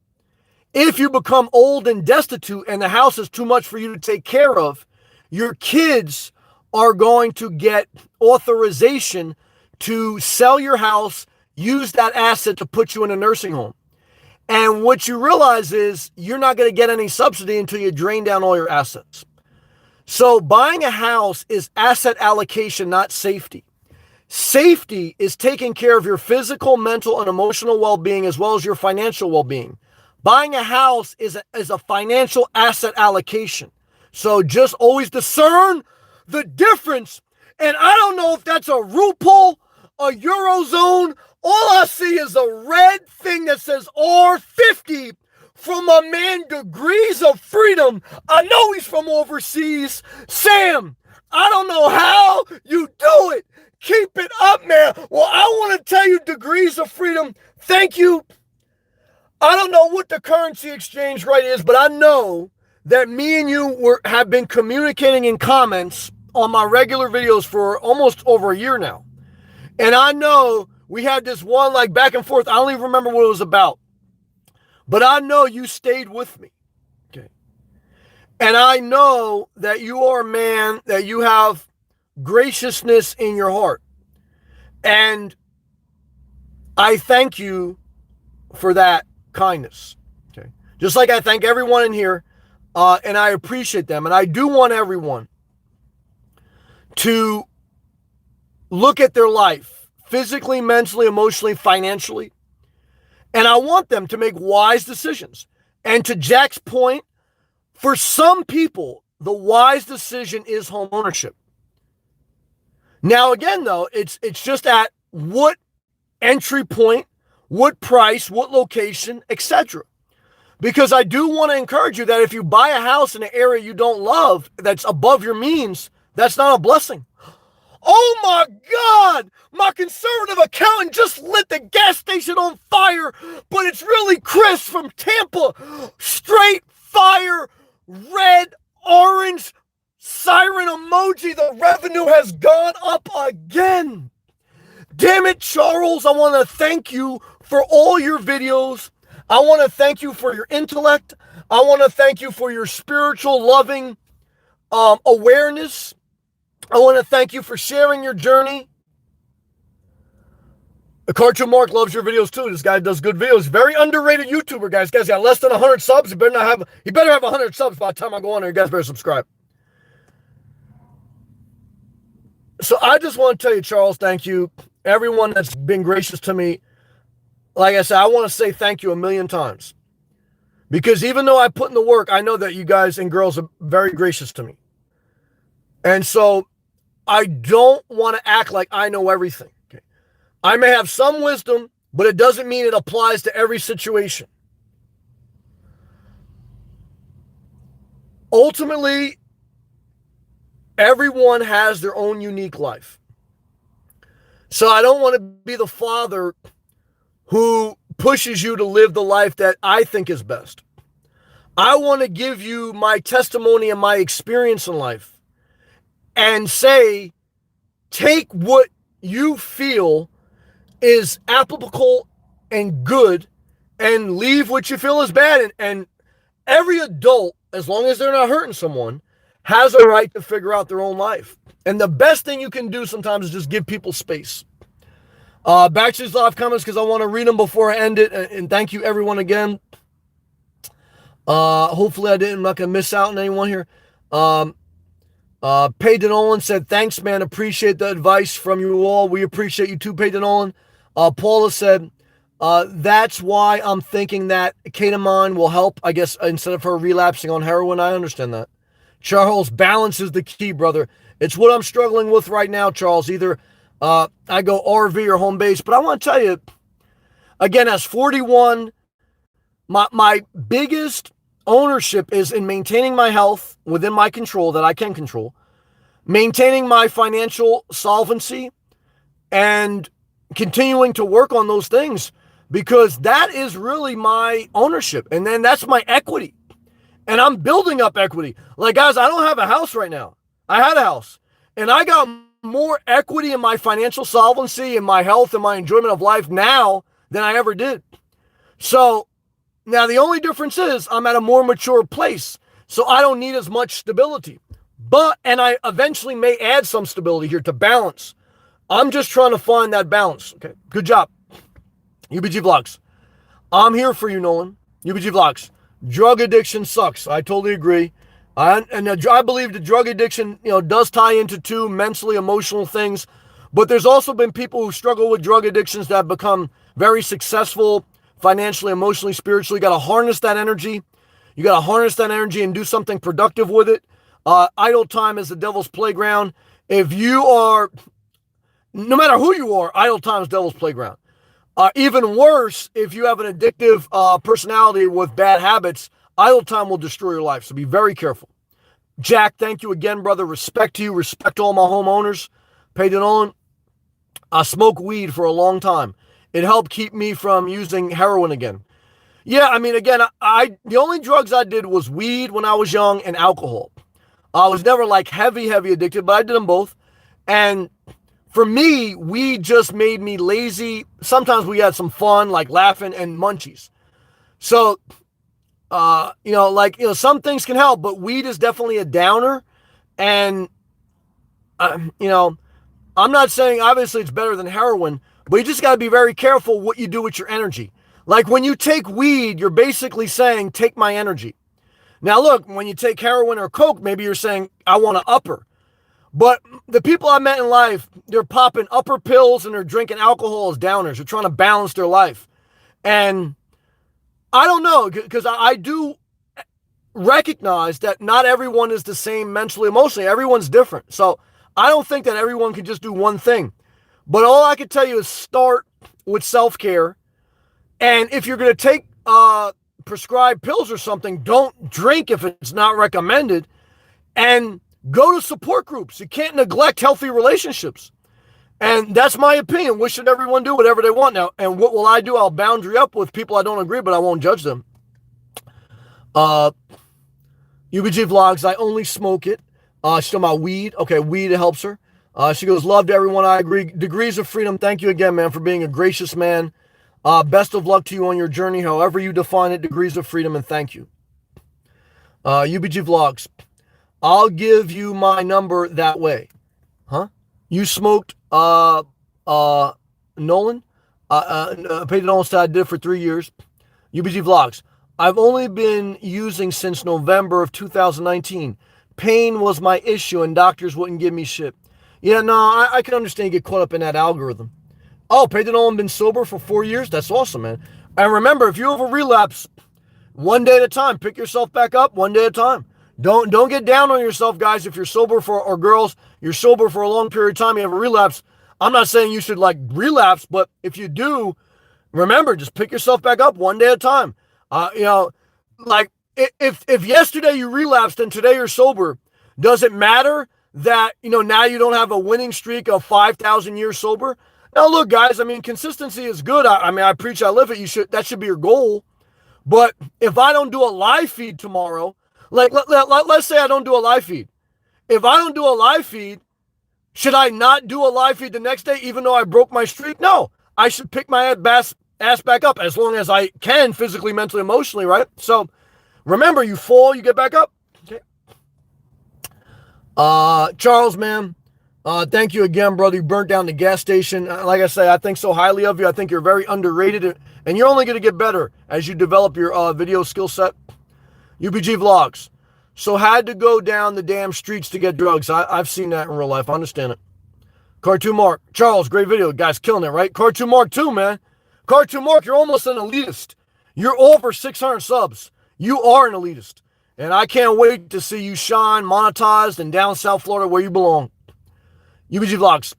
If you become old and destitute and the house is too much for you to take care of, your kids are going to get authorization to sell your house, use that asset to put you in a nursing home. And what you realize is you're not going to get any subsidy until you drain down all your assets. So buying a house is asset allocation, not safety. Safety is taking care of your physical, mental, and emotional well-being as well as your financial well-being. Buying a house is a financial asset allocation. So just always discern the difference. And I don't know if that's a RuPaul, a Eurozone. All I see is a red thing that says R50 from my man Degrees of Freedom. I know he's from overseas. Sam, I don't know how you do it. Keep it up, man. Well, I want to tell you, Degrees of Freedom, thank you. I don't know what the currency exchange rate is, but I know that me and you have been communicating in comments on my regular videos for almost over a year now. And I know we had this one like back and forth. I don't even remember what it was about. But I know you stayed with me. Okay. And I know that you are a man, that you have graciousness in your heart. And I thank you for that kindness. Okay. Just like I thank everyone in here, and I appreciate them. And I do want everyone to look at their life physically, mentally, emotionally, financially. And I want them to make wise decisions. And to Jack's point, for some people, the wise decision is home ownership. Now, again, though, it's just at what entry point, what price, what location, etc. Because I do want to encourage you that if you buy a house in an area you don't love that's above your means, that's not a blessing. Oh my God, my conservative accountant just lit the gas station on fire, but it's really Chris from Tampa. Straight fire, red, orange, siren emoji. The revenue has gone up again. Damn it, Charles, I want to thank you for all your videos. I want to thank you for your intellect. I want to thank you for your spiritual, loving awareness. I want to thank you for sharing your journey. The Cartoon Mark loves your videos too. This guy does good videos. Very underrated YouTuber, guys. Guys got less than 100 subs. He better have 100 subs by the time I go on there. You guys better subscribe. So I just want to tell you, Charles, thank you. Everyone that's been gracious to me. Like I said, I want to say thank you a million times. Because even though I put in the work, I know that you guys and girls are very gracious to me. And so I don't want to act like I know everything. Okay? I may have some wisdom, but it doesn't mean it applies to every situation. Ultimately, everyone has their own unique life. So I don't want to be the father who pushes you to live the life that I think is best. I want to give you my testimony and my experience in life and say, take what you feel is applicable and good and leave what you feel is bad. And every adult, as long as they're not hurting someone, has a right to figure out their own life. And the best thing you can do sometimes is just give people space. Back to these live comments because I want to read them before I end it. And thank you everyone again. Hopefully I'm not going to miss out on anyone here. Peyton Olin said, thanks, man. Appreciate the advice from you all. We appreciate you too, Peyton Olin. Paula said, that's why I'm thinking that ketamine will help, I guess, instead of her relapsing on heroin. I understand that. Charles, balance is the key, brother. It's what I'm struggling with right now, Charles. Either I go RV or home base. But I want to tell you, again, as 41, my biggest ownership is in maintaining my health within my control that I can control, maintaining my financial solvency, and continuing to work on those things, because that is really my ownership. And then that's my equity. And I'm building up equity. Like, guys, I don't have a house right now. I had a house. And I got more equity in my financial solvency and my health and my enjoyment of life now than I ever did. So now the only difference is I'm at a more mature place. So I don't need as much stability. And I eventually may add some stability here to balance. I'm just trying to find that balance. Okay, good job. UBG Vlogs. I'm here for you, Nolan. UBG Vlogs. Drug addiction sucks. I totally agree. I believe the drug addiction, does tie into two mentally, emotional things. But there's also been people who struggle with drug addictions that have become very successful financially, emotionally, spiritually. You got to harness that energy. You got to harness that energy and do something productive with it. Idle time is the devil's playground. If you are, no matter who you are, idle time is devil's playground. Even worse, if you have an addictive personality with bad habits, idle time will destroy your life. So be very careful. Jack, thank you again, brother. Respect to you. Respect to all my homeowners. Peyton Olin, I smoked weed for a long time. It helped keep me from using heroin again. Yeah, I mean, again, the only drugs I did was weed when I was young and alcohol. I was never like heavy addicted, but I did them both. And for me, weed just made me lazy. Sometimes we had some fun, like laughing and munchies. So, some things can help, but weed is definitely a downer. And, I'm not saying obviously it's better than heroin, but you just got to be very careful what you do with your energy. Like when you take weed, you're basically saying, take my energy. Now, look, when you take heroin or coke, maybe you're saying, I want to upper. But the people I met in life, they're popping upper pills and they're drinking alcohol as downers. They're trying to balance their life. And I don't know, because I do recognize that not everyone is the same mentally, emotionally. Everyone's different. So I don't think that everyone can just do one thing. But all I can tell you is start with self-care. And if you're going to take prescribed pills or something, don't drink if it's not recommended. And go to support groups. You can't neglect healthy relationships. And that's my opinion. We should everyone do whatever they want now. And what will I do? I'll boundary up with people I don't agree, but I won't judge them. UBG Vlogs, I only smoke it. She's talking about weed. Okay, weed helps her. She goes, love to everyone. I agree. Degrees of freedom. Thank you again, man, for being a gracious man. Best of luck to you on your journey, however you define it. Degrees of freedom, and thank you. UBG Vlogs. I'll give you my number that way. Huh? You smoked, Nolan? Peyton Olin said I did it for 3 years. UBG Vlogs. I've only been using since November of 2019. Pain was my issue and doctors wouldn't give me shit. Yeah, no, I can understand you get caught up in that algorithm. Oh, Peyton Olin been sober for 4 years? That's awesome, man. And remember, if you have a relapse, one day at a time. Pick yourself back up one day at a time. Don't get down on yourself, guys. If you're sober or girls, you're sober for a long period of time, you have a relapse. I'm not saying you should relapse, but if you do, remember, just pick yourself back up one day at a time. If yesterday you relapsed and today you're sober, does it matter that, now you don't have a winning streak of 5,000 years sober? Now, look, guys, I mean, consistency is good. I preach, I live it. That should be your goal. But if I don't do a live feed tomorrow, like let's say I don't do a live feed. If I don't do a live feed, should I not do a live feed the next day even though I broke my streak? No. I should pick my ass back up as long as I can physically, mentally, emotionally, right? So remember, you fall, you get back up. Okay. Charles, man, thank you again, brother. You burnt down the gas station. Like I say, I think so highly of you. I think you're very underrated, and you're only going to get better as you develop your video skill set. UBG Vlogs. So had to go down the damn streets to get drugs. I've seen that in real life. I understand it. Cartoon Mark. Charles, great video. Guys killing it, right? Cartoon Mark too, man. Cartoon Mark, you're almost an elitist. You're over 600 subs. You are an elitist. And I can't wait to see you shine, monetized, and down South Florida where you belong. UBG Vlogs.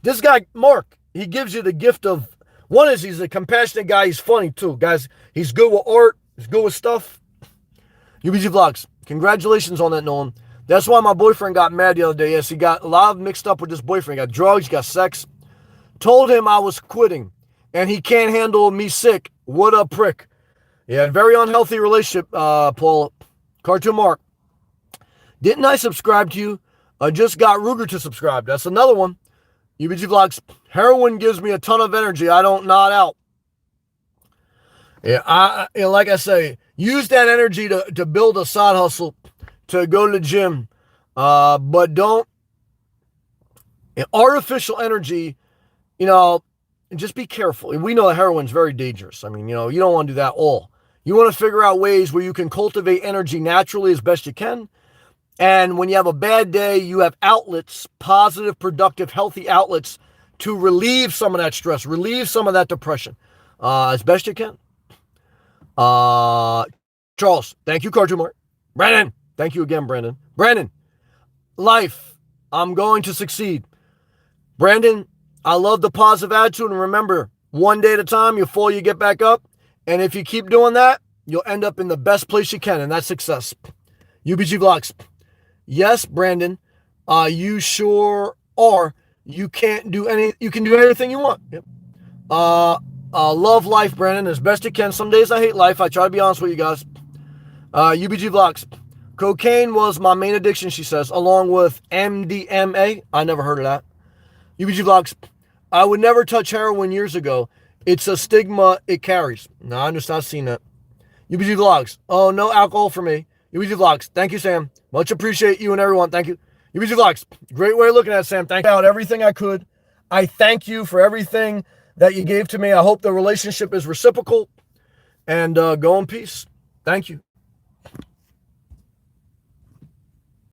This guy, Mark, he gives you the gift of, one is he's a compassionate guy. He's funny too. Guys, he's good with art. He's good with stuff. UBG Vlogs. Congratulations on that, Nolan. That's why my boyfriend got mad the other day. Yes, he got a lot mixed up with this boyfriend. He got drugs, he got sex. Told him I was quitting, and he can't handle me sick. What a prick. Yeah, very unhealthy relationship, Paul. Cartoon Mark. Didn't I subscribe to you? I just got Ruger to subscribe. That's another one. UBG Vlogs. Heroin gives me a ton of energy. I don't nod out. Yeah, like I say, use that energy to build a side hustle, to go to the gym, but don't, artificial energy, just be careful. We know that heroin's very dangerous. I mean, you don't want to do that all. You want to figure out ways where you can cultivate energy naturally as best you can. And when you have a bad day, you have outlets, positive, productive, healthy outlets to relieve some of that stress, relieve some of that depression, as best you can. Charles, thank you, Cartoon Mark. Brandon, thank you again, Brandon. Brandon, life, I'm going to succeed. Brandon, I love the positive attitude, and remember, one day at a time, you fall, you get back up, and if you keep doing that, you'll end up in the best place you can, and that's success. UBG Vlogs. Yes, Brandon, you sure are. You can do anything you want. Yep. Love life, Brandon, as best you can. Some days I hate life. I try to be honest with you guys. UBG Vlogs. Cocaine was my main addiction, she says, along with MDMA. I never heard of that. UBG Vlogs. I would never touch heroin years ago. It's a stigma it carries. No, I understand. I've seen that. UBG Vlogs. Oh, no alcohol for me. UBG Vlogs. Thank you, Sam. Much appreciate you and everyone. Thank you. UBG Vlogs. Great way of looking at it, Sam. Thank you. Out everything I could. I thank you for everything that you gave to me. I hope the relationship is reciprocal. And go in peace. Thank you.